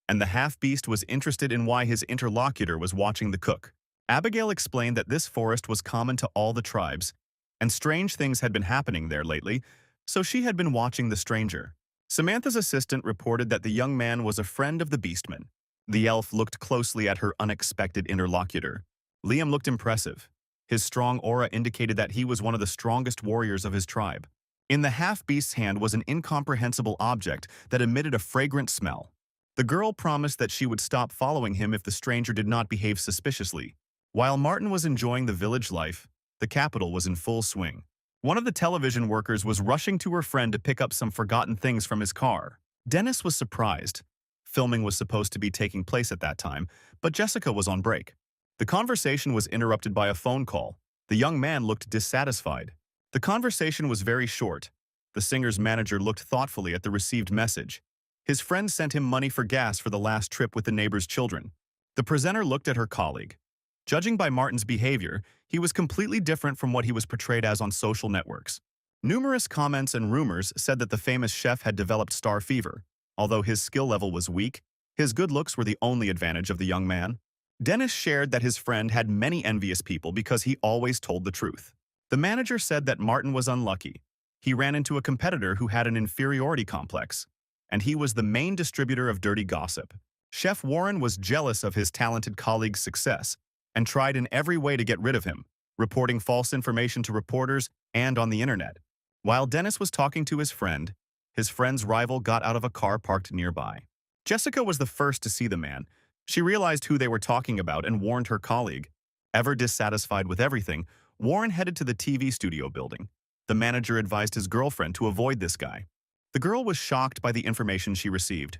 and the half-beast was interested in why his interlocutor was watching the cook. Abigail explained that this forest was common to all the tribes, and strange things had been happening there lately, so she had been watching the stranger. Samantha's assistant reported that the young man was a friend of the beastman. The elf looked closely at her unexpected interlocutor. Liam looked impressive. His strong aura indicated that he was one of the strongest warriors of his tribe. In the half-beast's hand was an incomprehensible object that emitted a fragrant smell. The girl promised that she would stop following him if the stranger did not behave suspiciously. While Martin was enjoying the village life, the capital was in full swing. One of the television workers was rushing to her friend to pick up some forgotten things from his car. Dennis was surprised. Filming was supposed to be taking place at that time, but Jessica was on break. The conversation was interrupted by a phone call. The young man looked dissatisfied. The conversation was very short. The singer's manager looked thoughtfully at the received message. His friend sent him money for gas for the last trip with the neighbor's children. The presenter looked at her colleague. Judging by Martin's behavior, he was completely different from what he was portrayed as on social networks. Numerous comments and rumors said that the famous chef had developed star fever. Although his skill level was weak, his good looks were the only advantage of the young man. Dennis shared that his friend had many envious people because he always told the truth. The manager said that Martin was unlucky. He ran into a competitor who had an inferiority complex, and he was the main distributor of dirty gossip. Chef Warren was jealous of his talented colleague's success and tried in every way to get rid of him, reporting false information to reporters and on the internet. While Dennis was talking to his friend's rival got out of a car parked nearby. Jessica was the first to see the man. She realized who they were talking about and warned her colleague. Ever dissatisfied with everything, Warren headed to the TV studio building. The manager advised his girlfriend to avoid this guy. The girl was shocked by the information she received.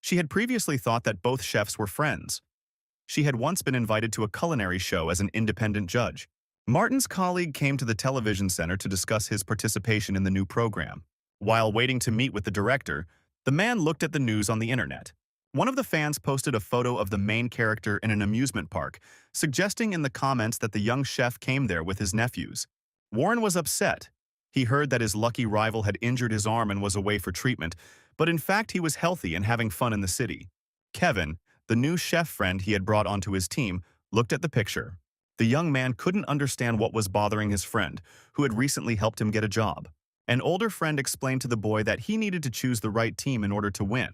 She had previously thought that both chefs were friends. She had once been invited to a culinary show as an independent judge. Martin's colleague came to the television center to discuss his participation in the new program. While waiting to meet with the director, the man looked at the news on the internet. One of the fans posted a photo of the main character in an amusement park, suggesting in the comments that the young chef came there with his nephews. Warren was upset. He heard that his lucky rival had injured his arm and was away for treatment, but in fact he was healthy and having fun in the city. Kevin, the new chef friend he had brought onto his team, looked at the picture. The young man couldn't understand what was bothering his friend, who had recently helped him get a job. An older friend explained to the boy that he needed to choose the right team in order to win.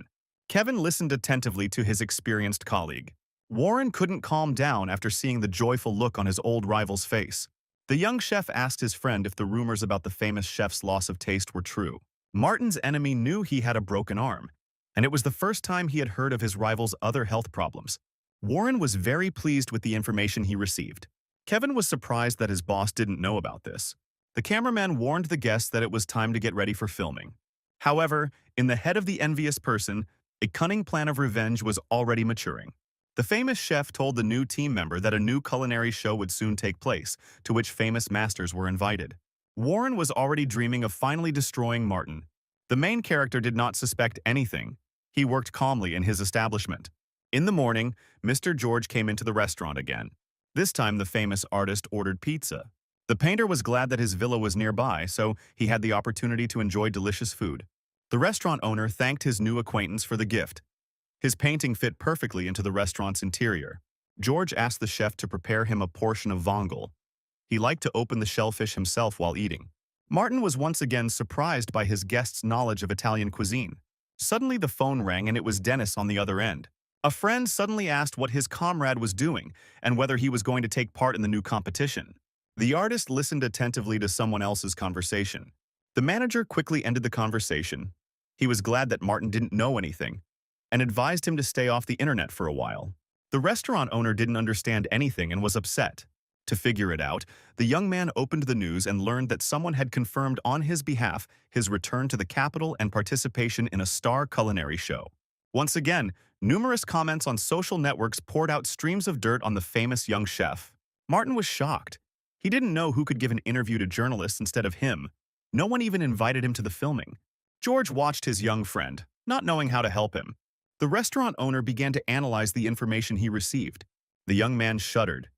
Kevin listened attentively to his experienced colleague. Warren couldn't calm down after seeing the joyful look on his old rival's face. The young chef asked his friend if the rumors about the famous chef's loss of taste were true. Martin's enemy knew he had a broken arm, and it was the first time he had heard of his rival's other health problems. Warren was very pleased with the information he received. Kevin was surprised that his boss didn't know about this. The cameraman warned the guests that it was time to get ready for filming. However, in the head of the envious person, a cunning plan of revenge was already maturing. The famous chef told the new team member that a new culinary show would soon take place, to which famous masters were invited. Warren was already dreaming of finally destroying Martin. The main character did not suspect anything. He worked calmly in his establishment. In the morning, Mr. George came into the restaurant again. This time, the famous artist ordered pizza. The painter was glad that his villa was nearby, so he had the opportunity to enjoy delicious food. The restaurant owner thanked his new acquaintance for the gift. His painting fit perfectly into the restaurant's interior. George asked the chef to prepare him a portion of vongole. He liked to open the shellfish himself while eating. Martin was once again surprised by his guest's knowledge of Italian cuisine. Suddenly the phone rang and it was Dennis on the other end. A friend suddenly asked what his comrade was doing and whether he was going to take part in the new competition. The artist listened attentively to someone else's conversation. The manager quickly ended the conversation. He was glad that Martin didn't know anything and advised him to stay off the internet for a while. The restaurant owner didn't understand anything and was upset. To figure it out, the young man opened the news and learned that someone had confirmed on his behalf his return to the capital and participation in a star culinary show. Once again, numerous comments on social networks poured out streams of dirt on the famous young chef. Martin was shocked. He didn't know who could give an interview to journalists instead of him. No one even invited him to the filming. George watched his young friend, not knowing how to help him. The restaurant owner began to analyze the information he received. The young man shuddered.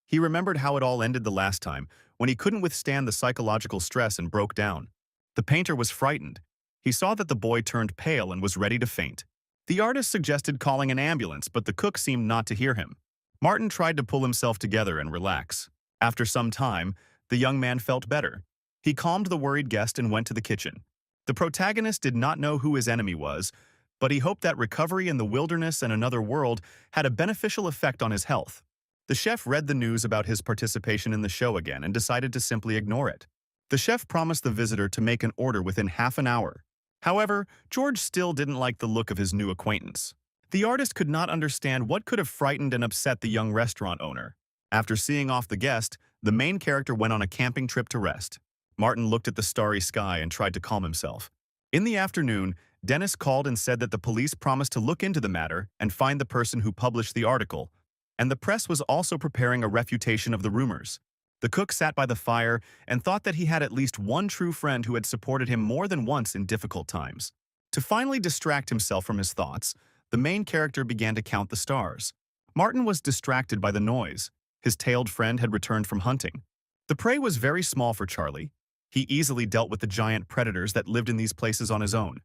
He remembered how it all ended the last time, when he couldn't withstand the psychological stress and broke down. The painter was frightened. He saw that the boy turned pale and was ready to faint. The artist suggested calling an ambulance, but the cook seemed not to hear him. Martin tried to pull himself together and relax. After some time, the young man felt better. He calmed the worried guest and went to the kitchen. The protagonist did not know who his enemy was, but he hoped that recovery in the wilderness and another world had a beneficial effect on his health. The chef read the news about his participation in the show again and decided to simply ignore it. The chef promised the visitor to make an order within half an hour. However, George still didn't like the look of his new acquaintance. The artist could not understand what could have frightened and upset the young restaurant owner. After seeing off the guest, the main character went on a camping trip to rest. Martin looked at the starry sky and tried to calm himself. In the afternoon, Dennis called and said that the police promised to look into the matter and find the person who published the article, and the press was also preparing a refutation of the rumors. The cook sat by the fire and thought that he had at least one true friend who had supported him more than once in difficult times. To finally distract himself from his thoughts, the main character began to count the stars. Martin was distracted by the noise. His tailed friend had returned from hunting. The prey was very small for Charlie. He easily dealt with the giant predators that lived in these places on his own.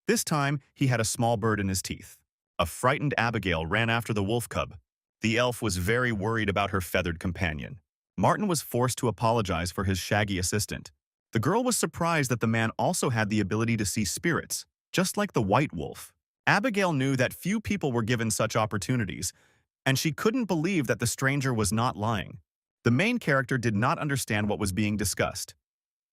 This time, he had a small bird in his teeth. A frightened Abigail ran after the wolf cub. The elf was very worried about her feathered companion. Martin was forced to apologize for his shaggy assistant. The girl was surprised that the man also had the ability to see spirits, just like the white wolf. Abigail knew that few people were given such opportunities, and she couldn't believe that the stranger was not lying. The main character did not understand what was being discussed.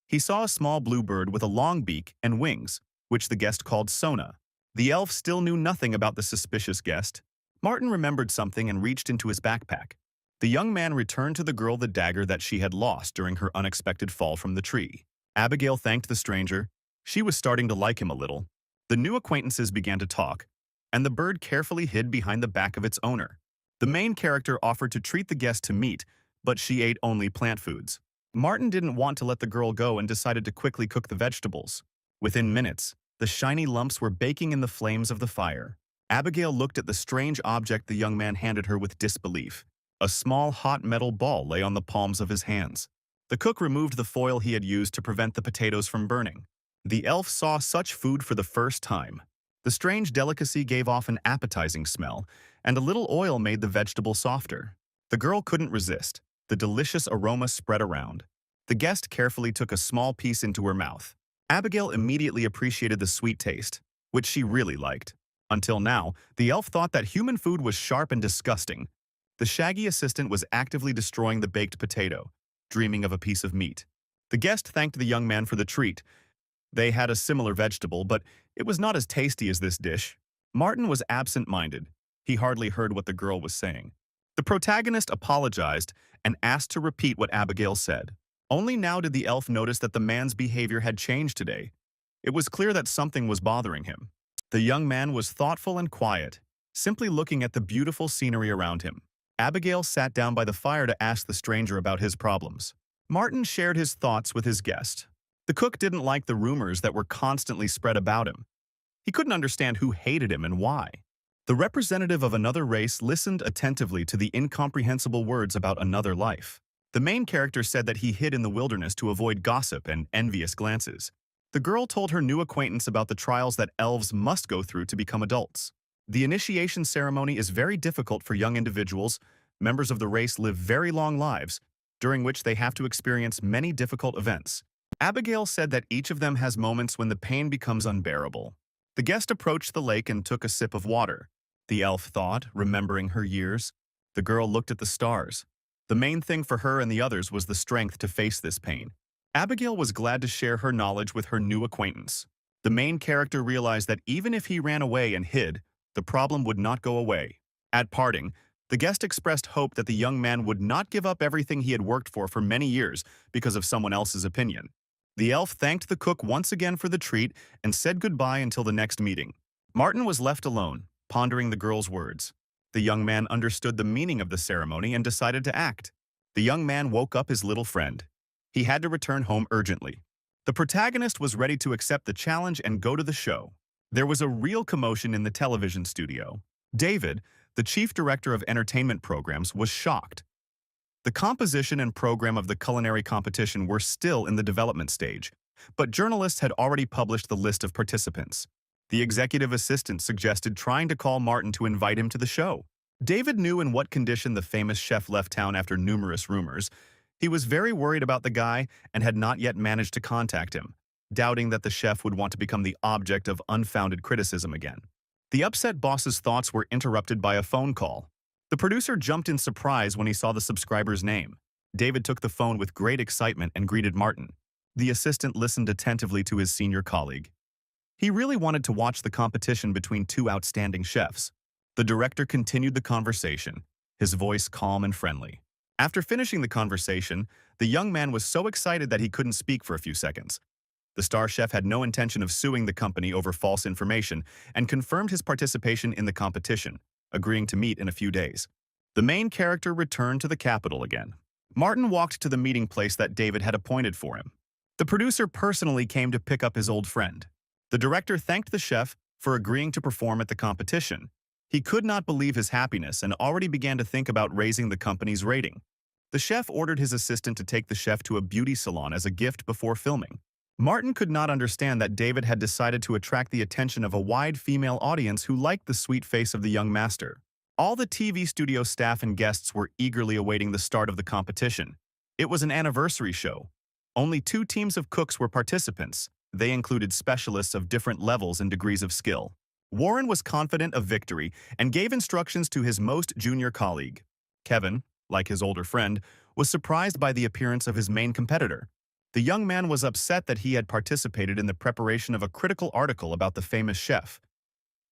He saw a small blue bird with a long beak and wings, which the guest called Sona. The elf still knew nothing about the suspicious guest. Martin remembered something and reached into his backpack. The young man returned to the girl the dagger that she had lost during her unexpected fall from the tree. Abigail thanked the stranger. She was starting to like him a little. The new acquaintances began to talk, and the bird carefully hid behind the back of its owner. The main character offered to treat the guest to meat, but she ate only plant foods. Martin didn't want to let the girl go and decided to quickly cook the vegetables. Within minutes, the shiny lumps were baking in the flames of the fire. Abigail looked at the strange object the young man handed her with disbelief. A small hot metal ball lay on the palms of his hands. The cook removed the foil he had used to prevent the potatoes from burning. The elf saw such food for the first time. The strange delicacy gave off an appetizing smell, and a little oil made the vegetable softer. The girl couldn't resist. The delicious aroma spread around. The guest carefully took a small piece into her mouth. Abigail immediately appreciated the sweet taste, which she really liked. Until now, the elf thought that human food was sharp and disgusting. The shaggy assistant was actively destroying the baked potato, dreaming of a piece of meat. The guest thanked the young man for the treat. They had a similar vegetable, but it was not as tasty as this dish. Martin was absent-minded. He hardly heard what the girl was saying. The protagonist apologized and asked to repeat what Abigail said. Only now did the elf notice that the man's behavior had changed today. It was clear that something was bothering him. The young man was thoughtful and quiet, simply looking at the beautiful scenery around him. Abigail sat down by the fire to ask the stranger about his problems. Martin shared his thoughts with his guest. The cook didn't like the rumors that were constantly spread about him. He couldn't understand who hated him and why. The representative of another race listened attentively to the incomprehensible words about another life. The main character said that he hid in the wilderness to avoid gossip and envious glances. The girl told her new acquaintance about the trials that elves must go through to become adults. The initiation ceremony is very difficult for young individuals. Members of the race live very long lives, during which they have to experience many difficult events. Abigail said that each of them has moments when the pain becomes unbearable. The guest approached the lake and took a sip of water. The elf thought, remembering her years. The girl looked at the stars. The main thing for her and the others was the strength to face this pain. Abigail was glad to share her knowledge with her new acquaintance. The main character realized that even if he ran away and hid, the problem would not go away. At parting, the guest expressed hope that the young man would not give up everything he had worked for many years because of someone else's opinion. The elf thanked the cook once again for the treat and said goodbye until the next meeting. Martin was left alone, pondering the girl's words. The young man understood the meaning of the ceremony and decided to act. The young man woke up his little friend. He had to return home urgently. The protagonist was ready to accept the challenge and go to the show. There was a real commotion in the television studio. David, the chief director of entertainment programs, was shocked. The composition and program of the culinary competition were still in the development stage, but journalists had already published the list of participants. The executive assistant suggested trying to call Martin to invite him to the show. David knew in what condition the famous chef left town after numerous rumors. He was very worried about the guy and had not yet managed to contact him, doubting that the chef would want to become the object of unfounded criticism again. The upset boss's thoughts were interrupted by a phone call. The producer jumped in surprise when he saw the subscriber's name. David took the phone with great excitement and greeted Martin. The assistant listened attentively to his senior colleague. He really wanted to watch the competition between two outstanding chefs. The director continued the conversation, his voice calm and friendly. After finishing the conversation, the young man was so excited that he couldn't speak for a few seconds. The star chef had no intention of suing the company over false information and confirmed his participation in the competition, agreeing to meet in a few days. The main character returned to the capital again. Martin walked to the meeting place that David had appointed for him. The producer personally came to pick up his old friend. The director thanked the chef for agreeing to perform at the competition. He could not believe his happiness and already began to think about raising the company's rating. The chef ordered his assistant to take the chef to a beauty salon as a gift before filming. Martin could not understand that David had decided to attract the attention of a wide female audience who liked the sweet face of the young master. All the TV studio staff and guests were eagerly awaiting the start of the competition. It was an anniversary show. Only 2 teams of cooks were participants. They included specialists of different levels and degrees of skill. Warren was confident of victory and gave instructions to his most junior colleague. Kevin, like his older friend, was surprised by the appearance of his main competitor. The young man was upset that he had participated in the preparation of a critical article about the famous chef.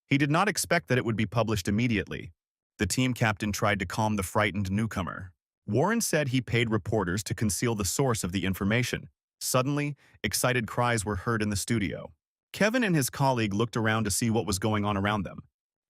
He did not expect that it would be published immediately. The team captain tried to calm the frightened newcomer. Warren said he paid reporters to conceal the source of the information. Suddenly, excited cries were heard in the studio. Kevin and his colleague looked around to see what was going on around them.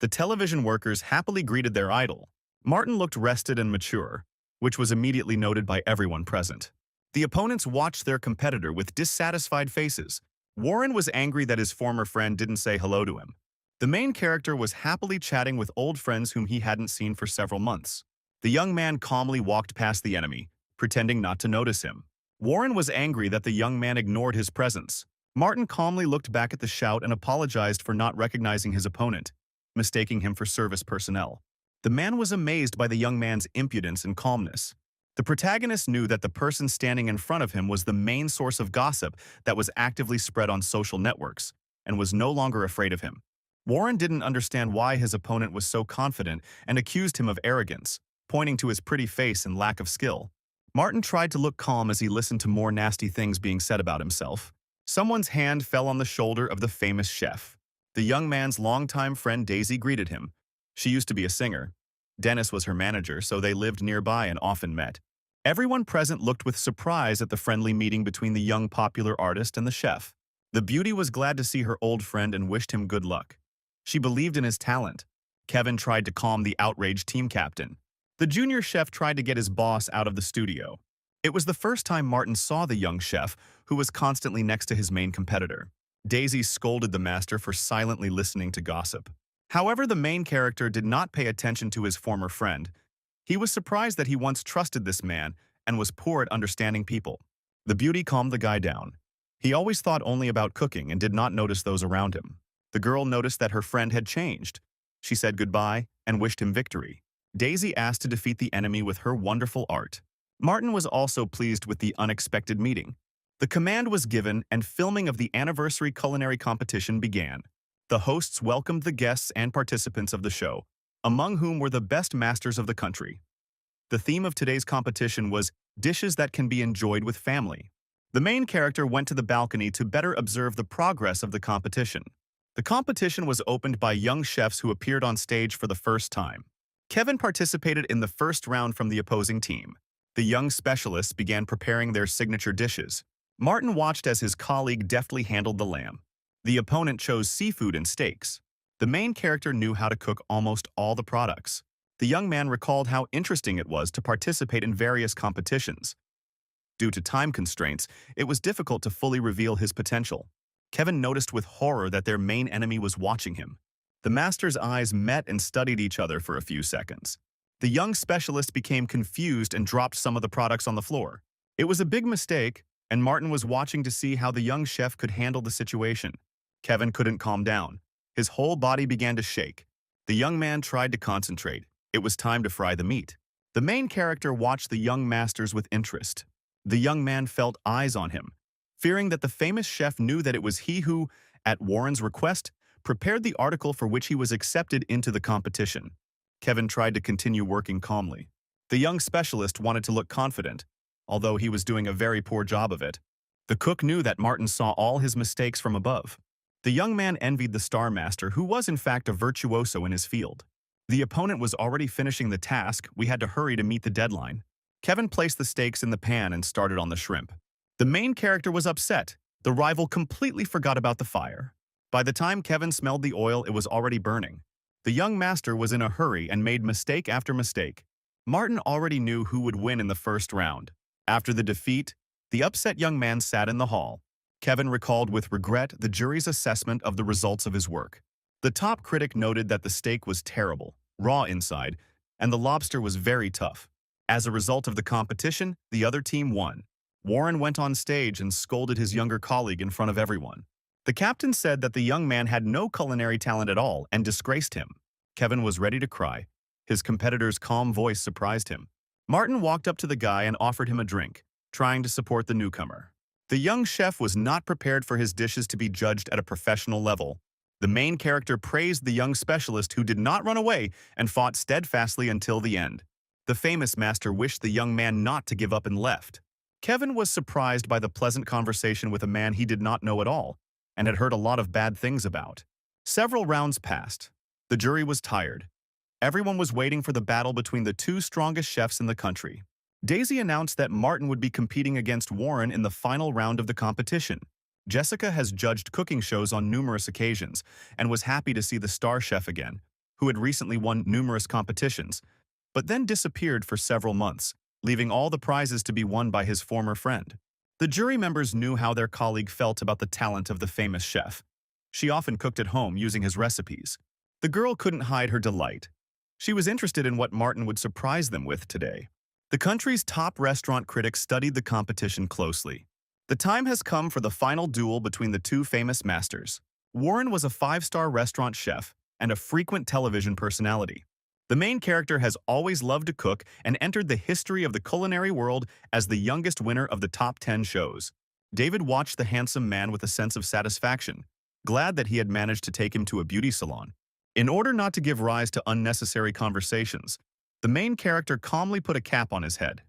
The television workers happily greeted their idol. Martin looked rested and mature, which was immediately noted by everyone present. The opponents watched their competitor with dissatisfied faces. Warren was angry that his former friend didn't say hello to him. The main character was happily chatting with old friends whom he hadn't seen for several months. The young man calmly walked past the enemy, pretending not to notice him. Warren was angry that the young man ignored his presence. Martin calmly looked back at the shout and apologized for not recognizing his opponent, mistaking him for service personnel. The man was amazed by the young man's impudence and calmness. The protagonist knew that the person standing in front of him was the main source of gossip that was actively spread on social networks, and was no longer afraid of him. Warren didn't understand why his opponent was so confident and accused him of arrogance, pointing to his pretty face and lack of skill. Martin tried to look calm as he listened to more nasty things being said about himself. Someone's hand fell on the shoulder of the famous chef. The young man's longtime friend Daisy greeted him. She used to be a singer. Dennis was her manager, so they lived nearby and often met. Everyone present looked with surprise at the friendly meeting between the young popular artist and the chef. The beauty was glad to see her old friend and wished him good luck. She believed in his talent. Kevin tried to calm the outraged team captain. The junior chef tried to get his boss out of the studio. It was the first time Martin saw the young chef, who was constantly next to his main competitor. Daisy scolded the master for silently listening to gossip. However, the main character did not pay attention to his former friend. He was surprised that he once trusted this man and was poor at understanding people. The beauty calmed the guy down. He always thought only about cooking and did not notice those around him. The girl noticed that her friend had changed. She said goodbye and wished him victory. Daisy asked to defeat the enemy with her wonderful art. Martin was also pleased with the unexpected meeting. The command was given and filming of the anniversary culinary competition began. The hosts welcomed the guests and participants of the show, among whom were the best masters of the country. The theme of today's competition was dishes that can be enjoyed with family. The main character went to the balcony to better observe the progress of the competition. The competition was opened by young chefs who appeared on stage for the first time. Kevin participated in the first round from the opposing team. The young specialists began preparing their signature dishes. Martin watched as his colleague deftly handled the lamb. The opponent chose seafood and steaks. The main character knew how to cook almost all the products. The young man recalled how interesting it was to participate in various competitions. Due to time constraints, it was difficult to fully reveal his potential. Kevin noticed with horror that their main enemy was watching him. The master's eyes met and studied each other for a few seconds. The young specialist became confused and dropped some of the products on the floor. It was a big mistake, and Martin was watching to see how the young chef could handle the situation. Kevin couldn't calm down. His whole body began to shake. The young man tried to concentrate. It was time to fry the meat. The main character watched the young masters with interest. The young man felt eyes on him, fearing that the famous chef knew that it was he who, at Warren's request, prepared the article for which he was accepted into the competition. Kevin tried to continue working calmly. The young specialist wanted to look confident, although he was doing a very poor job of it. The cook knew that Martin saw all his mistakes from above. The young man envied the star master, who was in fact a virtuoso in his field. The opponent was already finishing the task. We had to hurry to meet the deadline. Kevin placed the steaks in the pan and started on the shrimp. The main character was upset. The rival completely forgot about the fire. By the time Kevin smelled the oil, it was already burning. The young master was in a hurry and made mistake after mistake. Martin already knew who would win in the first round. After the defeat, the upset young man sat in the hall. Kevin recalled with regret the jury's assessment of the results of his work. The top critic noted that the steak was terrible, raw inside, and the lobster was very tough. As a result of the competition, the other team won. Warren went on stage and scolded his younger colleague in front of everyone. The captain said that the young man had no culinary talent at all and disgraced him. Kevin was ready to cry. His competitor's calm voice surprised him. Martin walked up to the guy and offered him a drink, trying to support the newcomer. The young chef was not prepared for his dishes to be judged at a professional level. The main character praised the young specialist, who did not run away and fought steadfastly until the end. The famous master wished the young man not to give up and left. Kevin was surprised by the pleasant conversation with a man he did not know at all and had heard a lot of bad things about. Several rounds passed. The jury was tired. Everyone was waiting for the battle between the two strongest chefs in the country. Daisy announced that Martin would be competing against Warren in the final round of the competition. Jessica has judged cooking shows on numerous occasions and was happy to see the star chef again, who had recently won numerous competitions, but then disappeared for several months, leaving all the prizes to be won by his former friend. The jury members knew how their colleague felt about the talent of the famous chef. She often cooked at home using his recipes. The girl couldn't hide her delight. She was interested in what Martin would surprise them with today. The country's top restaurant critics studied the competition closely. The time has come for the final duel between the two famous masters. Warren was a five-star restaurant chef and a frequent television personality. The main character has always loved to cook and entered the history of the culinary world as the youngest winner of the top 10 shows. David watched the handsome man with a sense of satisfaction, glad that he had managed to take him to a beauty salon. In order not to give rise to unnecessary conversations, the main character calmly put a cap on his head.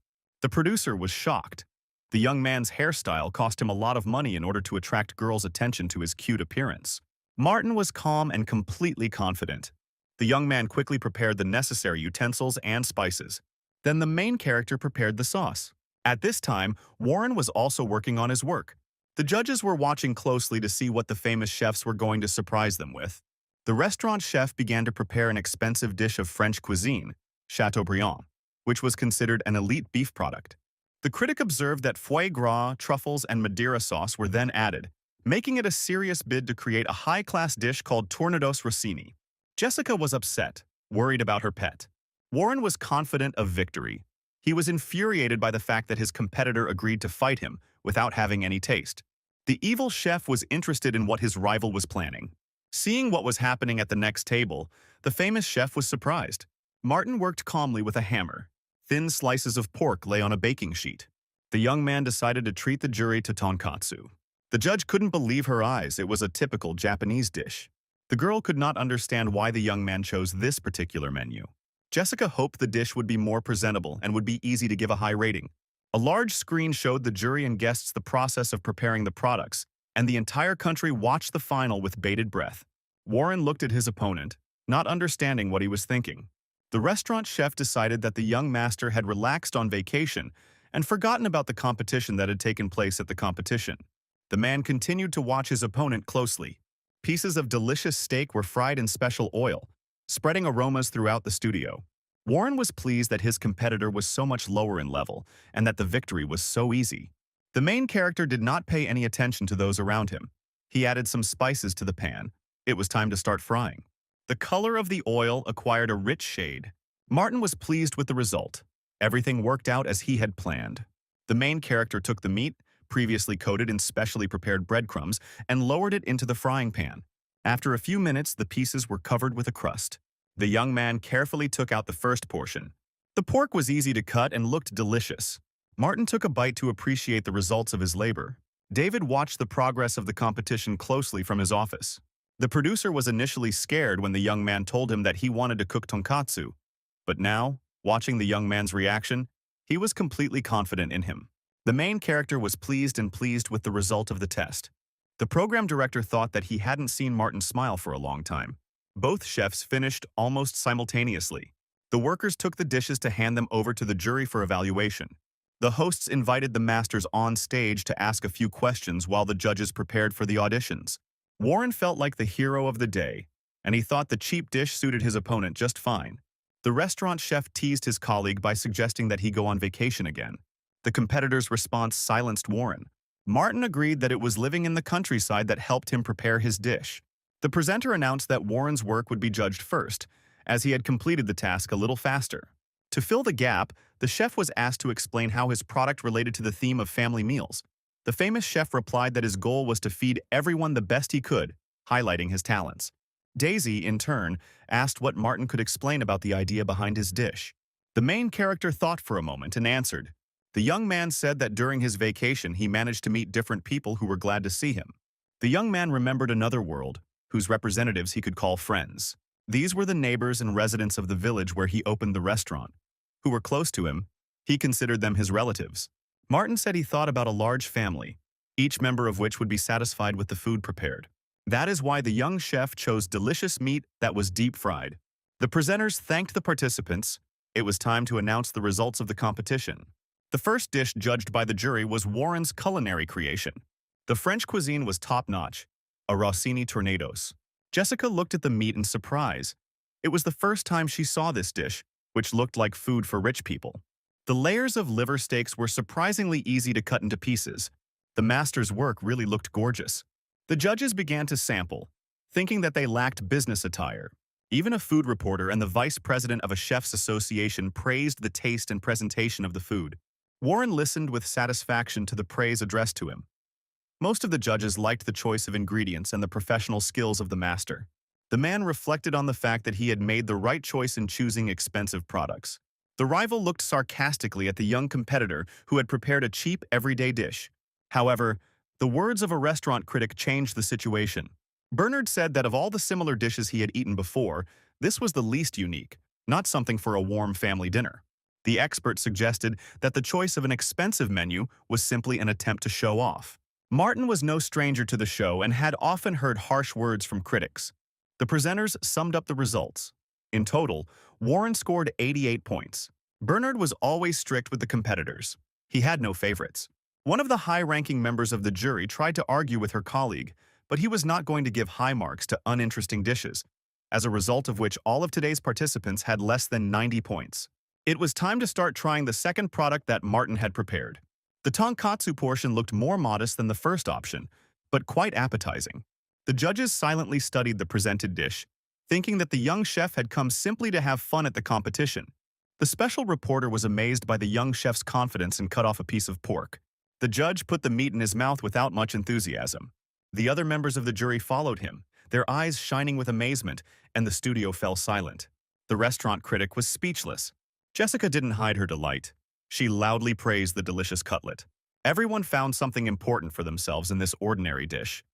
The producer was shocked. The young man's hairstyle cost him a lot of money in order to attract girls' attention to his cute appearance. Martin was calm and completely confident. The young man quickly prepared the necessary utensils and spices. Then the main character prepared the sauce. At this time, Warren was also working on his work. The judges were watching closely to see what the famous chefs were going to surprise them with. The restaurant chef began to prepare an expensive dish of French cuisine, Chateaubriand, which was considered an elite beef product. The critic observed that foie gras, truffles, and Madeira sauce were then added, making it a serious bid to create a high-class dish called Tornados Rossini. Jessica was upset, worried about her pet. Warren was confident of victory. He was infuriated by the fact that his competitor agreed to fight him without having any taste. The evil chef was interested in what his rival was planning. Seeing what was happening at the next table, the famous chef was surprised. Martin worked calmly with a hammer. Thin slices of pork lay on a baking sheet. The young man decided to treat the jury to tonkatsu. The judge couldn't believe her eyes. It was a typical Japanese dish. The girl could not understand why the young man chose this particular menu. Jessica hoped the dish would be more presentable and would be easy to give a high rating. A large screen showed the jury and guests the process of preparing the products, and the entire country watched the final with bated breath. Warren looked at his opponent, not understanding what he was thinking. The restaurant chef decided that the young master had relaxed on vacation and forgotten about the competition that had taken place at the competition. The man continued to watch his opponent closely. Pieces of delicious steak were fried in special oil, spreading aromas throughout the studio. Warren was pleased that his competitor was so much lower in level and that the victory was so easy. The main character did not pay any attention to those around him. He added some spices to the pan. It was time to start frying. The color of the oil acquired a rich shade. Martin was pleased with the result. Everything worked out as he had planned. The main character took the meat, previously coated in specially prepared breadcrumbs, and lowered it into the frying pan. After a few minutes, the pieces were covered with a crust. The young man carefully took out the first portion. The pork was easy to cut and looked delicious. Martin took a bite to appreciate the results of his labor. David watched the progress of the competition closely from his office. The producer was initially scared when the young man told him that he wanted to cook tonkatsu. But now, watching the young man's reaction, he was completely confident in him. The main character was pleased with the result of the test. The program director thought that he hadn't seen Martin smile for a long time. Both chefs finished almost simultaneously. The workers took the dishes to hand them over to the jury for evaluation. The hosts invited the masters on stage to ask a few questions while the judges prepared for the auditions. Warren felt like the hero of the day, and he thought the cheap dish suited his opponent just fine. The restaurant chef teased his colleague by suggesting that he go on vacation again. The competitor's response silenced Warren. Martin agreed that it was living in the countryside that helped him prepare his dish. The presenter announced that Warren's work would be judged first, as he had completed the task a little faster. To fill the gap, the chef was asked to explain how his product related to the theme of family meals. The famous chef replied that his goal was to feed everyone the best he could, highlighting his talents. Daisy, in turn, asked what Martin could explain about the idea behind his dish. The main character thought for a moment and answered. The young man said that during his vacation he managed to meet different people who were glad to see him. The young man remembered another world, whose representatives he could call friends. These were the neighbors and residents of the village where he opened the restaurant. Who were close to him, he considered them his relatives. Martin said he thought about a large family, each member of which would be satisfied with the food prepared. That is why the young chef chose delicious meat that was deep-fried. The presenters thanked the participants. It was time to announce the results of the competition. The first dish judged by the jury was Warren's culinary creation. The French cuisine was top-notch, a Rossini Tornados. Jessica looked at the meat in surprise. It was the first time she saw this dish, which looked like food for rich people. The layers of liver steaks were surprisingly easy to cut into pieces. The master's work really looked gorgeous. The judges began to sample, thinking that they lacked business attire. Even a food reporter and the vice president of a chef's association praised the taste and presentation of the food. Warren listened with satisfaction to the praise addressed to him. Most of the judges liked the choice of ingredients and the professional skills of the master. The man reflected on the fact that he had made the right choice in choosing expensive products. The rival looked sarcastically at the young competitor who had prepared a cheap, everyday dish. However, the words of a restaurant critic changed the situation. Bernard said that of all the similar dishes he had eaten before, this was the least unique, not something for a warm family dinner. The expert suggested that the choice of an expensive menu was simply an attempt to show off. Martin was no stranger to the show and had often heard harsh words from critics. The presenters summed up the results. In total, Warren scored 88 points. Bernard was always strict with the competitors. He had no favorites. One of the high-ranking members of the jury tried to argue with her colleague, but he was not going to give high marks to uninteresting dishes, as a result of which all of today's participants had less than 90 points. It was time to start trying the second product that Martin had prepared. The tonkatsu portion looked more modest than the first option, but quite appetizing. The judges silently studied the presented dish, thinking that the young chef had come simply to have fun at the competition. The special reporter was amazed by the young chef's confidence and cut off a piece of pork. The judge put the meat in his mouth without much enthusiasm. The other members of the jury followed him, their eyes shining with amazement, and the studio fell silent. The restaurant critic was speechless. Jessica didn't hide her delight. She loudly praised the delicious cutlet. Everyone found something important for themselves in this ordinary dish.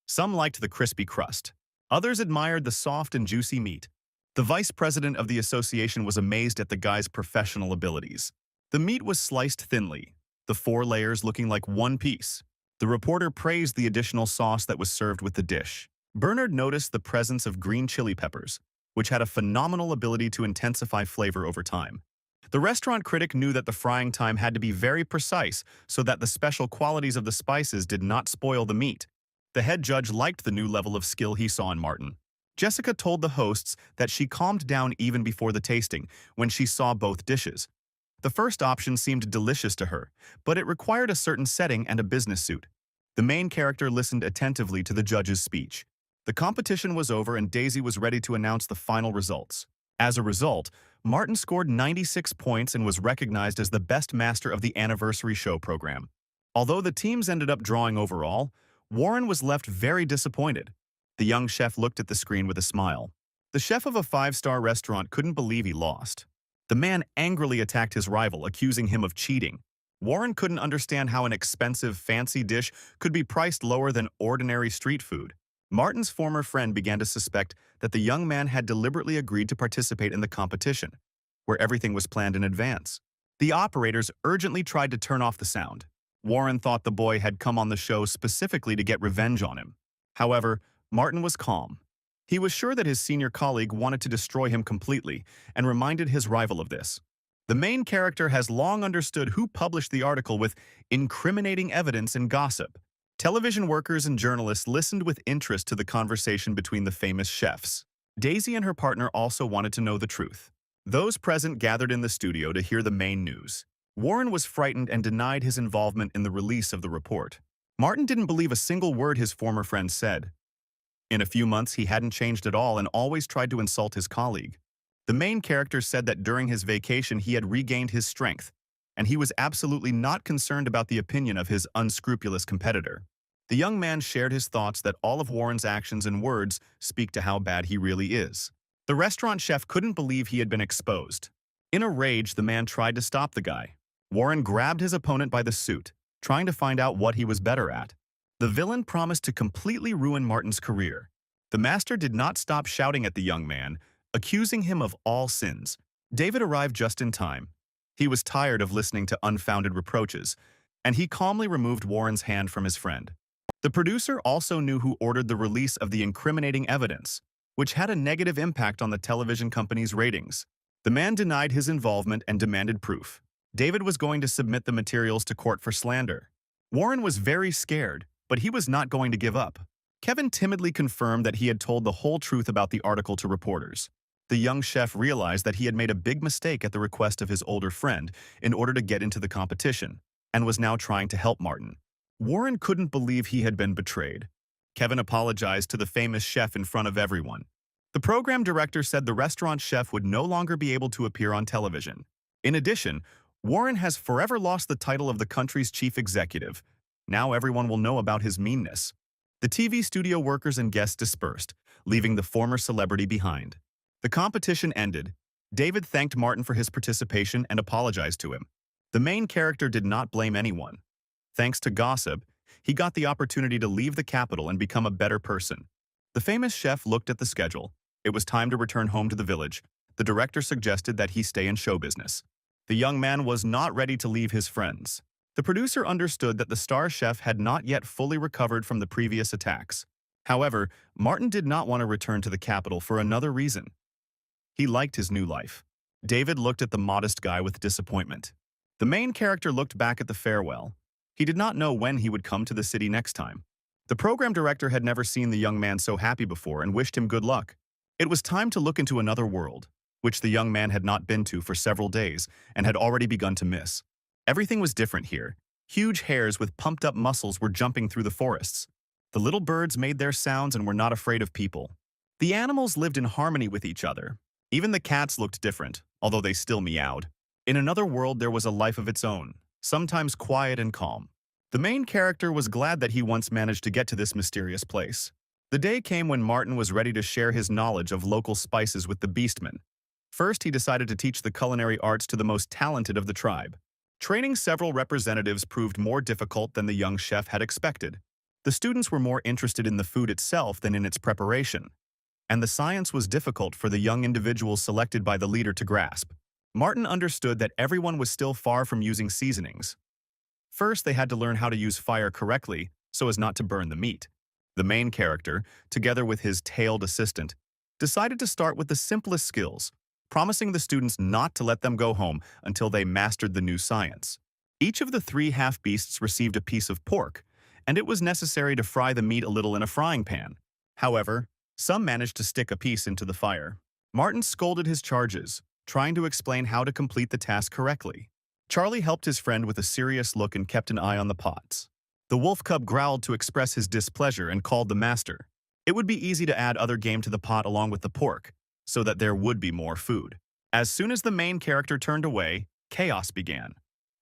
Some liked the crispy crust. Others admired the soft and juicy meat. The vice president of the association was amazed at the guy's professional abilities. The meat was sliced thinly, the 4 layers looking like one piece. The reporter praised the additional sauce that was served with the dish. Bernard noticed the presence of green chili peppers, which had a phenomenal ability to intensify flavor over time. The restaurant critic knew that the frying time had to be very precise so that the special qualities of the spices did not spoil the meat. The head judge liked the new level of skill he saw in Martin. Jessica told the hosts that she calmed down even before the tasting when she saw both dishes. The first option seemed delicious to her, but it required a certain setting and a business suit. The main character listened attentively to the judge's speech. The competition was over and Daisy was ready to announce the final results. As a result, Martin scored 96 points and was recognized as the best master of the anniversary show program. Although the teams ended up drawing overall, Warren was left very disappointed. The young chef looked at the screen with a smile. The chef of a 5-star restaurant couldn't believe he lost. The man angrily attacked his rival, accusing him of cheating. Warren couldn't understand how an expensive, fancy dish could be priced lower than ordinary street food. Martin's former friend began to suspect that the young man had deliberately agreed to participate in the competition, where everything was planned in advance. The operators urgently tried to turn off the sound. Warren thought the boy had come on the show specifically to get revenge on him. However, Martin was calm. He was sure that his senior colleague wanted to destroy him completely and reminded his rival of this. The main character has long understood who published the article with incriminating evidence and gossip. Television workers and journalists listened with interest to the conversation between the famous chefs. Daisy and her partner also wanted to know the truth. Those present gathered in the studio to hear the main news. Warren was frightened and denied his involvement in the release of the report. Martin didn't believe a single word his former friend said. In a few months, he hadn't changed at all and always tried to insult his colleague. The main character said that during his vacation he had regained his strength, and he was absolutely not concerned about the opinion of his unscrupulous competitor. The young man shared his thoughts that all of Warren's actions and words speak to how bad he really is. The restaurant chef couldn't believe he had been exposed. In a rage, the man tried to stop the guy. Warren grabbed his opponent by the suit, trying to find out what he was better at. The villain promised to completely ruin Martin's career. The master did not stop shouting at the young man, accusing him of all sins. David arrived just in time. He was tired of listening to unfounded reproaches, and he calmly removed Warren's hand from his friend. The producer also knew who ordered the release of the incriminating evidence, which had a negative impact on the television company's ratings. The man denied his involvement and demanded proof. David was going to submit the materials to court for slander. Warren was very scared, but he was not going to give up. Kevin timidly confirmed that he had told the whole truth about the article to reporters. The young chef realized that he had made a big mistake at the request of his older friend in order to get into the competition, and was now trying to help Martin. Warren couldn't believe he had been betrayed. Kevin apologized to the famous chef in front of everyone. The program director said the restaurant chef would no longer be able to appear on television. In addition, Warren has forever lost the title of the country's chief executive. Now everyone will know about his meanness. The TV studio workers and guests dispersed, leaving the former celebrity behind. The competition ended. David thanked Martin for his participation and apologized to him. The main character did not blame anyone. Thanks to gossip, he got the opportunity to leave the capital and become a better person. The famous chef looked at the schedule. It was time to return home to the village. The director suggested that he stay in show business. The young man was not ready to leave his friends. The producer understood that the star chef had not yet fully recovered from the previous attacks. However, Martin did not want to return to the capital for another reason. He liked his new life. David looked at the modest guy with disappointment. The main character looked back at the farewell. He did not know when he would come to the city next time. The program director had never seen the young man so happy before and wished him good luck. It was time to look into another world, which the young man had not been to for several days and had already begun to miss. Everything was different here. Huge hares with pumped-up muscles were jumping through the forests. The little birds made their sounds and were not afraid of people. The animals lived in harmony with each other. Even the cats looked different, although they still meowed. In another world there was a life of its own, sometimes quiet and calm. The main character was glad that he once managed to get to this mysterious place. The day came when Martin was ready to share his knowledge of local spices with the beastmen. First, he decided to teach the culinary arts to the most talented of the tribe. Training several representatives proved more difficult than the young chef had expected. The students were more interested in the food itself than in its preparation, and the science was difficult for the young individuals selected by the leader to grasp. Martin understood that everyone was still far from using seasonings. First, they had to learn how to use fire correctly so as not to burn the meat. The main character, together with his tailed assistant, decided to start with the simplest skills, promising the students not to let them go home until they mastered the new science. Each of the 3 half-beasts received a piece of pork, and it was necessary to fry the meat a little in a frying pan. However, some managed to stick a piece into the fire. Martin scolded his charges, trying to explain how to complete the task correctly. Charlie helped his friend with a serious look and kept an eye on the pots. The wolf cub growled to express his displeasure and called the master. It would be easy to add other game to the pot along with the pork, so that there would be more food. As soon as the main character turned away, chaos began.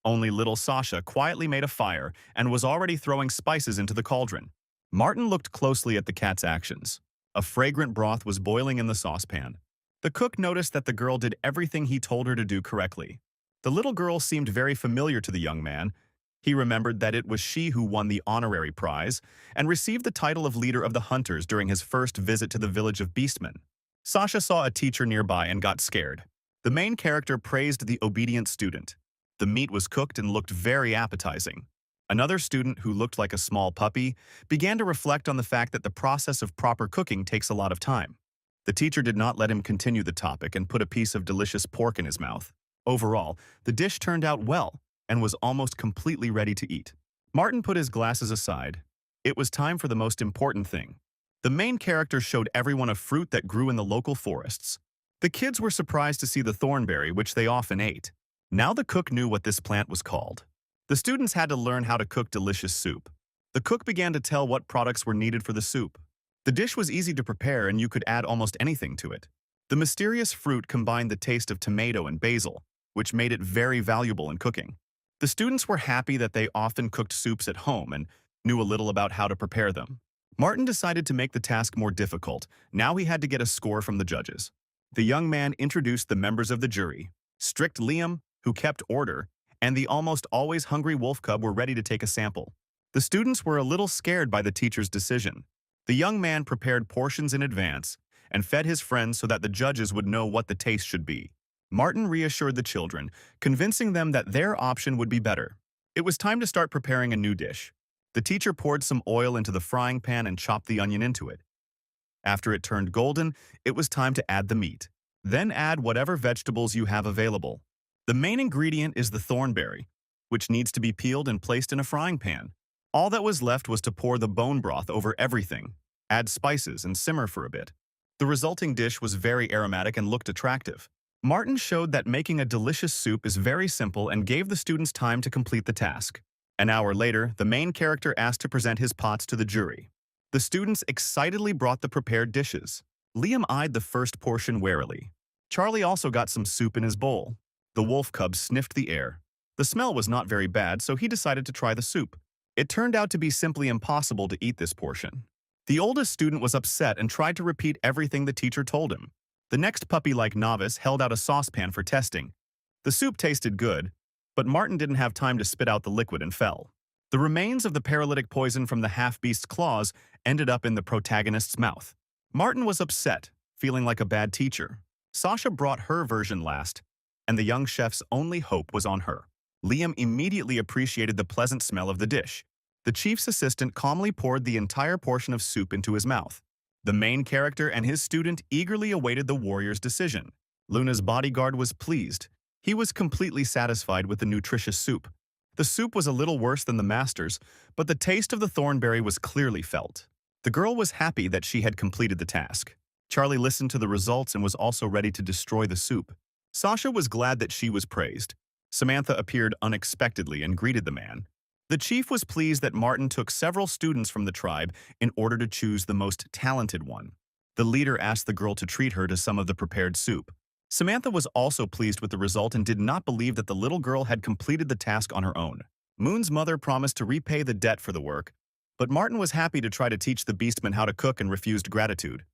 Only little Sasha quietly made a fire and was already throwing spices into the cauldron. Martin looked closely at the cat's actions. A fragrant broth was boiling in the saucepan. The cook noticed that the girl did everything he told her to do correctly. The little girl seemed very familiar to the young man. He remembered that it was she who won the honorary prize and received the title of leader of the hunters during his first visit to the village of beastmen. Sasha saw a teacher nearby and got scared. The main character praised the obedient student. The meat was cooked and looked very appetizing. Another student, who looked like a small puppy, began to reflect on the fact that the process of proper cooking takes a lot of time. The teacher did not let him continue the topic and put a piece of delicious pork in his mouth. Overall, the dish turned out well and was almost completely ready to eat. Martin put his glasses aside. It was time for the most important thing. The main character showed everyone a fruit that grew in the local forests. The kids were surprised to see the thornberry, which they often ate. Now the cook knew what this plant was called. The students had to learn how to cook delicious soup. The cook began to tell what products were needed for the soup. The dish was easy to prepare and you could add almost anything to it. The mysterious fruit combined the taste of tomato and basil, which made it very valuable in cooking. The students were happy that they often cooked soups at home and knew a little about how to prepare them. Martin decided to make the task more difficult. Now he had to get a score from the judges. The young man introduced the members of the jury. Strict Liam, who kept order, and the almost always hungry wolf cub were ready to take a sample. The students were a little scared by the teacher's decision. The young man prepared portions in advance and fed his friends so that the judges would know what the taste should be. Martin reassured the children, convincing them that their option would be better. It was time to start preparing a new dish. The teacher poured some oil into the frying pan and chopped the onion into it. After it turned golden, it was time to add the meat. Then add whatever vegetables you have available. The main ingredient is the thornberry, which needs to be peeled and placed in a frying pan. All that was left was to pour the bone broth over everything, add spices, and simmer for a bit. The resulting dish was very aromatic and looked attractive. Martin showed that making a delicious soup is very simple and gave the students time to complete the task. An hour later, the main character asked to present his pots to the jury. The students excitedly brought the prepared dishes. Liam eyed the first portion warily. Charlie also got some soup in his bowl. The wolf cub sniffed the air. The smell was not very bad, so he decided to try the soup. It turned out to be simply impossible to eat this portion. The oldest student was upset and tried to repeat everything the teacher told him. The next puppy-like novice held out a saucepan for testing. The soup tasted good, but Martin didn't have time to spit out the liquid and fell. The remains of the paralytic poison from the half-beast's claws ended up in the protagonist's mouth. Martin was upset, feeling like a bad teacher. Sasha brought her version last, and the young chef's only hope was on her. Liam immediately appreciated the pleasant smell of the dish. The chief's assistant calmly poured the entire portion of soup into his mouth. The main character and his student eagerly awaited the warrior's decision. Luna's bodyguard was pleased. He was completely satisfied with the nutritious soup. The soup was a little worse than the master's, but the taste of the thornberry was clearly felt. The girl was happy that she had completed the task. Charlie listened to the results and was also ready to destroy the soup. Sasha was glad that she was praised. Samantha appeared unexpectedly and greeted the man. The chief was pleased that Martin took several students from the tribe in order to choose the most talented one. The leader asked the girl to treat her to some of the prepared soup. Samantha was also pleased with the result and did not believe that the little girl had completed the task on her own. Moon's mother promised to repay the debt for the work, but Martin was happy to try to teach the beastman how to cook and refused gratitude.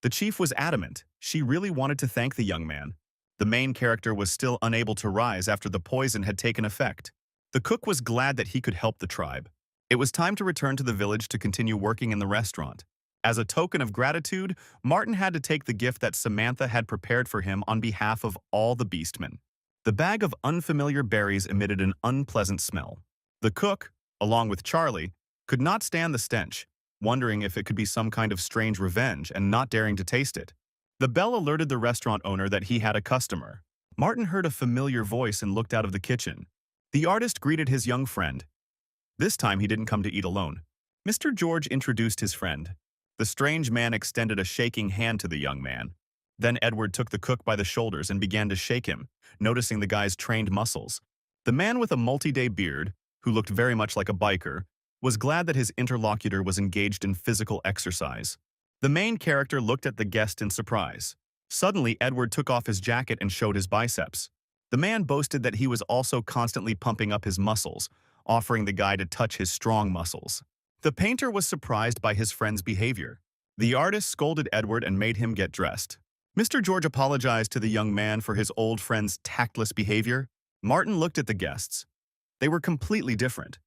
The chief was adamant. She really wanted to thank the young man. The main character was still unable to rise after the poison had taken effect. The cook was glad that he could help the tribe. It was time to return to the village to continue working in the restaurant. As a token of gratitude, Martin had to take the gift that Samantha had prepared for him on behalf of all the beastmen. The bag of unfamiliar berries emitted an unpleasant smell. The cook, along with Charlie, could not stand the stench, wondering if it could be some kind of strange revenge and not daring to taste it. The bell alerted the restaurant owner that he had a customer. Martin heard a familiar voice and looked out of the kitchen. The artist greeted his young friend. This time he didn't come to eat alone. Mr. George introduced his friend. The strange man extended a shaking hand to the young man. Then Edward took the cook by the shoulders and began to shake him, noticing the guy's trained muscles. The man with a multi-day beard, who looked very much like a biker, was glad that his interlocutor was engaged in physical exercise. The main character looked at the guest in surprise. Suddenly, Edward took off his jacket and showed his biceps. The man boasted that he was also constantly pumping up his muscles, offering the guy to touch his strong muscles. The painter was surprised by his friend's behavior. The artist scolded Edward and made him get dressed. Mr. George apologized to the young man for his old friend's tactless behavior. Martin looked at the guests. They were completely different.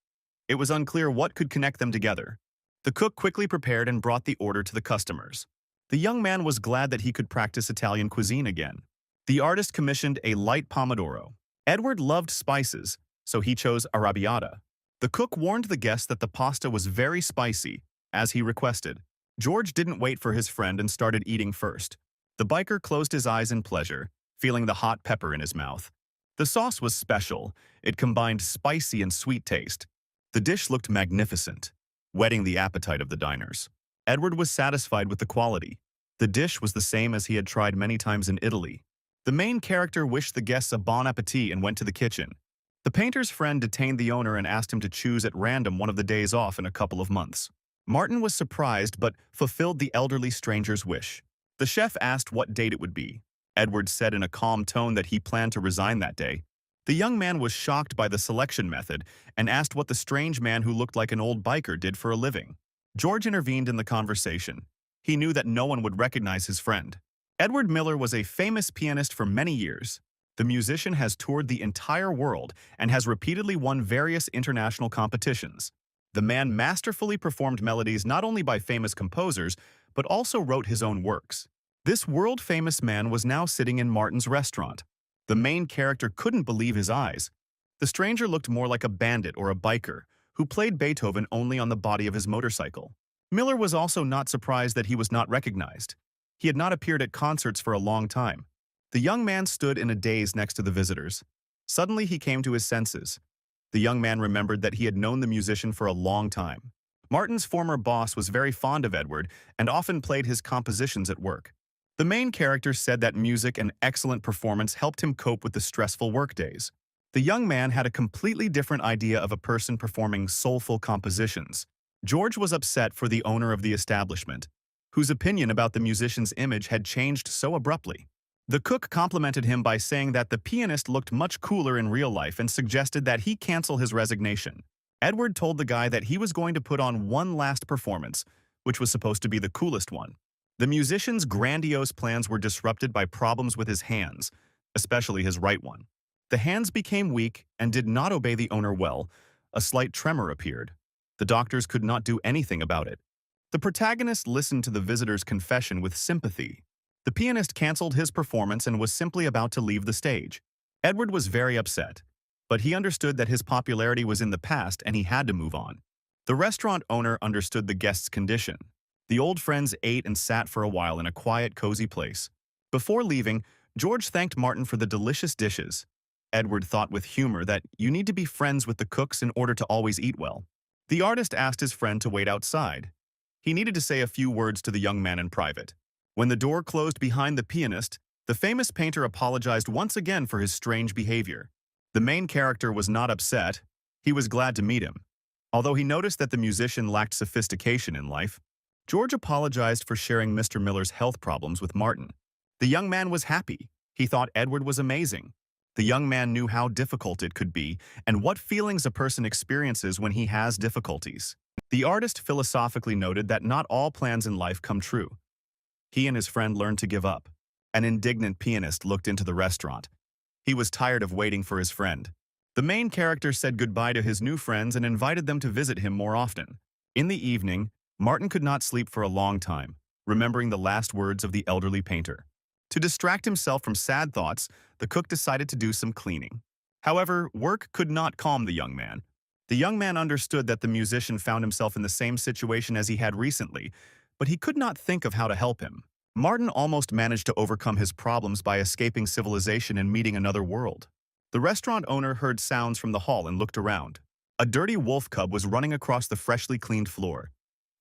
It was unclear what could connect them together. The cook quickly prepared and brought the order to the customers. The young man was glad that he could practice Italian cuisine again. The artist commissioned a light pomodoro. Edward loved spices, so he chose arrabbiata. The cook warned the guests that the pasta was very spicy, as he requested. George didn't wait for his friend and started eating first. The biker closed his eyes in pleasure, feeling the hot pepper in his mouth. The sauce was special. It combined spicy and sweet taste. The dish looked magnificent, whetting the appetite of the diners. Edward was satisfied with the quality. The dish was the same as he had tried many times in Italy. The main character wished the guests a bon appetit and went to the kitchen. The painter's friend detained the owner and asked him to choose at random one of the days off in a couple of months. Martin was surprised but fulfilled the elderly stranger's wish. The chef asked what date it would be. Edward said in a calm tone that he planned to resign that day. The young man was shocked by the selection method and asked what the strange man who looked like an old biker did for a living. George intervened in the conversation. He knew that no one would recognize his friend. Edward Miller was a famous pianist for many years. The musician has toured the entire world and has repeatedly won various international competitions. The man masterfully performed melodies not only by famous composers, but also wrote his own works. This world-famous man was now sitting in Martin's restaurant. The main character couldn't believe his eyes. The stranger looked more like a bandit or a biker, who played Beethoven only on the body of his motorcycle. Miller was also not surprised that he was not recognized. He had not appeared at concerts for a long time. The young man stood in a daze next to the visitors. Suddenly he came to his senses. The young man remembered that he had known the musician for a long time. Martin's former boss was very fond of Edward and often played his compositions at work. The main character said that music and excellent performance helped him cope with the stressful workdays. The young man had a completely different idea of a person performing soulful compositions. George was upset for the owner of the establishment, whose opinion about the musician's image had changed so abruptly. The cook complimented him by saying that the pianist looked much cooler in real life and suggested that he cancel his resignation. Edward told the guy that he was going to put on one last performance, which was supposed to be the coolest one. The musician's grandiose plans were disrupted by problems with his hands, especially his right one. The hands became weak and did not obey the owner well. A slight tremor appeared. The doctors could not do anything about it. The protagonist listened to the visitor's confession with sympathy. The pianist canceled his performance and was simply about to leave the stage. Edward was very upset, but he understood that his popularity was in the past and he had to move on. The restaurant owner understood the guest's condition. The old friends ate and sat for a while in a quiet, cozy place. Before leaving, George thanked Martin for the delicious dishes. Edward thought with humor that you need to be friends with the cooks in order to always eat well. The artist asked his friend to wait outside. He needed to say a few words to the young man in private. When the door closed behind the pianist, the famous painter apologized once again for his strange behavior. The main character was not upset. He was glad to meet him. Although he noticed that the musician lacked sophistication in life, George apologized for sharing Mr. Miller's health problems with Martin. The young man was happy. He thought Edward was amazing. The young man knew how difficult it could be and what feelings a person experiences when he has difficulties. The artist philosophically noted that not all plans in life come true. He and his friend learned to give up. An indignant pianist looked into the restaurant. He was tired of waiting for his friend. The main character said goodbye to his new friends and invited them to visit him more often. In the evening, Martin could not sleep for a long time, remembering the last words of the elderly painter. To distract himself from sad thoughts, the cook decided to do some cleaning. However, work could not calm the young man. The young man understood that the musician found himself in the same situation as he had recently, but he could not think of how to help him. Martin almost managed to overcome his problems by escaping civilization and meeting another world. The restaurant owner heard sounds from the hall and looked around. A dirty wolf cub was running across the freshly cleaned floor.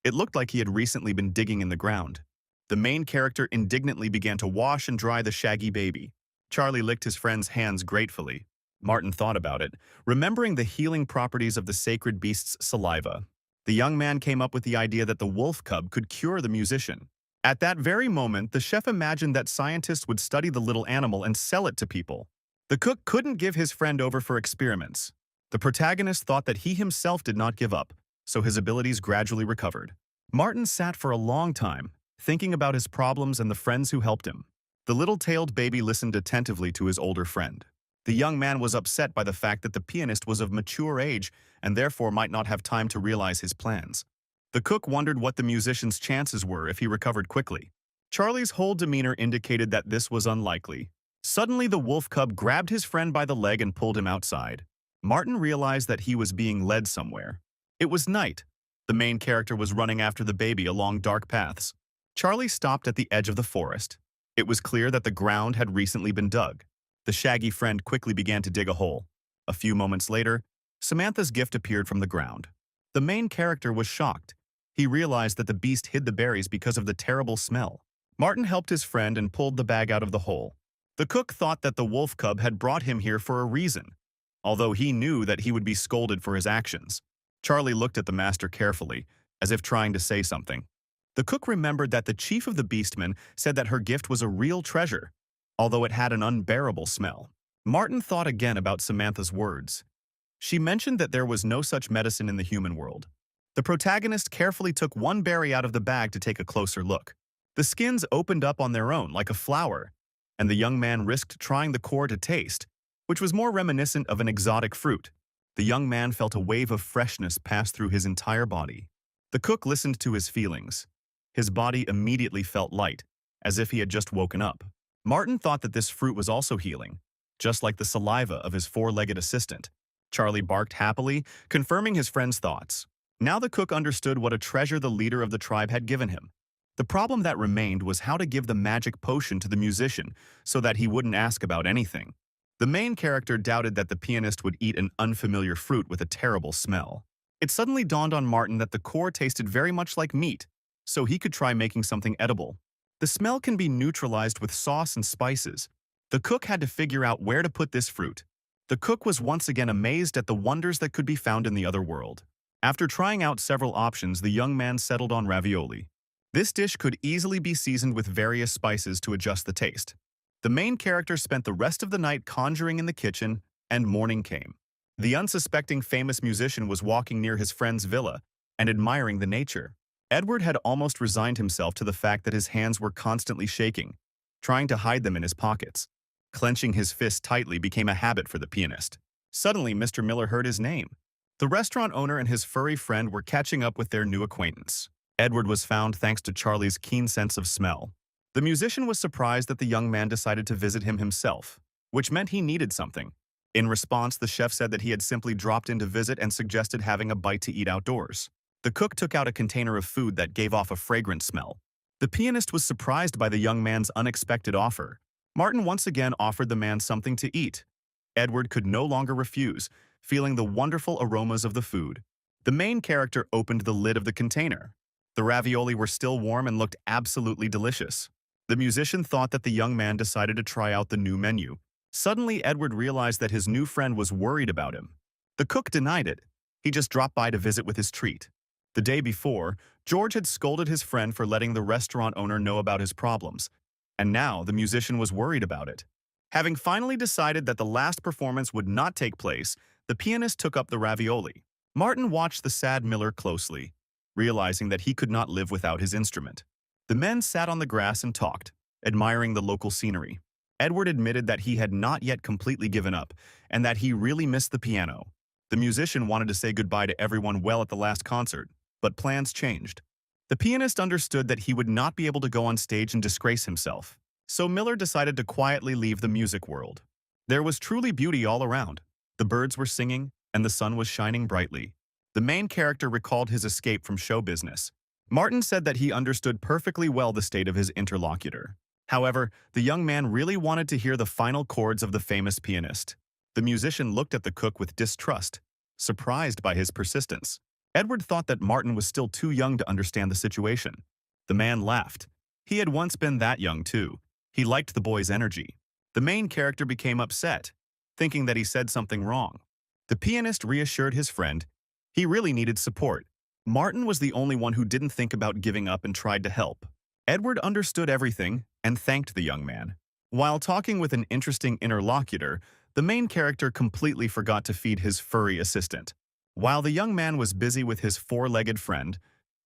It looked like he had recently been digging in the ground. The main character indignantly began to wash and dry the shaggy baby. Charlie licked his friend's hands gratefully. Martin thought about it, remembering the healing properties of the sacred beast's saliva. The young man came up with the idea that the wolf cub could cure the musician. At that very moment, the chef imagined that scientists would study the little animal and sell it to people. The cook couldn't give his friend over for experiments. The protagonist thought that he himself did not give up, so his abilities gradually recovered. Martin sat for a long time, thinking about his problems and the friends who helped him. The little-tailed baby listened attentively to his older friend. The young man was upset by the fact that the pianist was of mature age and therefore might not have time to realize his plans. The cook wondered what the musician's chances were if he recovered quickly. Charlie's whole demeanor indicated that this was unlikely. Suddenly, the wolf cub grabbed his friend by the leg and pulled him outside. Martin realized that he was being led somewhere. It was night. The main character was running after the baby along dark paths. Charlie stopped at the edge of the forest. It was clear that the ground had recently been dug. The shaggy friend quickly began to dig a hole. A few moments later, Samantha's gift appeared from the ground. The main character was shocked. He realized that the beast hid the berries because of the terrible smell. Martin helped his friend and pulled the bag out of the hole. The cook thought that the wolf cub had brought him here for a reason, although he knew that he would be scolded for his actions. Charlie looked at the master carefully, as if trying to say something. The cook remembered that the chief of the beastmen said that her gift was a real treasure, although it had an unbearable smell. Martin thought again about Samantha's words. She mentioned that there was no such medicine in the human world. The protagonist carefully took one berry out of the bag to take a closer look. The skins opened up on their own like a flower, and the young man risked trying the core to taste, which was more reminiscent of an exotic fruit. The young man felt a wave of freshness pass through his entire body. The cook listened to his feelings. His body immediately felt light, as if he had just woken up. Martin thought that this fruit was also healing, just like the saliva of his four-legged assistant. Charlie barked happily, confirming his friend's thoughts. Now the cook understood what a treasure the leader of the tribe had given him. The problem that remained was how to give the magic potion to the musician so that he wouldn't ask about anything. The main character doubted that the pianist would eat an unfamiliar fruit with a terrible smell. It suddenly dawned on Martin that the core tasted very much like meat, so he could try making something edible. The smell can be neutralized with sauce and spices. The cook had to figure out where to put this fruit. The cook was once again amazed at the wonders that could be found in the other world. After trying out several options, the young man settled on ravioli. This dish could easily be seasoned with various spices to adjust the taste. The main character spent the rest of the night conjuring in the kitchen, and morning came. The unsuspecting famous musician was walking near his friend's villa and admiring the nature. Edward had almost resigned himself to the fact that his hands were constantly shaking, trying to hide them in his pockets. Clenching his fists tightly became a habit for the pianist. Suddenly, Mr. Miller heard his name. The restaurant owner and his furry friend were catching up with their new acquaintance. Edward was found thanks to Charlie's keen sense of smell. The musician was surprised that the young man decided to visit him himself, which meant he needed something. In response, the chef said that he had simply dropped in to visit and suggested having a bite to eat outdoors. The cook took out a container of food that gave off a fragrant smell. The pianist was surprised by the young man's unexpected offer. Martin once again offered the man something to eat. Edward could no longer refuse, feeling the wonderful aromas of the food. The main character opened the lid of the container. The ravioli were still warm and looked absolutely delicious. The musician thought that the young man decided to try out the new menu. Suddenly, Edward realized that his new friend was worried about him. The cook denied it. He just dropped by to visit with his treat. The day before, George had scolded his friend for letting the restaurant owner know about his problems, and now the musician was worried about it. Having finally decided that the last performance would not take place, the pianist took up the ravioli. Martin watched the sad Miller closely, realizing that he could not live without his instrument. The men sat on the grass and talked, admiring the local scenery. Edward admitted that he had not yet completely given up, and that he really missed the piano. The musician wanted to say goodbye to everyone well at the last concert, but plans changed. The pianist understood that he would not be able to go on stage and disgrace himself, so Miller decided to quietly leave the music world. There was truly beauty all around. The birds were singing, and the sun was shining brightly. The main character recalled his escape from show business. Martin said that he understood perfectly well the state of his interlocutor. However, the young man really wanted to hear the final chords of the famous pianist. The musician looked at the cook with distrust, surprised by his persistence. Edward thought that Martin was still too young to understand the situation. The man laughed. He had once been that young too. He liked the boy's energy. The main character became upset, thinking that he said something wrong. The pianist reassured his friend. He really needed support. Martin was the only one who didn't think about giving up and tried to help. Edward understood everything and thanked the young man. While talking with an interesting interlocutor, the main character completely forgot to feed his furry assistant. While the young man was busy with his four-legged friend,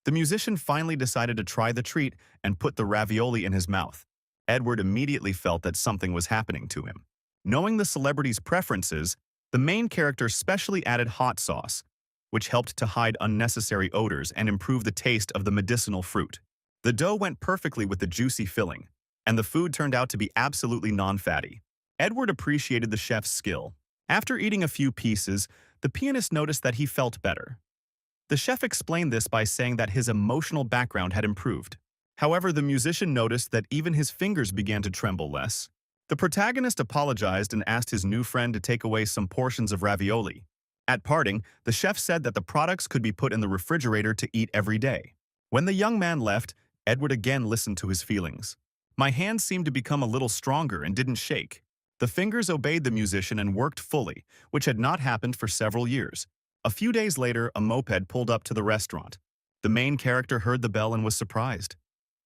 the musician finally decided to try the treat and put the ravioli in his mouth. Edward immediately felt that something was happening to him. Knowing the celebrity's preferences, the main character specially added hot sauce, which helped to hide unnecessary odors and improve the taste of the medicinal fruit. The dough went perfectly with the juicy filling, and the food turned out to be absolutely non-fatty. Edward appreciated the chef's skill. After eating a few pieces, the pianist noticed that he felt better. The chef explained this by saying that his emotional background had improved. However, the musician noticed that even his fingers began to tremble less. The protagonist apologized and asked his new friend to take away some portions of ravioli. At parting, the chef said that the products could be put in the refrigerator to eat every day. When the young man left, Edward again listened to his feelings. My hands seemed to become a little stronger and didn't shake. The fingers obeyed the musician and worked fully, which had not happened for several years. A few days later, a moped pulled up to the restaurant. The main character heard the bell and was surprised.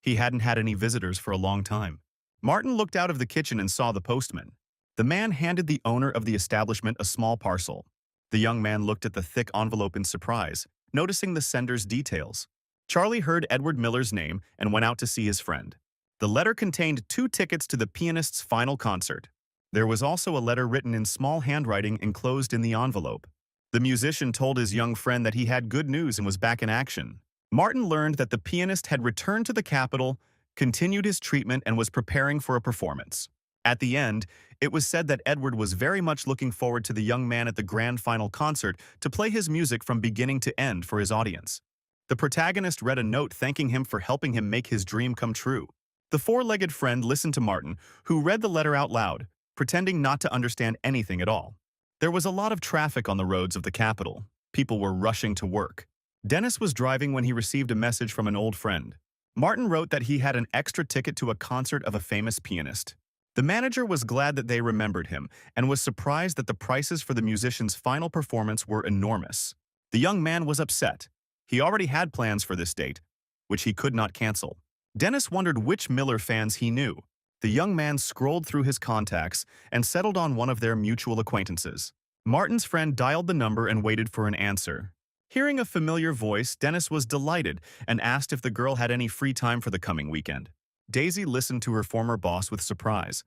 He hadn't had any visitors for a long time. Martin looked out of the kitchen and saw the postman. The man handed the owner of the establishment a small parcel. The young man looked at the thick envelope in surprise, noticing the sender's details. Charlie heard Edward Miller's name and went out to see his friend. The letter contained 2 tickets to the pianist's final concert. There was also a letter written in small handwriting enclosed in the envelope. The musician told his young friend that he had good news and was back in action. Martin learned that the pianist had returned to the capital, continued his treatment, and was preparing for a performance. At the end, it was said that Edward was very much looking forward to the young man at the grand final concert to play his music from beginning to end for his audience. The protagonist read a note thanking him for helping him make his dream come true. The four-legged friend listened to Martin, who read the letter out loud, pretending not to understand anything at all. There was a lot of traffic on the roads of the capital. People were rushing to work. Dennis was driving when he received a message from an old friend. Martin wrote that he had an extra ticket to a concert of a famous pianist. The manager was glad that they remembered him and was surprised that the prices for the musician's final performance were enormous. The young man was upset. He already had plans for this date, which he could not cancel. Dennis wondered which Miller fans he knew. The young man scrolled through his contacts and settled on one of their mutual acquaintances. Martin's friend dialed the number and waited for an answer. Hearing a familiar voice, Dennis was delighted and asked if the girl had any free time for the coming weekend. Daisy listened to her former boss with surprise.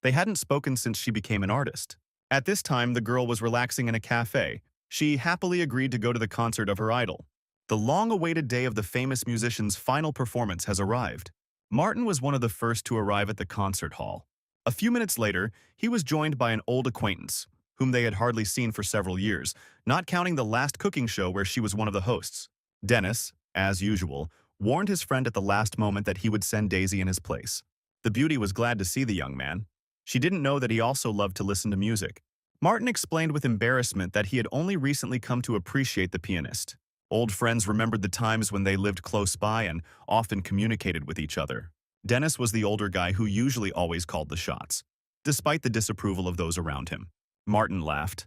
They hadn't spoken since she became an artist. At this time, the girl was relaxing in a cafe. She happily agreed to go to the concert of her idol. The long-awaited day of the famous musician's final performance has arrived. Martin was one of the first to arrive at the concert hall. A few minutes later, he was joined by an old acquaintance, whom they had hardly seen for several years, not counting the last cooking show where she was one of the hosts. Dennis, as usual, warned his friend at the last moment that he would send Daisy in his place. The beauty was glad to see the young man. She didn't know that he also loved to listen to music. Martin explained with embarrassment that he had only recently come to appreciate the pianist. Old friends remembered the times when they lived close by and often communicated with each other. Dennis was the older guy who usually always called the shots, despite the disapproval of those around him. Martin laughed.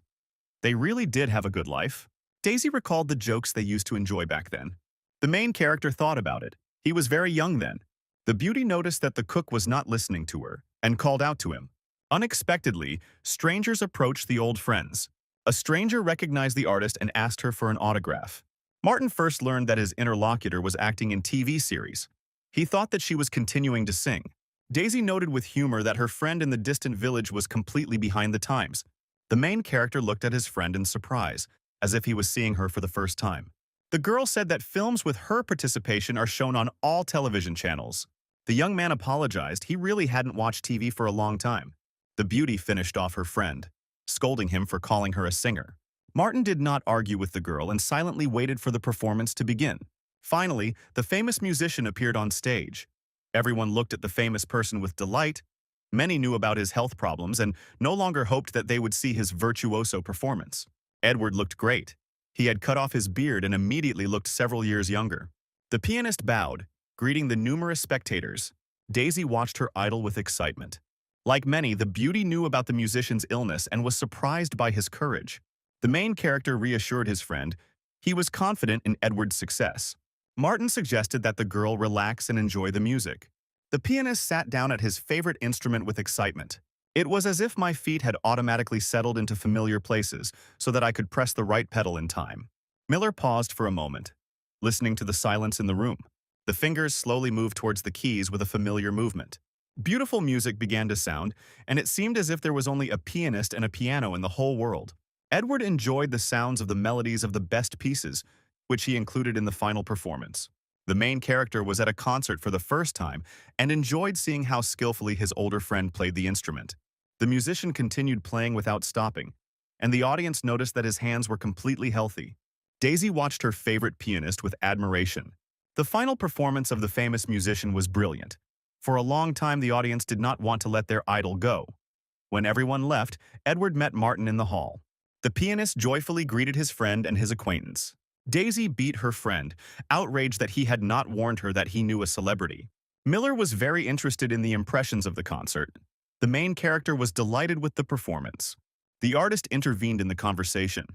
They really did have a good life. Daisy recalled the jokes they used to enjoy back then. The main character thought about it. He was very young then. The beauty noticed that the cook was not listening to her and called out to him. Unexpectedly, strangers approached the old friends. A stranger recognized the artist and asked her for an autograph. Martin first learned that his interlocutor was acting in TV series. He thought that she was continuing to sing. Daisy noted with humor that her friend in the distant village was completely behind the times. The main character looked at his friend in surprise, as if he was seeing her for the first time. The girl said that films with her participation are shown on all television channels. The young man apologized. He really hadn't watched TV for a long time. The beauty finished off her friend, scolding him for calling her a singer. Martin did not argue with the girl and silently waited for the performance to begin. Finally, the famous musician appeared on stage. Everyone looked at the famous person with delight. Many knew about his health problems and no longer hoped that they would see his virtuoso performance. Edward looked great. He had cut off his beard and immediately looked several years younger. The pianist bowed, greeting the numerous spectators. Daisy watched her idol with excitement. Like many, the beauty knew about the musician's illness and was surprised by his courage. The main character reassured his friend. He was confident in Edward's success. Martin suggested that the girl relax and enjoy the music. The pianist sat down at his favorite instrument with excitement. It was as if my feet had automatically settled into familiar places so that I could press the right pedal in time. Miller paused for a moment, listening to the silence in the room. The fingers slowly moved towards the keys with a familiar movement. Beautiful music began to sound, and it seemed as if there was only a pianist and a piano in the whole world. Edward enjoyed the sounds of the melodies of the best pieces, which he included in the final performance. The main character was at a concert for the first time and enjoyed seeing how skillfully his older friend played the instrument. The musician continued playing without stopping, and the audience noticed that his hands were completely healthy. Daisy watched her favorite pianist with admiration. The final performance of the famous musician was brilliant. For a long time, the audience did not want to let their idol go. When everyone left, Edward met Martin in the hall. The pianist joyfully greeted his friend and his acquaintance. Daisy beat her friend, outraged that he had not warned her that he knew a celebrity. Miller was very interested in the impressions of the concert. The main character was delighted with the performance. The artist intervened in the conversation.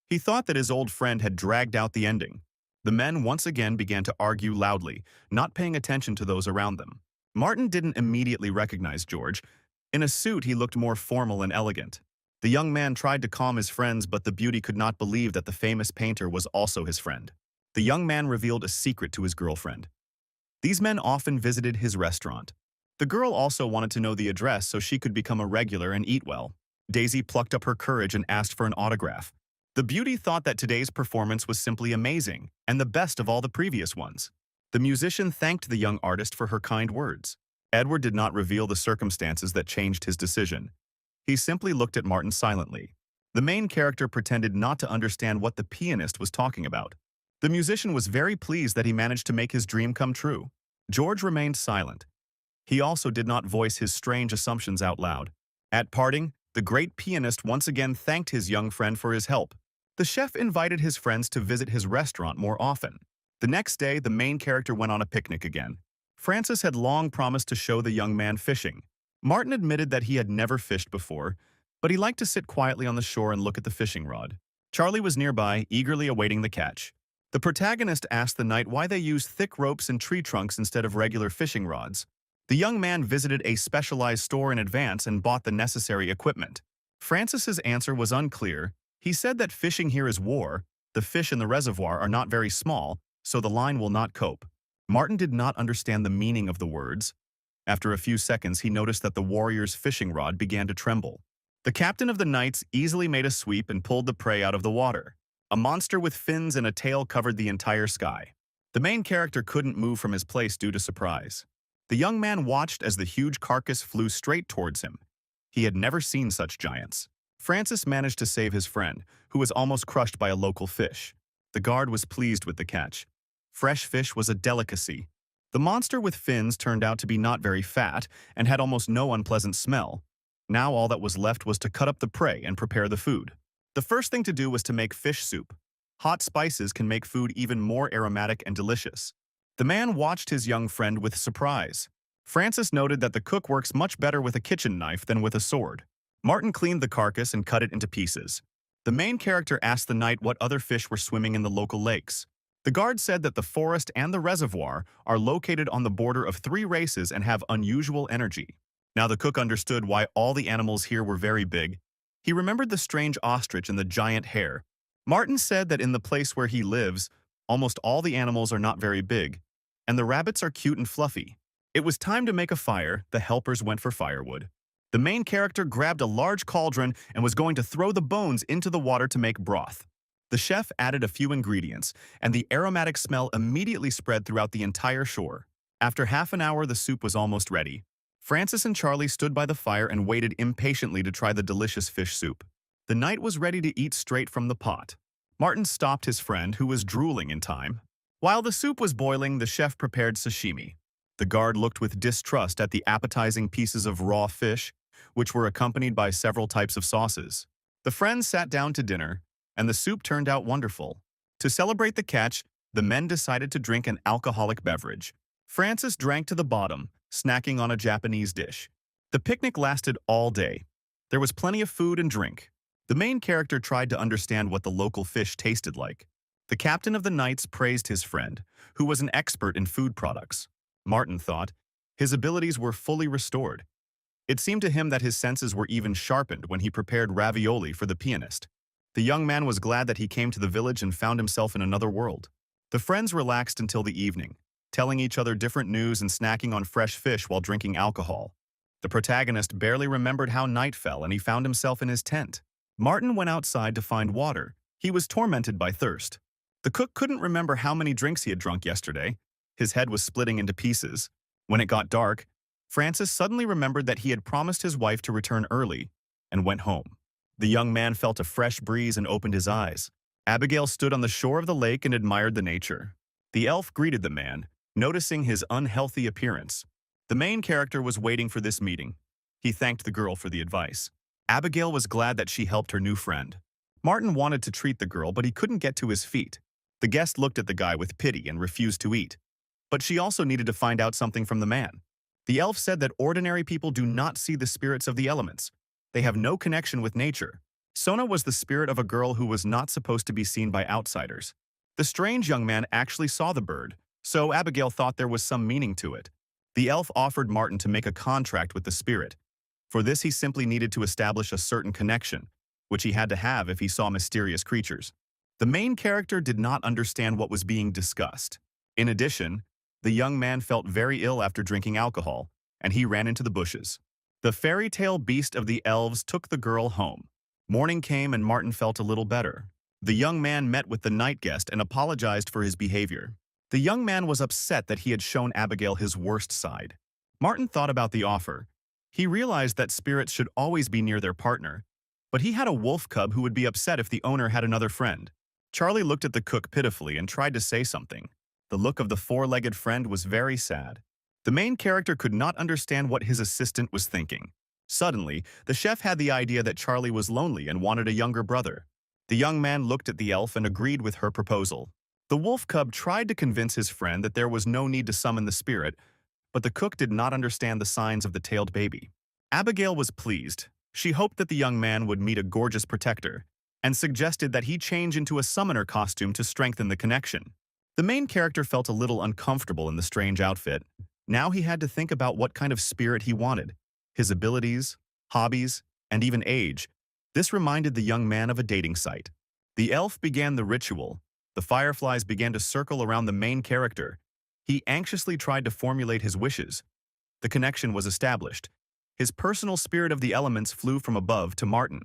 He thought that his old friend had dragged out the ending. The men once again began to argue loudly, not paying attention to those around them. Martin didn't immediately recognize George. In a suit, he looked more formal and elegant. The young man tried to calm his friends, but the beauty could not believe that the famous painter was also his friend. The young man revealed a secret to his girlfriend. These men often visited his restaurant. The girl also wanted to know the address so she could become a regular and eat well. Daisy plucked up her courage and asked for an autograph. The beauty thought that today's performance was simply amazing and the best of all the previous ones. The musician thanked the young artist for her kind words. Edward did not reveal the circumstances that changed his decision. He simply looked at Martin silently. The main character pretended not to understand what the pianist was talking about. The musician was very pleased that he managed to make his dream come true. George remained silent. He also did not voice his strange assumptions out loud. At parting, the great pianist once again thanked his young friend for his help. The chef invited his friends to visit his restaurant more often. The next day, the main character went on a picnic again. Francis had long promised to show the young man fishing. Martin admitted that he had never fished before, but he liked to sit quietly on the shore and look at the fishing rod. Charlie was nearby, eagerly awaiting the catch. The protagonist asked the knight why they used thick ropes and tree trunks instead of regular fishing rods. The young man visited a specialized store in advance and bought the necessary equipment. Francis's answer was unclear. He said that fishing here is war, The fish in the reservoir are not very small, so the line will not cope. Martin did not understand the meaning of the words. After a few seconds, he noticed that the warrior's fishing rod began to tremble. The captain of the knights easily made a sweep and pulled the prey out of the water. A monster with fins and a tail covered the entire sky. The main character couldn't move from his place due to surprise. The young man watched as the huge carcass flew straight towards him. He had never seen such giants. Francis managed to save his friend, who was almost crushed by a local fish. The guard was pleased with the catch. Fresh fish was a delicacy. The monster with fins turned out to be not very fat and had almost no unpleasant smell. Now all that was left was to cut up the prey and prepare the food. The first thing to do was to make fish soup. Hot spices can make food even more aromatic and delicious. The man watched his young friend with surprise. Francis noted that the cook works much better with a kitchen knife than with a sword. Martin cleaned the carcass and cut it into pieces. The main character asked the knight what other fish were swimming in the local lakes. The guard said that the forest and the reservoir are located on the border of 3 races and have unusual energy. Now the cook understood why all the animals here were very big. He remembered the strange ostrich and the giant hare. Martin said that in the place where he lives, almost all the animals are not very big, and the rabbits are cute and fluffy. It was time to make a fire. The helpers went for firewood. The main character grabbed a large cauldron and was going to throw the bones into the water to make broth. The chef added a few ingredients, and the aromatic smell immediately spread throughout the entire shore. After half an hour, the soup was almost ready. Francis and Charlie stood by the fire and waited impatiently to try the delicious fish soup. The knight was ready to eat straight from the pot. Martin stopped his friend, who was drooling in time. While the soup was boiling, the chef prepared sashimi. The guard looked with distrust at the appetizing pieces of raw fish, which were accompanied by several types of sauces. The friends sat down to dinner, and the soup turned out wonderful. To celebrate the catch, the men decided to drink an alcoholic beverage. Francis drank to the bottom, snacking on a Japanese dish. The picnic lasted all day. There was plenty of food and drink. The main character tried to understand what the local fish tasted like. The captain of the knights praised his friend, who was an expert in food products. Martin thought his abilities were fully restored. It seemed to him that his senses were even sharpened when he prepared ravioli for the pianist. The young man was glad that he came to the village and found himself in another world. The friends relaxed until the evening, telling each other different news and snacking on fresh fish while drinking alcohol. The protagonist barely remembered how night fell and he found himself in his tent. Martin went outside to find water. He was tormented by thirst. The cook couldn't remember how many drinks he had drunk yesterday. His head was splitting into pieces. When it got dark, Francis suddenly remembered that he had promised his wife to return early and went home. The young man felt a fresh breeze and opened his eyes. Abigail stood on the shore of the lake and admired the nature. The elf greeted the man, noticing his unhealthy appearance. The main character was waiting for this meeting. He thanked the girl for the advice. Abigail was glad that she helped her new friend. Martin wanted to treat the girl, but he couldn't get to his feet. The guest looked at the guy with pity and refused to eat. But she also needed to find out something from the man. The elf said that ordinary people do not see the spirits of the elements. They have no connection with nature. Sona was the spirit of a girl who was not supposed to be seen by outsiders. The strange young man actually saw the bird, so Abigail thought there was some meaning to it. The elf offered Martin to make a contract with the spirit. For this, he simply needed to establish a certain connection, which he had to have if he saw mysterious creatures. The main character did not understand what was being discussed. In addition, the young man felt very ill after drinking alcohol, and he ran into the bushes. The fairy tale beast of the elves took the girl home. Morning came and Martin felt a little better. The young man met with the night guest and apologized for his behavior. The young man was upset that he had shown Abigail his worst side. Martin thought about the offer. He realized that spirits should always be near their partner, but he had a wolf cub who would be upset if the owner had another friend. Charlie looked at the cook pitifully and tried to say something. The look of the four-legged friend was very sad. The main character could not understand what his assistant was thinking. Suddenly, the chef had the idea that Charlie was lonely and wanted a younger brother. The young man looked at the elf and agreed with her proposal. The wolf cub tried to convince his friend that there was no need to summon the spirit, but the cook did not understand the signs of the tailed baby. Abigail was pleased. She hoped that the young man would meet a gorgeous protector, and suggested that he change into a summoner costume to strengthen the connection. The main character felt a little uncomfortable in the strange outfit. Now he had to think about what kind of spirit he wanted, his abilities, hobbies, and even age. This reminded the young man of a dating site. The elf began the ritual. The fireflies began to circle around the main character. He anxiously tried to formulate his wishes. The connection was established. His personal spirit of the elements flew from above to Martin.